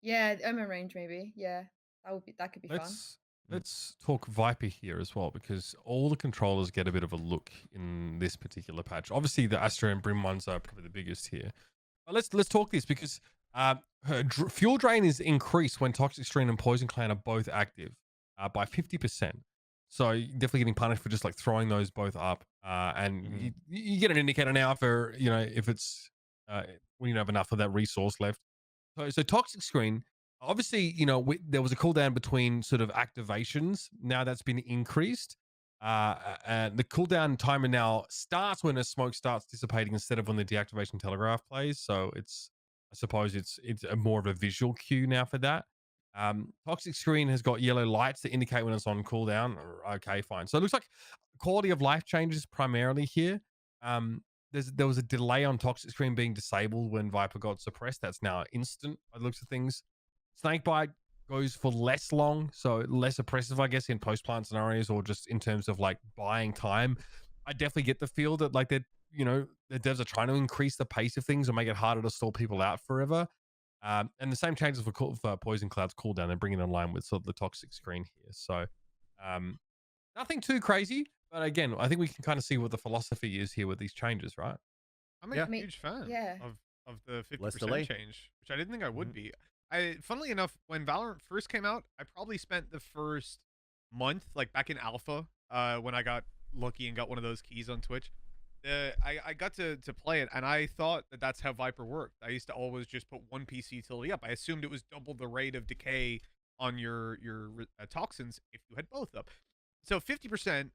Yeah, the Omen range maybe. Yeah, that could be fun. Let's talk Viper here as well, because all the controllers get a bit of a look in this particular patch. Obviously, the Astra and Brim ones are probably the biggest here. But let's talk this, because her fuel drain is increased when Toxic Stream and Poison Clan are both active by 50%. So you're definitely getting punished for just like throwing those both up, and you get an indicator now for if it's when you don't have enough of that resource left. So Toxic Screen, obviously, there was a cooldown between sort of activations. Now that's been increased. And the cooldown timer now starts when a smoke starts dissipating instead of when the deactivation telegraph plays. So I suppose it's a more of a visual cue now for that. Toxic Screen has got yellow lights to indicate when it's on cooldown. Okay, fine. So it looks like quality of life changes primarily here. There was a delay on Toxic Screen being disabled when Viper got suppressed. That's now instant by the looks of things. Snakebite goes for less long, so less oppressive, I guess, in post-plant scenarios, or just in terms of like buying time. I definitely get the feel that like the devs are trying to increase the pace of things or make it harder to stall people out forever. And the same changes for Poison Cloud's cooldown. They're bringing it in line with sort of the Toxic Screen here. So nothing too crazy. But again, I think we can kind of see what the philosophy is here with these changes, right? I'm a Yeah. huge fan yeah. of the Less 50% delay. change, which I didn't think I would Mhm. be. Funnily enough, when Valorant first came out, I probably spent the first month, like back in alpha, when I got lucky and got one of those keys on Twitch. I got to play it, and I thought that that's how Viper worked. I used to always just put one PC utility up. I assumed it was double the rate of decay on your toxins if you had both up. So 50%.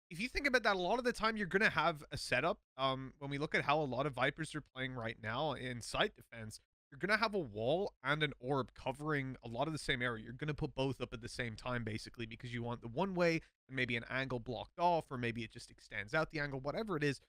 If you think about that, a lot of the time you're gonna have a setup. When we look at how a lot of Vipers are playing right now in site defense, you're gonna have a wall and an orb covering a lot of the same area. You're gonna put both up at the same time, basically, because you want the one way and maybe an angle blocked off, or maybe it just extends out the angle, whatever it is.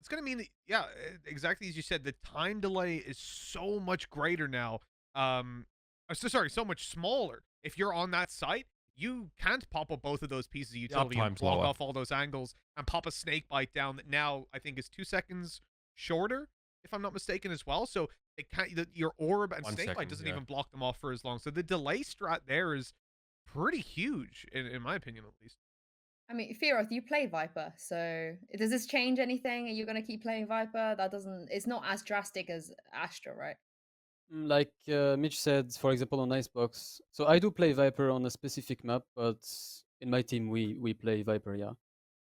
It's gonna mean that, yeah, exactly as you said, the time delay is so much greater now. So much smaller. If you're on that site, you can't pop up both of those pieces of utility and uptime's block lower. off all those angles and pop a snake bite down that now I think is 2 seconds shorter, if I'm not mistaken, as well. So it can't, your orb and 1 snake bite second, doesn't yeah. even block them off for as long. So the delay strat there is pretty huge, in my opinion, at least. I mean, Fearoth, you play Viper, so does this change anything? Are you gonna keep playing Viper? It's not as drastic as Astra, right? Like Mitch said, for example, on Icebox. So I do play Viper on a specific map, but in my team we play Viper, yeah.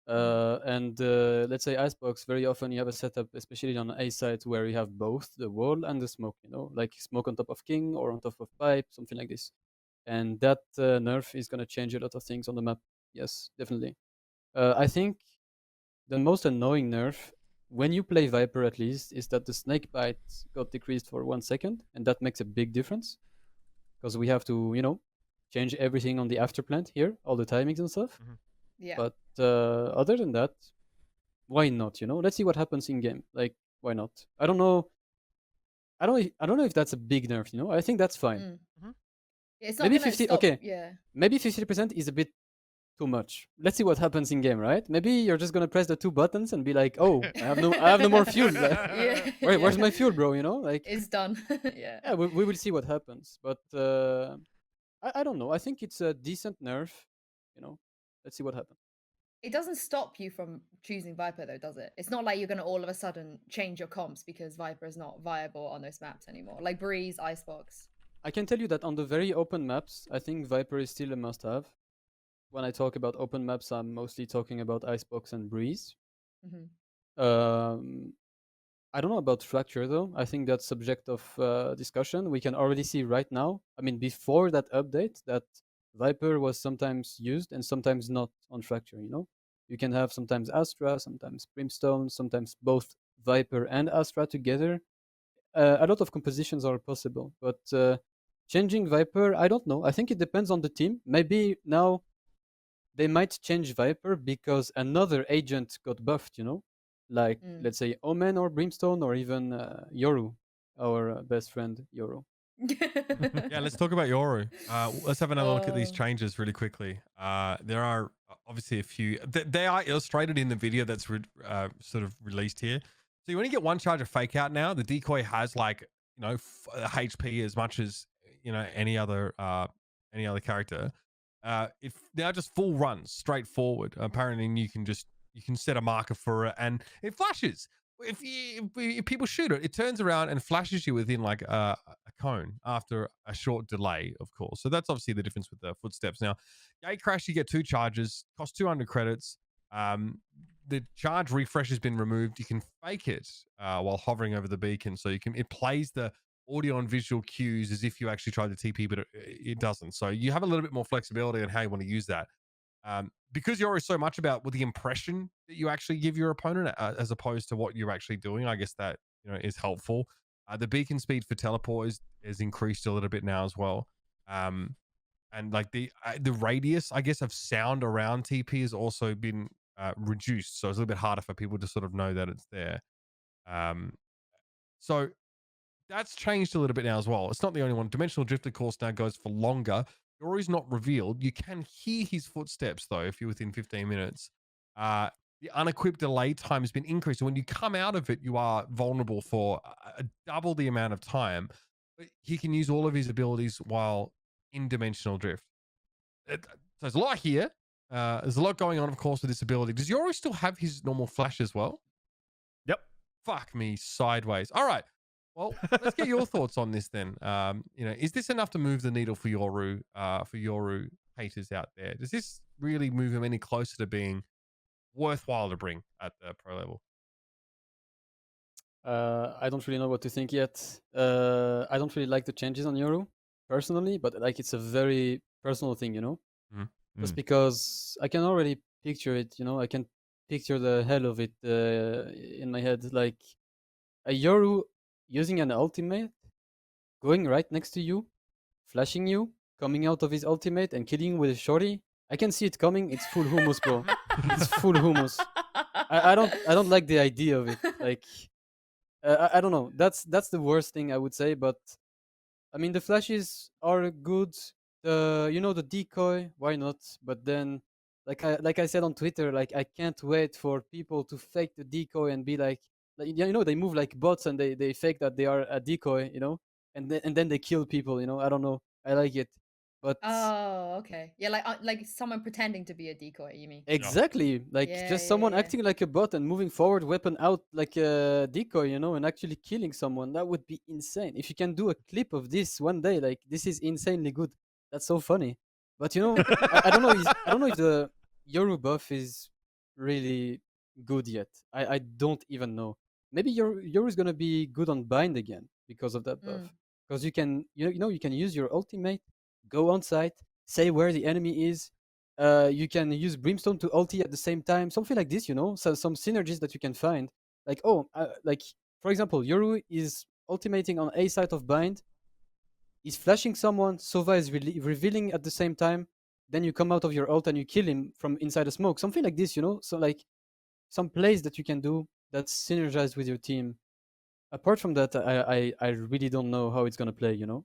And let's say Icebox, very often you have a setup, especially on A side, where you have both the wall and the smoke, like smoke on top of King or on top of pipe, something like this. And that nerf is going to change a lot of things on the map. Yes, definitely. I think the most annoying nerf, when you play Viper at least, is that the snake bite got decreased for 1 second, and that makes a big difference. Because we have to, change everything on the after plant here, all the timings and stuff. Yeah. But other than that, why not? Let's see what happens in game. Like, why not? I don't know. I don't know if that's a big nerf. I think that's fine. It's not Maybe gonna 50. stop. Okay, Yeah. maybe 50% is a bit too much. Let's see what happens in game, right? Maybe you're just gonna press the 2 buttons and be like, oh, I have no more fuel. Yeah. Where's my fuel, bro? You know, like It's done. Yeah. yeah, we will see what happens. But I don't know. I think it's a decent nerf. You know, let's see what happens. It doesn't stop you from choosing Viper though, does it? It's not like you're gonna all of a sudden change your comps because Viper is not viable on those maps anymore. Like Breeze, Icebox. I can tell you that on the very open maps, I think Viper is still a must-have. When I talk about open maps, I'm mostly talking about Icebox and Breeze. I don't know about Fracture though. I think that's subject of discussion. We can already see right now. I mean, before that update, that Viper was sometimes used and sometimes not on Fracture. You know, you can have sometimes Astra, sometimes Brimstone, sometimes both Viper and Astra together. A lot of compositions are possible, but changing Viper, I don't know. I think it depends on the team. Maybe now they might change Viper because another agent got buffed, you know? Like, let's say, Omen or Brimstone or even Yoru, our best friend, Yoru. Yeah, let's talk about Yoru. Let's have another look at these changes really quickly. There are obviously a few. They are illustrated in the video that's sort of released here. So you only get 1 charge of fake out now. The decoy has like, you know, HP as much as, you know, any other character. If now just full runs straight forward. Apparently you can set a marker for it and it flashes. If people shoot it, it turns around and flashes you within like a cone after a short delay, of course. So that's obviously the difference with the footsteps. Now, gate crash, you get 2 charges, cost 200 credits. The charge refresh has been removed. You can fake it while hovering over the beacon, so it plays the audio and visual cues as if you actually tried the TP, but it doesn't. So you have a little bit more flexibility on how you want to use that. Because you're so much about the impression that you actually give your opponent as opposed to what you're actually doing, I guess that, you know, is helpful. The beacon speed for teleport is increased a little bit now as well. And like the radius, I guess, of sound around TP has also been reduced, so it's a little bit harder for people to sort of know that it's there. So that's changed a little bit now as well. It's not the only one. Dimensional drift, of course, now goes for longer. Yoru's not revealed. You can hear his footsteps though if you're within 15 minutes. The unequipped delay time has been increased. So when you come out of it, you are vulnerable for double the amount of time. But he can use all of his abilities while in dimensional drift. So there's a lot here. There's a lot going on, of course, with this ability. Does Yoru still have his normal flash as well? Yep. Fuck me sideways. All right. Well, let's get your thoughts on this then. You know, is this enough to move the needle for Yoru haters out there? Does this really move him any closer to being worthwhile to bring at the pro level? I don't really know what to think yet. I don't really like the changes on Yoru personally, but like it's a very personal thing, you know? Just because I can already picture it, you know? I can picture the hell of it in my head. Like a Yoru using an ultimate, going right next to you, flashing you, coming out of his ultimate and killing you with a shorty. I can see it coming. It's full hummus, bro. It's full hummus. I don't like the idea of it. Like I don't know. That's the worst thing I would say. But I mean, the flashes are good. The decoy, why not? But then, like I said on Twitter, like I can't wait for people to fake the decoy and be like they move like bots and they fake that they are a decoy, you know, and then they kill people, you know. I don't know. I like it, but Oh, okay. Yeah, like someone pretending to be a decoy, you mean? exactly, like Yeah, just yeah, someone yeah. acting like a bot and moving forward, weapon out like a decoy, you know, and actually killing someone. That would be insane. If you can do a clip of this one day, like this is insanely good. That's so funny. But you know, I don't know. I don't know if the Yoru buff is really good yet. I don't even know. Maybe Yoru is gonna be good on bind again because of that buff. Because you can you can use your ultimate, go on site, say where the enemy is. You can use Brimstone to ulti at the same time, something like this. You know, so some synergies that you can find. Like like for example, Yoru is ultimating on A side of bind. He's flashing someone, Sova is revealing at the same time, then you come out of your ult and you kill him from inside a smoke. Something like this, you know? So like some plays that you can do that's synergized with your team. Apart from that, I really don't know how it's gonna play, you know?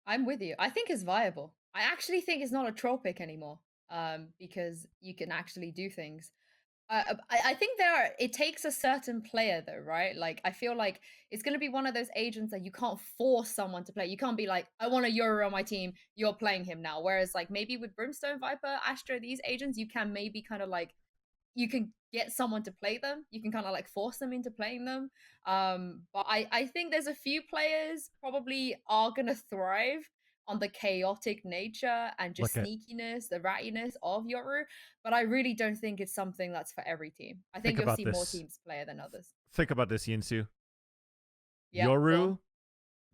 I'm with you. I think it's viable. I actually think it's not a troll pick anymore. Because you can actually do things. I think it takes a certain player though, right? Like I feel like it's gonna be one of those agents that you can't force someone to play. You can't be like, I want a Yoru on my team, you're playing him now. Whereas like maybe with Brimstone, Viper, Astra, these agents, you can maybe kind of like you can get someone to play them. You can kind of like force them into playing them. But I think there's a few players probably are gonna thrive on the chaotic nature and just Look at- sneakiness, the rattiness of Yoru. But I really don't think it's something that's for every team. I think Think you'll about see more this. teams play it than others. Think about this, Yinsu. Yeah, go on. Yoru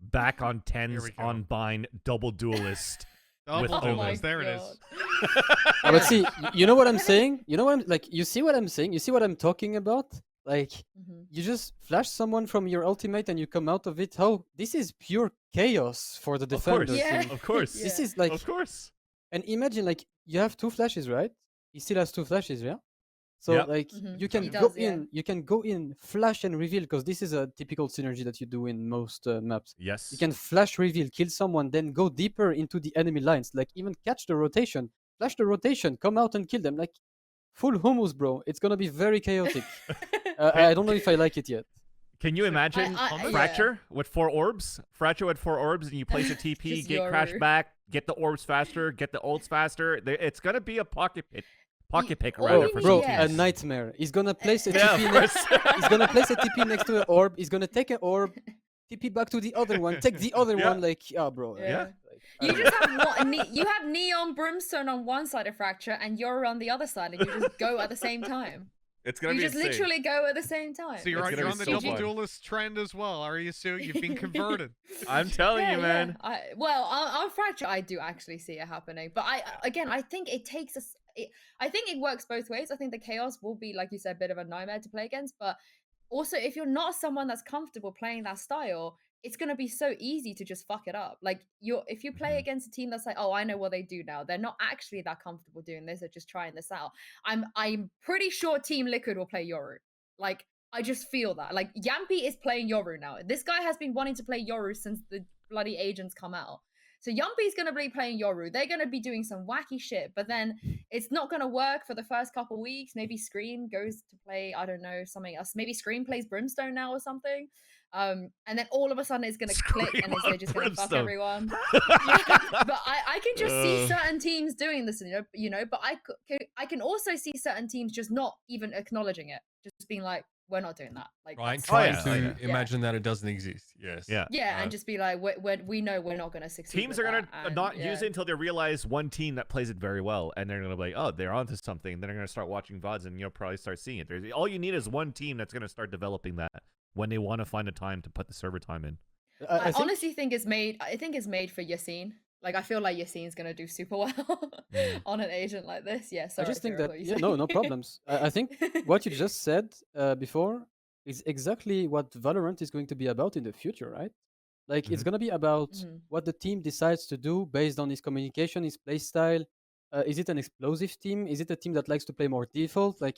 back on Here 10s we go. on bind double duelist. With Double Omen. duels. There it is. But see, you know what I'm saying? You know what I'm like? You see what I'm saying? You see what I'm talking about? Like, Mhm. you just flash someone from your ultimate and you come out of it. How this is pure chaos for the Of course. defender Yeah. team. Of course. This Yeah. is like, Of course. and imagine like you have 2 flashes, right? He still has 2 flashes, yeah. So Yep. like Mhm. you can He go does, yeah. in, you can go in, flash and reveal because this is a typical synergy that you do in most maps. Yes. You can flash reveal, kill someone, then go deeper into the enemy lines. Like even catch the rotation, flash the rotation, come out and kill them. Like full hummus, bro. It's gonna be very chaotic. I don't know if I like it yet. Can you imagine I- yeah. Fracture with 4 orbs? Fracture with 4 orbs, and you place a TP, Just get crash Yoru. back, get the orbs faster, get the ults faster. It's gonna be a pocket pick all rather you for need- some Bro, yeah. a teams. nightmare. He's gonna place a Yeah, TP of next. course. He's gonna place a TP next to an orb. He's gonna take an orb, TP back to the other one, take the other Yeah. one. Like, yeah, bro. Yeah. Like, I You don't just have you have Neon Brimstone on one side of Fracture and Yoru on the other side, and you just go at the same time. It's You just literally go at the same time. So you're It's on, gonna you're be on the so double fun. duelist trend as well, are you, Sue? You've been converted. I'm telling you, man. Well, on Fracture, I do actually see it happening. But I think it takes us. I think it works both ways. I think the chaos will be, like you said, a bit of a nightmare to play against. But also, if you're not someone that's comfortable playing that style, it's gonna be so easy to just fuck it up. Like if you play Mhm. against a team that's like, oh, I know what they do now. They're not actually that comfortable doing this. They're just trying this out. I'm pretty sure Team Liquid will play Yoru. Like I just feel that. Like Yampi is playing Yoru now. This guy has been wanting to play Yoru since the bloody agents come out. So Yampi's gonna be playing Yoru. They're gonna be doing some wacky shit, but then it's not gonna work for the first couple weeks. Maybe Scream goes to play, I don't know, something else. Maybe Scream plays Brimstone now or something. And then all of a sudden it's gonna click Scream and they're just gonna fuck Brimstone. everyone. But I can just see Uh. certain teams doing this, you know. But I can also see certain teams just not even acknowledging it, just being like, we're not doing that. Like, Right, that's- trying yeah, to oh, yeah. imagine that it doesn't exist. Yes. Yeah. yeah, and just be like, we know we're not gonna succeed. Teams with are gonna that, and, not yeah. use it until they realize one team that plays it very well, and they're gonna be like, oh, they're onto something. Then they're gonna start watching VODs, and you'll probably start seeing it. All you need is one team that's gonna start developing that when they want to find a time to put the server time in. I think- honestly think it's made. I think it's made for Yassine. Like I feel like Yassine's gonna do super well on an agent like this. Yeah, I sorry, just think Fearoth, that what you yeah, saying? no problems. I think what you just said before is exactly what Valorant is going to be about in the future, right? Like it's Mhm. gonna be about Mhm. what the team decides to do based on his communication, his play style. Is it an explosive team? Is it a team that likes to play more default? Like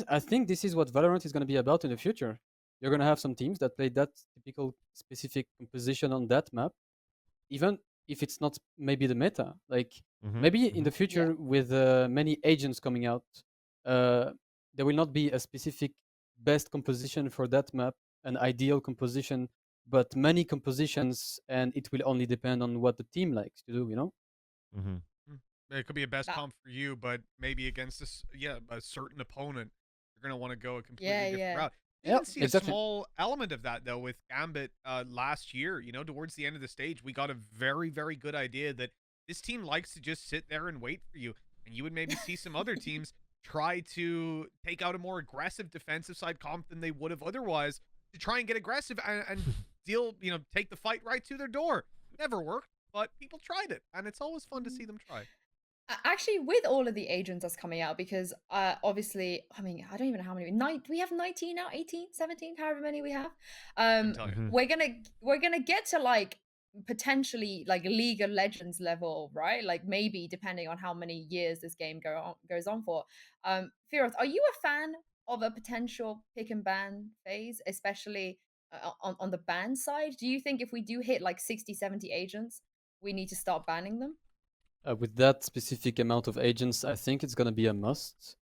I think this is what Valorant is gonna be about in the future. You're gonna have some teams that play that typical specific composition on that map, even if it's not maybe the meta. Like maybe in the future with many agents coming out, there will not be a specific best composition for that map, an ideal composition, but many compositions, and it will only depend on what the team likes to do, you know? Mm-hmm. It could be a best That- comp for you, but maybe against a certain opponent, you're gonna want to go a completely Yeah, different yeah. route. You Yeah, can see exactly. a small element of that though with Gambit last year. You know, towards the end of the stage, we got a very, very good idea that this team likes to just sit there and wait for you, and you would maybe see some other teams try to take out a more aggressive defensive side comp than they would have otherwise to try and get aggressive and deal, you know, take the fight right to their door. Never worked, but people tried it, and it's always fun to see them try. Actually, with all of the agents that's coming out, because obviously, I mean, I don't even know how many. We have 19 now, 18, 17, however many we have. Couldn't tell you. Mhm. We're gonna get to like potentially like League of Legends level, right? Like maybe depending on how many years this game goes on for. Fearoth, are you a fan of a potential pick and ban phase, especially on the ban side? Do you think if we do hit like 60, 70 agents, we need to start banning them? With that specific amount of agents, I think it's gonna be a must.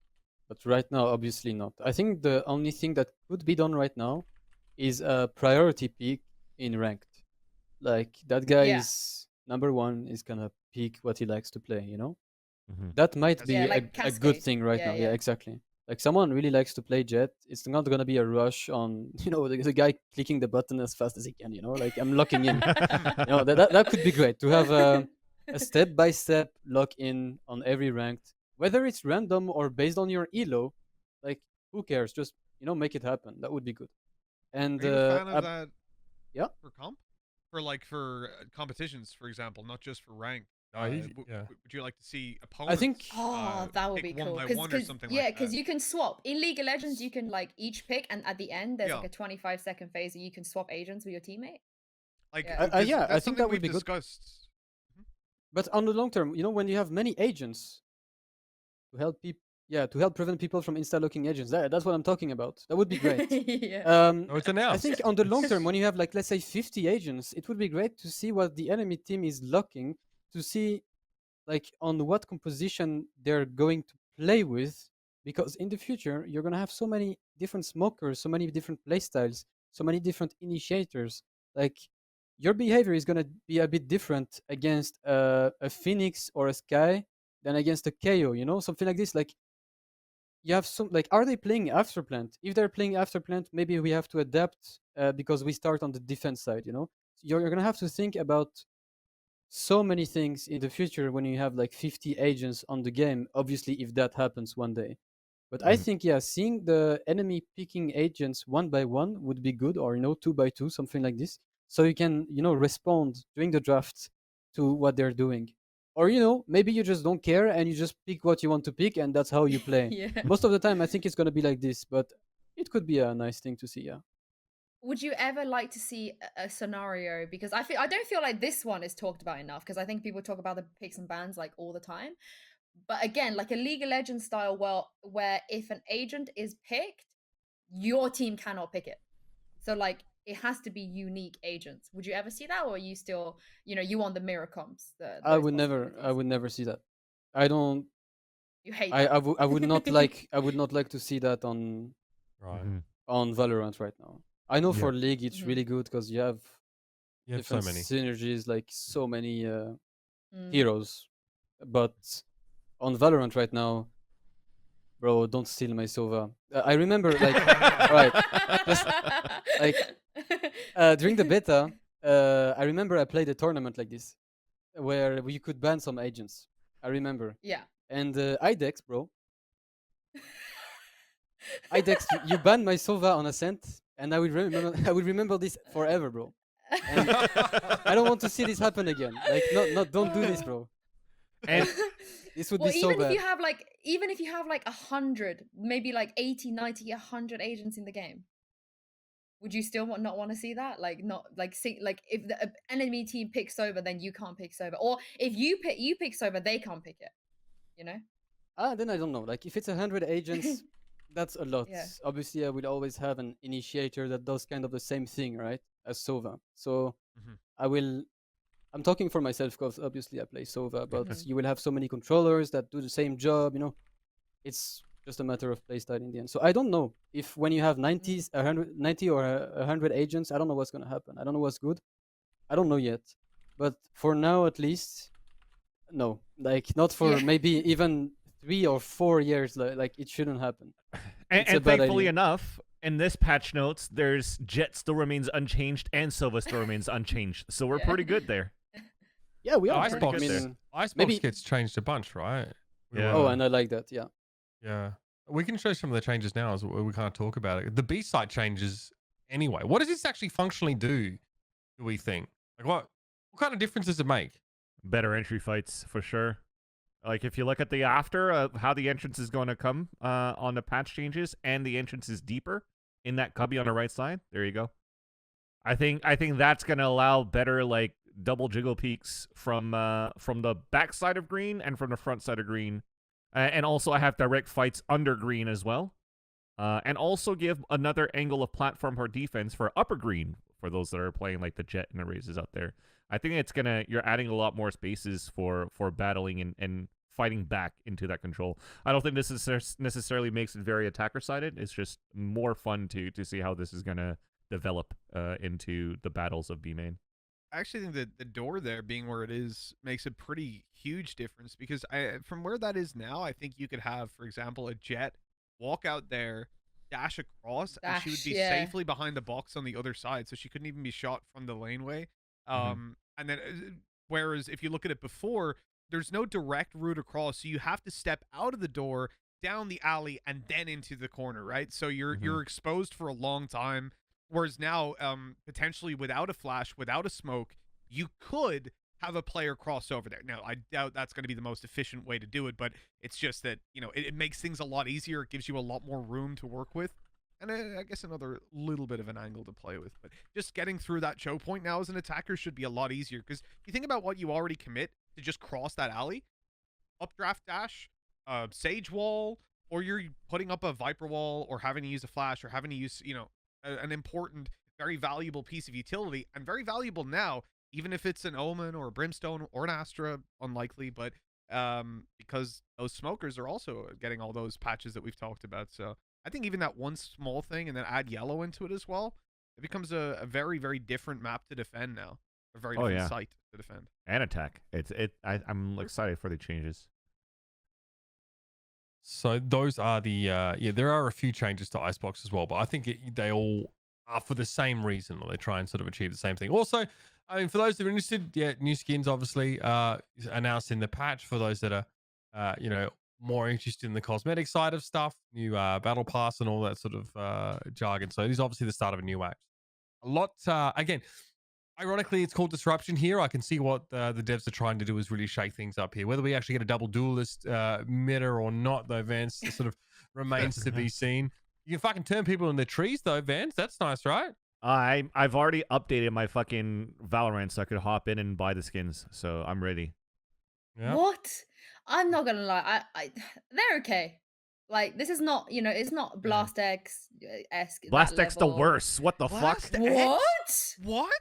But right now, obviously not. I think the only thing that could be done right now is a priority pick in ranked. Like that guy Yeah. is number 1, is gonna pick what he likes to play, you know? Mhm. That might be Yeah, like a good Cascade. thing right Yeah, now. yeah. Yeah, exactly. Like someone really likes to play Jet, it's not gonna be a rush on, you know, the guy clicking the button as fast as he can, you know? Like I'm locking in. You know, that could be great to have a step-by-step lock-in on every ranked. Whether it's random or based on your elo, like who cares? Just, you know, make it happen. That would be good. And Are you a fan of uh, that? yeah. For comp, for competitions, for example, not just for rank. Oh, yeah. Would you like to see opponents? think- Oh, that would be pick cool. one by one or something yeah, like because that? you can swap. In League of Legends, you can like each pick, and at the end, there's Yeah. like a 25-second phase where you can swap agents with your teammate. Like, Yeah. because Yeah, I that's think something that would we've be good. discussed. But on the long term, you know, when you have many agents to help people, to help prevent people from insta-locking agents, that's what I'm talking about. That would be great. Yeah. Oh, it's I announced. think on the long term, when you have like, let's say 50 agents, it would be great to see what the enemy team is locking, to see like on what composition they're going to play with, because in the future you're gonna have so many different smokers, so many different playstyles, so many different initiators. Like your behavior is gonna be a bit different against a Phoenix or a Sky than against a KO, you know, something like this. Like you have some, like, are they playing Afterplant? If they're playing Afterplant, maybe we have to adapt because we start on the defense side, you know. You're gonna have to think about so many things in the future when you have like 50 agents on the game, obviously, if that happens one day. But I Mhm. think, yeah, seeing the enemy picking agents one by one would be good, or, you know, 2 by 2, something like this, so you can, you know, respond during the draft to what they're doing. Or, you know, maybe you just don't care and you just pick what you want to pick, and that's how you play. Yeah. Most of the time I think it's going to be like this, but it could be a nice thing to see. Yeah. Would you ever like to see a scenario? Because I don't feel like this one is talked about enough. Because I think people talk about the picks and bans like all the time. But again, like a League of Legends style, where if an agent is picked, your team cannot pick it. So like it has to be unique agents. Would you ever see that, or are you still, you know, you want the mirror comps? I would never see that. I don't. You hate I that. I would not like to see that on Right. Mhm. Valorant right now. I know Yeah. for League it's Mhm. really good because you have You have so different many. synergies, like so many Mm. heroes. But on Valorant right now, bro, don't steal my Sova. I remember like right, just like during the beta, I remember I played a tournament like this where you could ban some agents. I remember. Yeah. And IDEX, bro. IDEX, you banned my Sova on Ascent, and I will remember. I will remember this forever, bro. And I don't want to see this happen again. Like, don't do this, bro. And This would Well, be so even if bad. you have like 100, maybe like 80, 90, 100 agents in the game, would you still not want to see that? Like, not like see, like if the enemy team picks Sova, then you can't pick Sova, or if you pick Sova, they can't pick it. You know? Then I don't know. Like, if it's 100 agents, that's a lot. Yeah. Obviously, I will always have an initiator that does kind of the same thing, right, as Sova. So Mhm. I'm talking for myself because obviously I play Sova, but Mhm. you will have so many controllers that do the same job, you know. It's just a matter of playstyle in the end. So I don't know if when you have 90 or 100 agents, I don't know what's going to happen. I don't know what's good. I don't know yet. But for now, at least, no. Like, not for Yeah. maybe even 3 or 4 years. Like it shouldn't happen. It's a and bad thankfully idea. enough, in this patch notes, there's Jet still remains unchanged and Sova still remains unchanged. So we're Yeah. pretty good there. Yeah, we are. Icebox, I mean, Icebox maybe- gets changed a bunch, right? We Yeah. were- oh, and I like that. Yeah. Yeah. We can show some of the changes now as we can't talk about it. The B site changes anyway. What does this actually functionally do we think? Like what kind of difference does it make? Better entry fights for sure. Like if you look at the after of how the entrance is going to come on the patch changes, and the entrance is deeper in that cubby on the right side. There you go. I think that's going to allow better like double jiggle peaks from the back side of green and from the front side of green. And also I have direct fights under green as well. And also give another angle of platform for defense for upper green for those that are playing like the Jet and the Razes out there. I think you're adding a lot more spaces for battling and fighting back into that control. I don't think this is necessarily makes it very attacker sided. It's just more fun to see how this is gonna develop into the battles of B main. I actually think that the door there being where it is makes a pretty huge difference, because from where that is now, I think you could have, for example, a Jet walk out there, dash across, and she would be safely behind the box on the other side, so she couldn't even be shot from the laneway. And then, whereas if you look at it before, there's no direct route across, so you have to step out of the door, down the alley, and then into the corner, right? So you're exposed for a long time. Whereas now, potentially without a flash, without a smoke, you could have a player cross over there. Now, I doubt that's going to be the most efficient way to do it, but it's just that, you know, it makes things a lot easier. It gives you a lot more room to work with. And I guess another little bit of an angle to play with. But just getting through that choke point now as an attacker should be a lot easier, because you think about what you already commit to just cross that alley, updraft dash, sage wall, or you're putting up a viper wall, or having to use a flash, or having to use, you know, an important, very valuable piece of utility, and very valuable now, even if it's an Omen or a Brimstone or an Astra, unlikely, but because those smokers are also getting all those patches that we've talked about. So I think even that one small thing, and then add yellow into it as well, it becomes a very, very different map to defend now, a very different site to defend and attack. I'm excited for the changes. So those are the there are a few changes to Icebox as well, but I think they all are for the same reason, or they try and sort of achieve the same thing. Also, I mean, for those that are interested, new skins obviously announced in the patch. For those that are you know, more interested in the cosmetic side of stuff, new battle pass and all that sort of jargon. So it is obviously the start of a new act. A lot again. Ironically, it's called Disruption here. I can see what the devs are trying to do is really shake things up here. Whether we actually get a double duelist meta or not, though, Vance, sort of remains to be seen. You can fucking turn people in their trees, though, Vance. That's nice, right? I've already updated my fucking Valorant so I could hop in and buy the skins. So I'm ready. Yeah. What? I'm not gonna lie. They're okay. Like, this is not, you know, it's not Blast X-esque. Blast X the worst. What the fuck? What? What?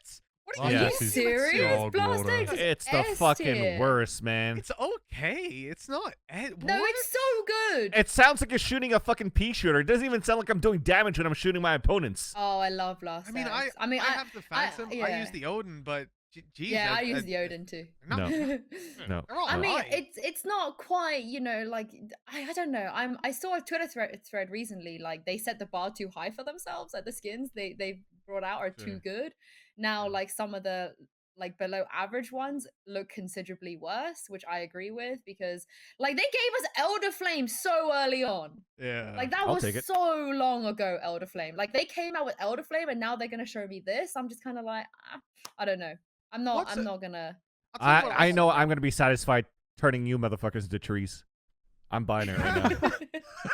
What Are are you serious? Dog Blast water. X is It's the S fucking tier. worst, man. It's okay. It's not. No, it's so good. It sounds like you're shooting a fucking pea shooter. It doesn't even sound like I'm doing damage when I'm shooting my opponents. Oh, I love Blast I mean, X. I have the Phantom. I use the Odin, but geez, yeah, I use the Odin too. No. They're all I mean, right. it's not quite, you know, like I don't know. I saw a Twitter thread recently, like they set the bar too high for themselves. Like the skins they brought out are too good. Now, like some of the like below average ones look considerably worse, which I agree with, because like they gave us Elder Flame so early on. Yeah. Like that I'll was take it. so long ago, Elder Flame. Like they came out with Elder Flame and now they're gonna show me this. I'm just kind of like, I don't know. I'm not gonna. I know I'm gonna be satisfied turning you motherfuckers into trees. I'm buying it right now.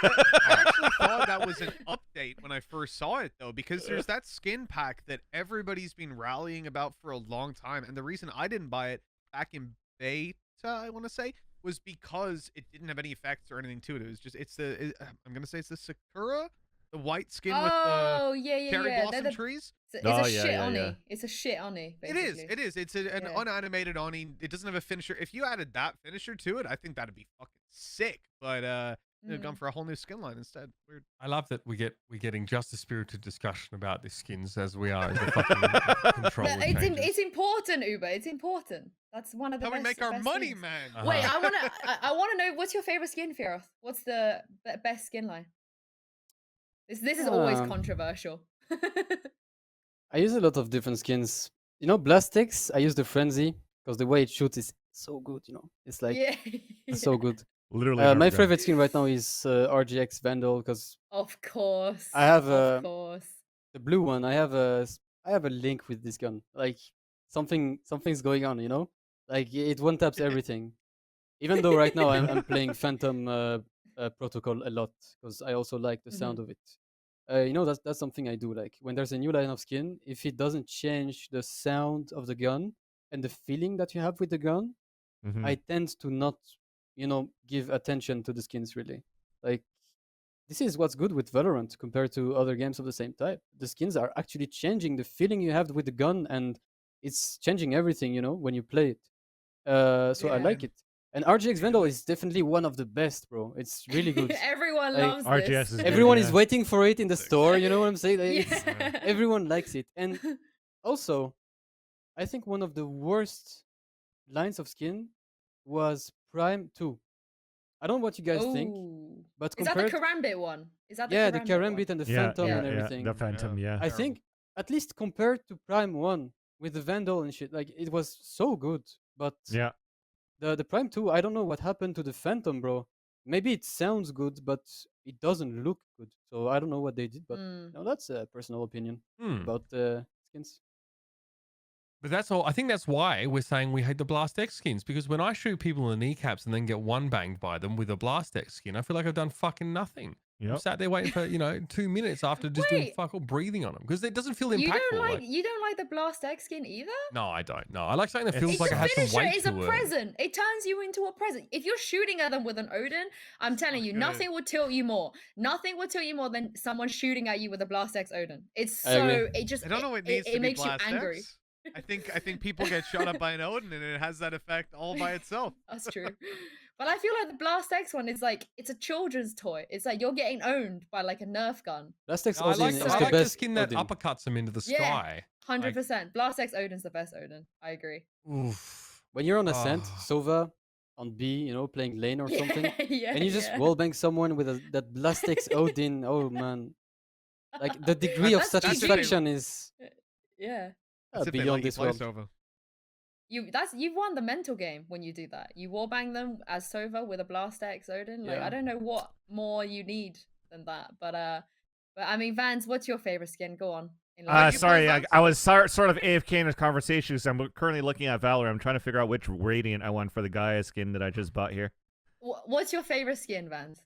I actually thought that was an update when I first saw it, though, because there's that skin pack that everybody's been rallying about for a long time, and the reason I didn't buy it back in beta, I want to say, was because it didn't have any effects or anything to it. It was just I'm gonna say it's the Sakura, the white skin with the cherry blossom trees. It's a shit Oni. It's a shit Oni. Basically. It is. It's an unanimated Oni. It doesn't have a finisher. If you added that finisher to it, I think that'd be fucking sick. But they've gone for a whole new skin line instead. Weird. I love that we're getting just a spirited discussion about the skins as we are as the fucking control. It's important, Uber. It's important. That's one of the How best. we make our best money, things. man. Wait, I wanna know, what's your favorite skin, Fearoth? What's the best skin line? This is always controversial. I use a lot of different skins. You know, Blastix, I use the Frenzy because the way it shoots is so good, you know. It's like it's so good. Literally. My favorite skin right now is RGX Vandal because Of course. I have of course. the blue one. I have a link with this gun. Like something's going on, you know? Like it one taps everything. Even though right now I'm playing Phantom Protocol a lot because I also like the sound of it. You know, that's something I do. Like when there's a new line of skin, if it doesn't change the sound of the gun and the feeling that you have with the gun, I tend to not, you know, give attention to the skins really. Like this is what's good with Valorant compared to other games of the same type. The skins are actually changing the feeling you have with the gun and it's changing everything, you know, when you play it. So I Yeah. like it. And RGX Vandal is definitely one of the best, bro. It's really good. Everyone Like, loves RGS this. is good, Everyone is yeah. waiting for it in the store. You know what I'm saying? Like, it's, Yeah. everyone likes it. And also, I think one of the worst lines of skin was Prime 2. I don't know what you guys think, Ooh. but Is that the compared, Karambit one? Is that the yeah, the Karambit Karambit one? and the Yeah, Phantom yeah, and yeah, everything. the Phantom, yeah. I think at least compared to Prime 1 with the Vandal and shit, like it was so good. But Yeah. the Prime 2, I don't know what happened to the Phantom, bro. Maybe it sounds good, but it doesn't look good. So I don't know what they did, but no, that's a personal opinion about skins. But that's all. I think that's why we're saying we hate the Blast X skins, because when I shoot people in the kneecaps and then get one banged by them with a Blast X skin, I feel like I've done fucking nothing. I'm Yep. sat there waiting for 2 minutes after just doing Wait. fuck all breathing on them because it doesn't feel impactful. You don't like the Blast X skin either? No, I don't. No, I like something that feels It's like a it has some finisher. weight It's to a it. present. It turns you into a present. If you're shooting at them with an Odin, I'm telling you, good. nothing will tilt you more. Nothing will tilt you more than someone shooting at you with a Blast X Odin. It's I agree. so it just I don't know what needs to be makes you Blast angry. X. I think people get shot up by an Odin and it has that effect all by itself. That's true. But I feel like the Blast X one is like it's a children's toy. It's like you're getting owned by like a Nerf gun. Blast X No, I Odin like, is I the like the best skin that Odin. uppercuts them into the Yeah. sky. 100%. Blast X Odin's the best Odin. I agree. Oof. When you're on Ascent, Ah. Sova on B, you know, playing lane or something, Yeah, and you just yeah. wallbang someone with that Blast X Odin, oh man. Like the degree of That's GG. satisfaction is Yeah. That's if they let beyond you this play world. Sova. You've won the mental game when you do that. You wallbang them as Sova with a Blast X Odin. Like Yeah. I don't know what more you need than that. But I mean, Vans, what's your favorite skin? Go on. In life. you Sorry, play I was sort of AFK in this conversation, so I'm currently looking at Valorant. I'm trying to figure out which Radiant I want for the Gaia skin that I just bought here. What's your favorite skin, Vans?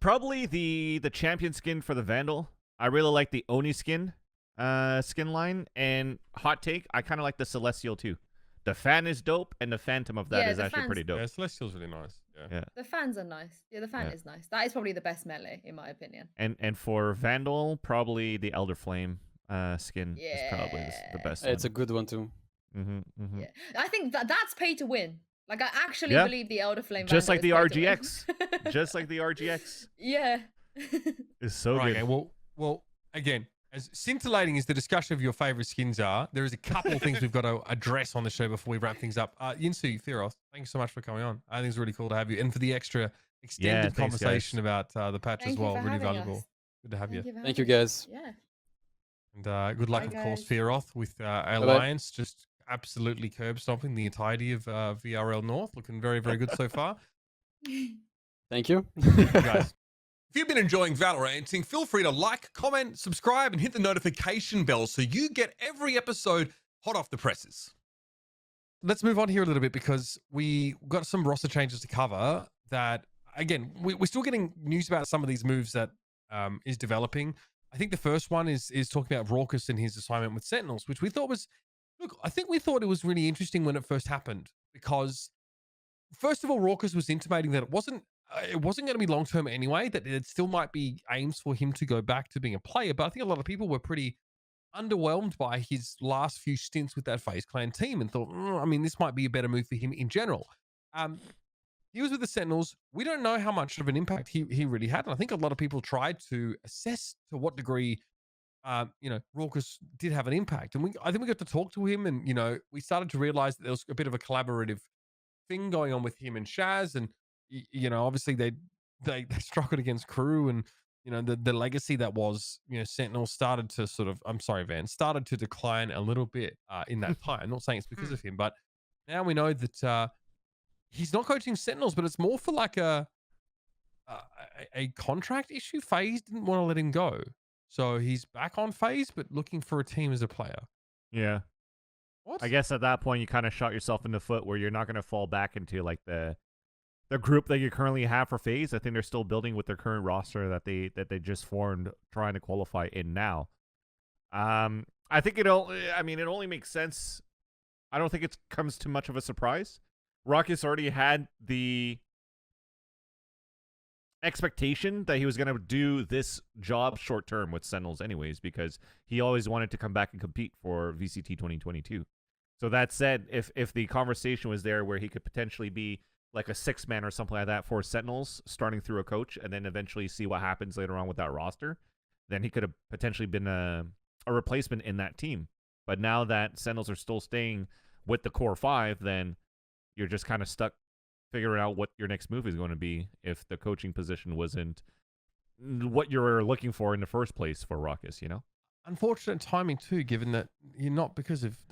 Probably the champion skin for the Vandal. I really like the Oni skin line, and hot take, I kind of like the Celestial too. The fan is dope, and the Phantom of that Yeah, is the actually fan's- pretty dope. Yeah, Celestial's really nice. Yeah. The fans are nice. Yeah, the fan Yeah. is nice. That is probably the best melee in my opinion. And for Vandal, probably the Elder Flame skin is probably the best. It's a good one too. Yeah, I think that's pay to win. Like I actually Yeah. believe the Elder Flame. Just Vandal like the is pay to win. RGX. Just like the RGX Yeah. is so Right, good. okay, well, again, as scintillating as the discussion of your favorite skins are, there is a couple of things we've got to address on the show before we wrap things up. Yinsu, Fearoth, thank you so much for coming on. I think it's really cool to have you, and for the extra extended thanks, guys. conversation about the patch Thank as you well. for Really having valuable. us. Good to have you. Thank you, guys. Yeah. And good luck, Bye, of course, guys. Fearoth, with Alliance. Just absolutely curb stomping the entirety of VRL North. Looking very, very good so far. Thank you. Guys. If you've been enjoying Valoranting, feel free to like, comment, subscribe, and hit the notification bell so you get every episode hot off the presses. Let's move on here a little bit because we got some roster changes to cover that, again, we're still getting news about some of these moves that is developing. I think the first one is talking about Raucus and his assignment with Sentinels, which we thought was, look, I think we thought it was really interesting when it first happened because, first of all, Raucus was intimating that it wasn't going to be long term anyway, that it still might be aims for him to go back to being a player. But I think a lot of people were pretty underwhelmed by his last few stints with that FaZe Clan team and thought, I mean, this might be a better move for him in general. He was with the Sentinels. We don't know how much of an impact he really had. And I think a lot of people tried to assess to what degree, Raucus did have an impact. And I think we got to talk to him and, we started to realize that there was a bit of a collaborative thing going on with him and Shaz. And, obviously they struggled against Crew and, the legacy that was, Sentinel started to started to decline a little bit in that time. I'm not saying it's because of him, but now we know that he's not coaching Sentinels, but it's more for like a contract issue. FaZe didn't want to let him go. So he's back on FaZe, but looking for a team as a player. Yeah. What? I guess at that point you kind of shot yourself in the foot where you're not going to fall back into like the group that you currently have for FaZe. I think they're still building with their current roster that they just formed, trying to qualify in now. I think it only makes sense. I don't think it comes to much of a surprise. Raucus already had the expectation that he was going to do this job short term with Sentinels anyways, because he always wanted to come back and compete for VCT 2022. So that said, if the conversation was there where he could potentially be like a 6-man or something like that for Sentinels, starting through a coach, and then eventually see what happens later on with that roster, then he could have potentially been a replacement in that team. But now that Sentinels are still staying with the core 5, then you're just kind of stuck figuring out what your next move is going to be if the coaching position wasn't what you were looking for in the first place for Ruckus, you know? Unfortunate timing too, given that not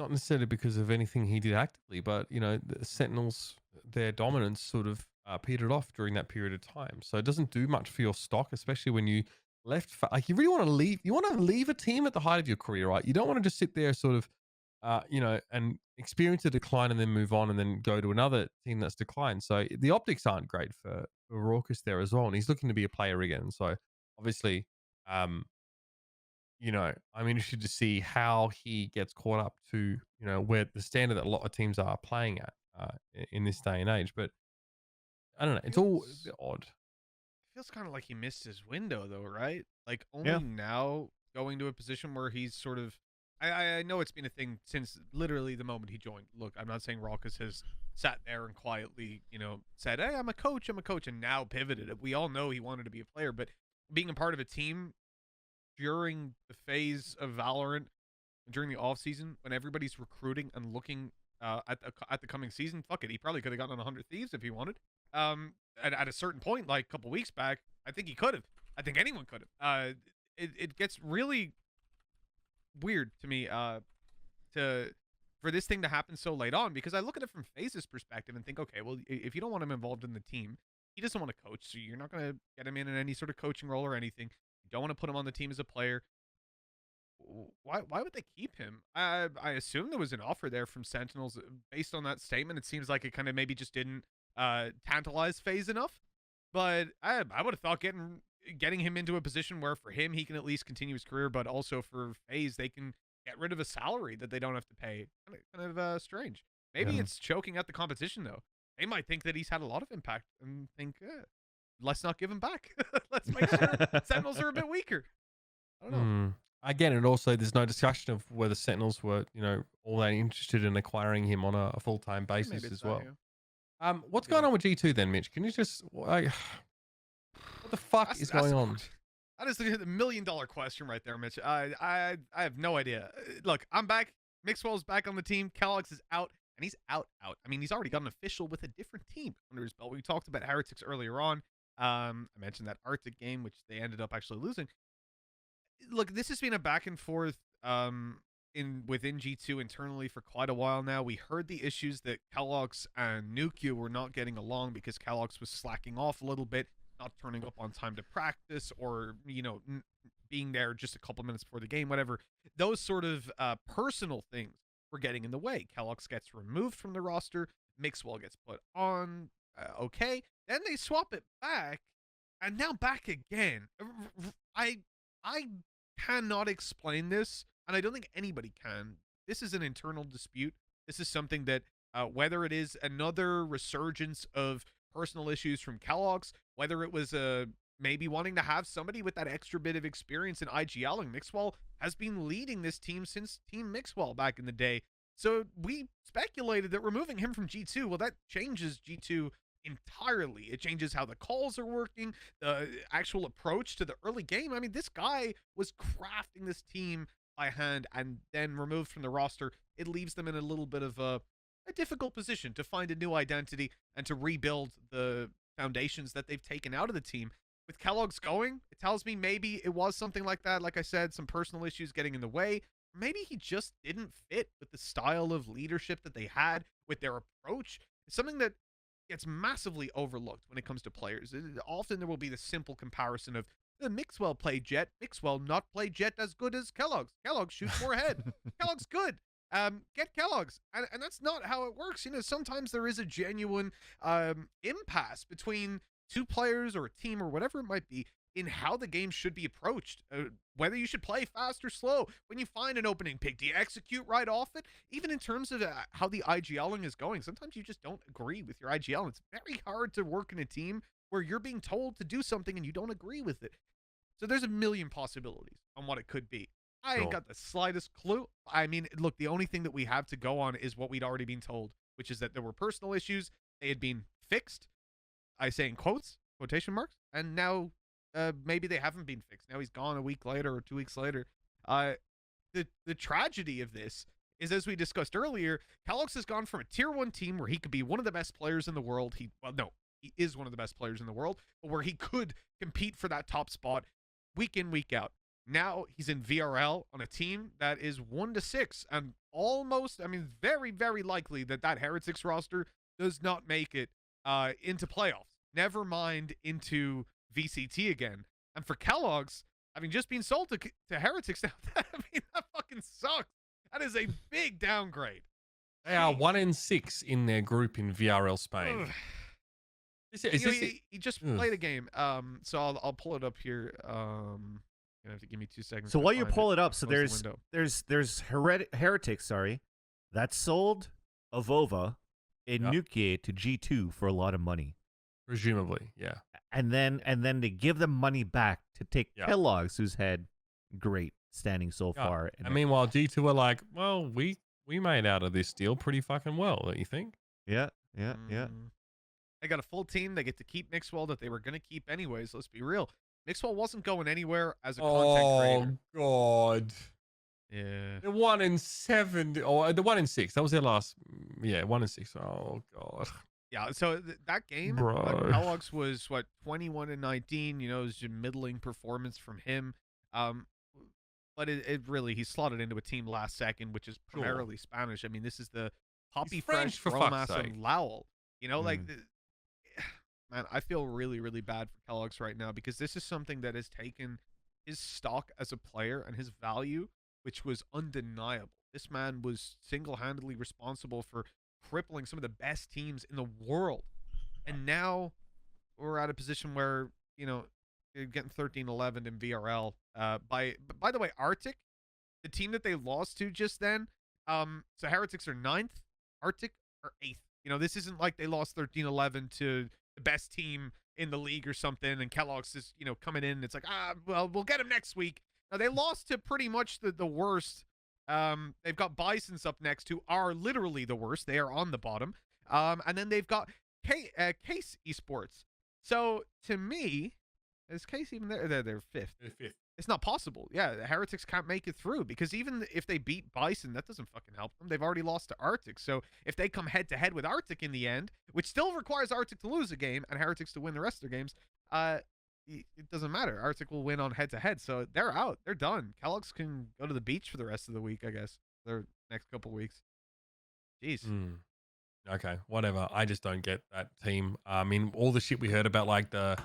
necessarily because of anything he did actively, but the Sentinels, their dominance sort of petered off during that period of time. So it doesn't do much for your stock, especially when you like you really want to leave. You want to leave a team at the height of your career, right? You don't want to just sit there sort of, and experience a decline and then move on and then go to another team that's declined. So the optics aren't great for Raucus there as well, and he's looking to be a player again. So obviously, I'm interested to see how he gets caught up to, where the standard that a lot of teams are playing at in this day and age. But I don't know. It's all a bit odd. Feels kind of like he missed his window, though, right? Like only now going to a position where he's sort of. I know it's been a thing since literally the moment he joined. Look, I'm not saying Raucus has sat there and quietly, said, "Hey, I'm a coach," and now pivoted. We all know he wanted to be a player, but being a part of a team during the phase of Valorant, during the off season, when everybody's recruiting and looking at the coming season, fuck it, he probably could have gotten on 100 Thieves if he wanted. At a certain point, like a couple weeks back, I think he could have. I think anyone could have. It gets really weird to me for this thing to happen so late on, because I look at it from FaZe's perspective and think, okay, well, if you don't want him involved in the team, he doesn't want to coach, so you're not going to get him in any sort of coaching role or anything. You don't want to put him on the team as a player. Why would they keep him? I assume there was an offer there from Sentinels. Based on that statement, it seems like it kind of maybe just didn't tantalize FaZe enough. But I would have thought getting him into a position where for him he can at least continue his career, but also for FaZe they can get rid of a salary that they don't have to pay. Kind of strange. Maybe it's choking at the competition though. They might think that he's had a lot of impact and think, let's not give him back. Let's make sure Sentinels are a bit weaker. I don't know. Again, and also there's no discussion of whether Sentinels were, all that interested in acquiring him on a full-time basis as well. Yeah. What's going on with G2 then, Mitch? Can you just what the fuck is going on? That is the $1 million question right there, Mitch. I have no idea. Look, I'm back. Mixwell's back on the team. Kellogg's is out, and he's out. I mean, he's already got an official with a different team under his belt. We talked about Heretics earlier on. I mentioned that Arctic game, which they ended up actually losing. Look, this has been a back and forth within G2 internally for quite a while now. We heard the issues that Kellogg's and Nuku were not getting along because Kellogg's was slacking off a little bit, not turning up on time to practice, or being there just a couple minutes before the game, whatever. Those sort of personal things were getting in the way. Kellogg's gets removed from the roster, Mixwell gets put on, okay, then they swap it back, and now back again. I cannot explain this, and I don't think anybody can. This is an internal dispute. This is something that whether it is another resurgence of personal issues from Kellogg's, whether it was maybe wanting to have somebody with that extra bit of experience in IGL, and Mixwell has been leading this team since Team Mixwell back in the day. So we speculated that removing him from G2, well, that changes G2 entirely. It changes how the calls are working, the actual approach to the early game. I mean, this guy was crafting this team by hand, and then removed from the roster, it leaves them in a little bit of a difficult position to find a new identity and to rebuild the foundations that they've taken out of the team. With Kellogg's going, it tells me maybe it was something like that. Like I said, some personal issues getting in the way. Maybe he just didn't fit with the style of leadership that they had, with their approach. It's something that gets massively overlooked when it comes to players. Often there will be the simple comparison of the Mixwell play Jet, Mixwell not play Jet as good as Kellogg's. Kellogg's shoots more ahead. Kellogg's good. Get Kellogg's. And that's not how it works. Sometimes there is a genuine impasse between two players or a team or whatever it might be in how the game should be approached, whether you should play fast or slow. When you find an opening pick, do you execute right off it? Even in terms of how the IGLing is going, sometimes you just don't agree with your IGL. It's very hard to work in a team where you're being told to do something and you don't agree with it. So there's a million possibilities on what it could be. I ain't got the slightest clue. I mean, look, the only thing that we have to go on is what we'd already been told, which is that there were personal issues. They had been fixed. I say in quotes, quotation marks, and now maybe they haven't been fixed. Now he's gone a week later or 2 weeks later. The tragedy of this is, as we discussed earlier, Kellogg's has gone from a tier 1 team where he could be one of the best players in the world. He is one of the best players in the world, but where he could compete for that top spot week in, week out. Now he's in VRL on a team that is 1-6 and almost, I mean, very, very likely that Heretics roster does not make it into playoffs. Never mind into VCT again. And for Kellogg's, having just been sold to Heretics now, I mean, that fucking sucks. That is a big downgrade. They are 1-6 in their group in VRL Spain. He just played a game. So I'll pull it up here. You have to give me 2 seconds. So to while you find pull it up, so Close the there's Heretics, that sold Avova and Nuke to G2 for a lot of money. Presumably, yeah. And then they give them money back to take Kellogg's, who's had great standing so far. And meanwhile, G2 were like, well, we made out of this deal pretty fucking well, don't you think? Yeah. They got a full team. They get to keep Mixwell that they were going to keep anyways. Let's be real. Mixwell wasn't going anywhere as a content creator. Oh, God. Yeah. They're 1-7. Or they're 1-6. That was their last. Yeah, 1-6. Oh, God. Yeah, so that game, Kellogg's was, 21-19. You know, it was a middling performance from him. But it really, he slotted into a team last second, which is primarily Spanish. I mean, this is the Poppy French, Romas, and Lowell. You know, like, man, I feel really, really bad for Kellogg's right now because this is something that has taken his stock as a player and his value, which was undeniable. This man was single-handedly responsible for crippling some of the best teams in the world. And now we're at a position where, you know, you're getting 13-11 in VRL. By the way, OpTic, the team that they lost to just then, so Heretics are 9th, OpTic are 8th. You know, this isn't like they lost 13-11 to the best team in the league or something, and Kellogg's is, you know, coming in, and it's like, well, we'll get him next week. Now, they lost to pretty much the worst. They've got Bisons up next, who are literally the worst. They are on the bottom. And then they've got Case Esports. So, to me, is Case even there? They're 5th. They're 5th. It's not possible. Yeah, the Heretics can't make it through because even if they beat Bison, that doesn't fucking help them. They've already lost to OpTic. So if they come head-to-head with OpTic in the end, which still requires OpTic to lose a game and Heretics to win the rest of their games, it doesn't matter. OpTic will win on head-to-head. So they're out. They're done. Kellogg's can go to the beach for the rest of the week, I guess. Their next couple weeks. Jeez. Okay, whatever. I just don't get that team. I mean, all the shit we heard about, like the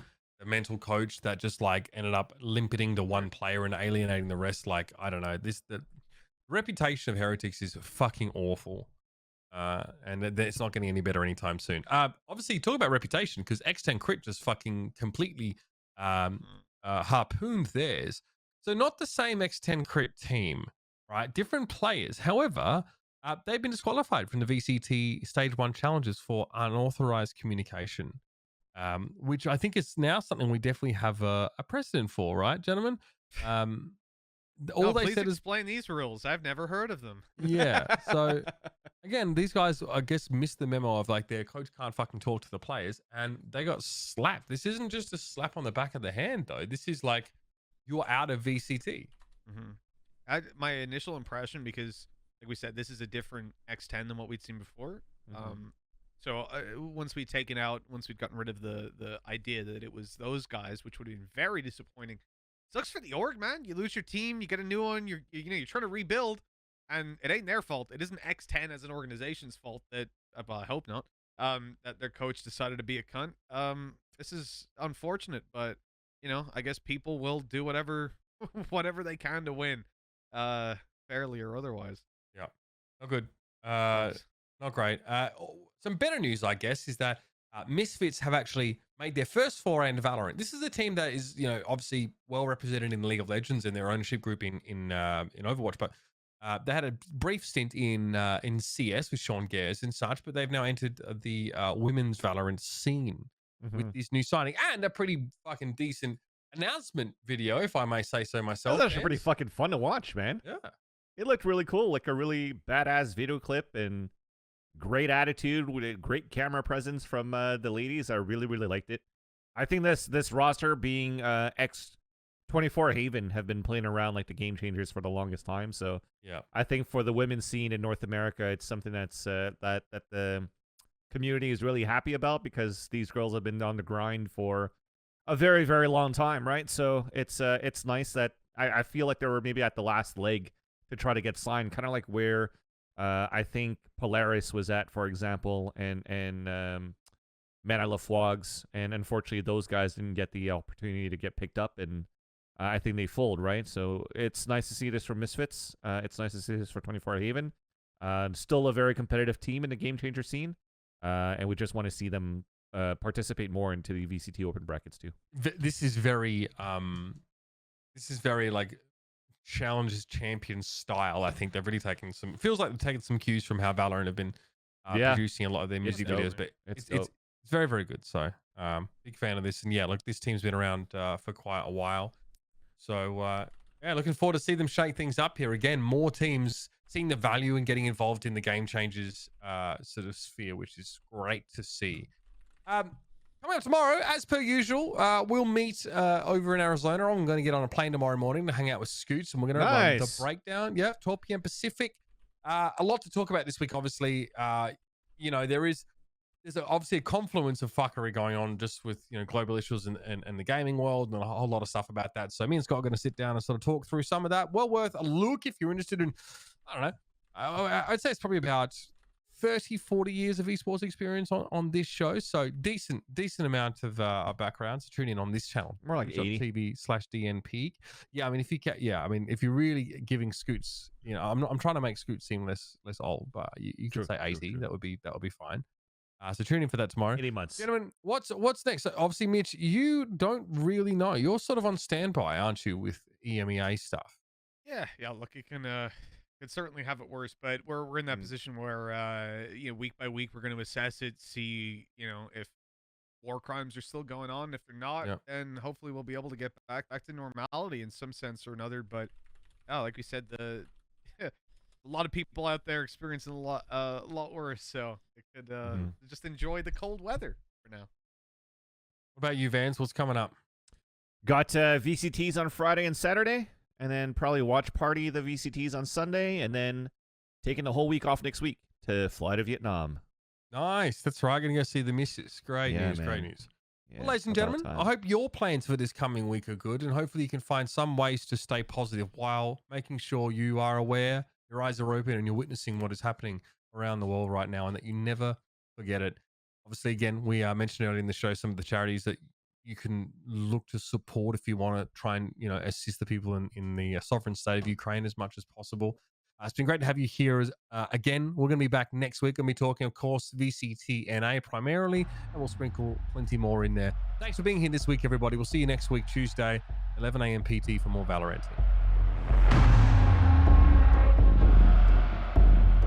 mental coach that just like ended up limiting to one player and alienating the rest. Like, I don't know. The reputation of Heretics is fucking awful. And it's not getting any better anytime soon. Obviously, talk about reputation because X10 Crit just fucking completely harpooned theirs. So not the same X10 Crit team, right? Different players. However, they've been disqualified from the VCT Stage 1 Challengers for unauthorized communication. Which I think is now something we definitely have a precedent for, right, gentlemen? Please explain these rules. I've never heard of them. Yeah. So again, these guys, I guess, missed the memo of like their coach can't fucking talk to the players, and they got slapped. This isn't just a slap on the back of the hand, though. This is like you're out of VCT. My initial impression, because like we said, this is a different X10 than what we'd seen before. So once we'd gotten rid of the idea that it was those guys, which would have been very disappointing. Sucks for the org, man. You lose your team, you get a new one. You're trying to rebuild, and it ain't their fault. It isn't X10 as an organization's fault that, well, I hope not, that their coach decided to be a cunt. This is unfortunate, but I guess people will do whatever they can to win, fairly or otherwise. Yeah, not good. Not great. Some better news, I guess, is that Misfits have actually made their first foray into Valorant. This is a team that is, obviously well represented in League of Legends and their ownership group in Overwatch, but they had a brief stint in CS with Sean Gares and such, but they've now entered the women's Valorant scene. with this new signing and a pretty fucking decent announcement video, if I may say so That myself. was actually pretty fucking fun to watch, man. Yeah. It looked really cool, like a really badass video clip and great attitude with a great camera presence from the ladies. I really, really liked it. I think this roster being X24 Haven have been playing around like the game changers for the longest time. So Yeah. I think for the women's scene in North America, it's something that's that the community is really happy about because these girls have been on the grind for a very, very long time, right? So it's nice that I feel like they were maybe at the last leg to try to get signed, kind of like where I think Polaris was at, for example, and Man I Love Flogs, and unfortunately those guys didn't get the opportunity to get picked up, and I think they fold, right? So it's nice to see this from Misfits. It's nice to see this for 24 Haven. Still a very competitive team in the game changer scene, and we just want to see them participate more into the VCT open brackets too. This is very like Challengers champion style. I think they've really taken some, feels like they've taken some cues from how Valorant have been producing a lot of their music videos, but it's very, very good. So big fan of this. And yeah, look, this team's been around for quite a while. So yeah, looking forward to see them shake things up here. Again, more teams seeing the value in getting involved in the game changers sort of sphere, which is great to see. Coming up tomorrow, as per usual, we'll meet over in Arizona. I'm going to get on a plane tomorrow morning to hang out with Scoots, and we're going to run the breakdown. Yeah, 12 p.m. Pacific. A lot to talk about this week, obviously. You know, there's obviously a confluence of fuckery going on just with, you know, global issues and the gaming world and a whole lot of stuff about that. So me and Scott are going to sit down and sort of talk through some of that. Well worth a look if you're interested in, I don't know, I'd say it's probably about 30, 40 years of esports experience on this show. So decent amount of background. So tune in on this channel. More like 80. TV/DNP. Yeah, I mean, if you can, yeah, I mean, if you're really giving Scoots, you know, I'm trying to make Scoots seem less old, but you could say 80. That would be fine. So tune in for that tomorrow. 80 months. Gentlemen, what's next? So obviously, Mitch, you don't really know. You're sort of on standby, aren't you, with EMEA stuff? Yeah. Look, you can could certainly have it worse, but we're in that position where you know, week by week we're going to assess it, see, you know, if war crimes are still going on. If they're not, then hopefully we'll be able to get back to normality in some sense or another. But yeah, like we said, a lot of people out there experiencing a lot worse, so it could just enjoy the cold weather for now. What about you, Vans? What's coming up? Got VCTs on Friday and Saturday, and then probably watch party the VCTs on Sunday, and then taking the whole week off next week to fly to Vietnam. Nice. That's right. Going to go see the missus. Great news. Great news. Yeah, well, ladies and gentlemen, I hope your plans for this coming week are good, and hopefully you can find some ways to stay positive while making sure you are aware, your eyes are open, and you're witnessing what is happening around the world right now, and that you never forget it. Obviously, again, we mentioned earlier in the show some of the charities that you can look to support if you want to try and, you know, assist the people in the sovereign state of Ukraine as much as possible. It's been great to have you here. Again, we're going to be back next week. We're going to be talking, of course, VCT NA primarily, and we'll sprinkle plenty more in there. Thanks for being here this week, everybody. We'll see you next week, Tuesday, 11 a.m. PT for more Valoranting.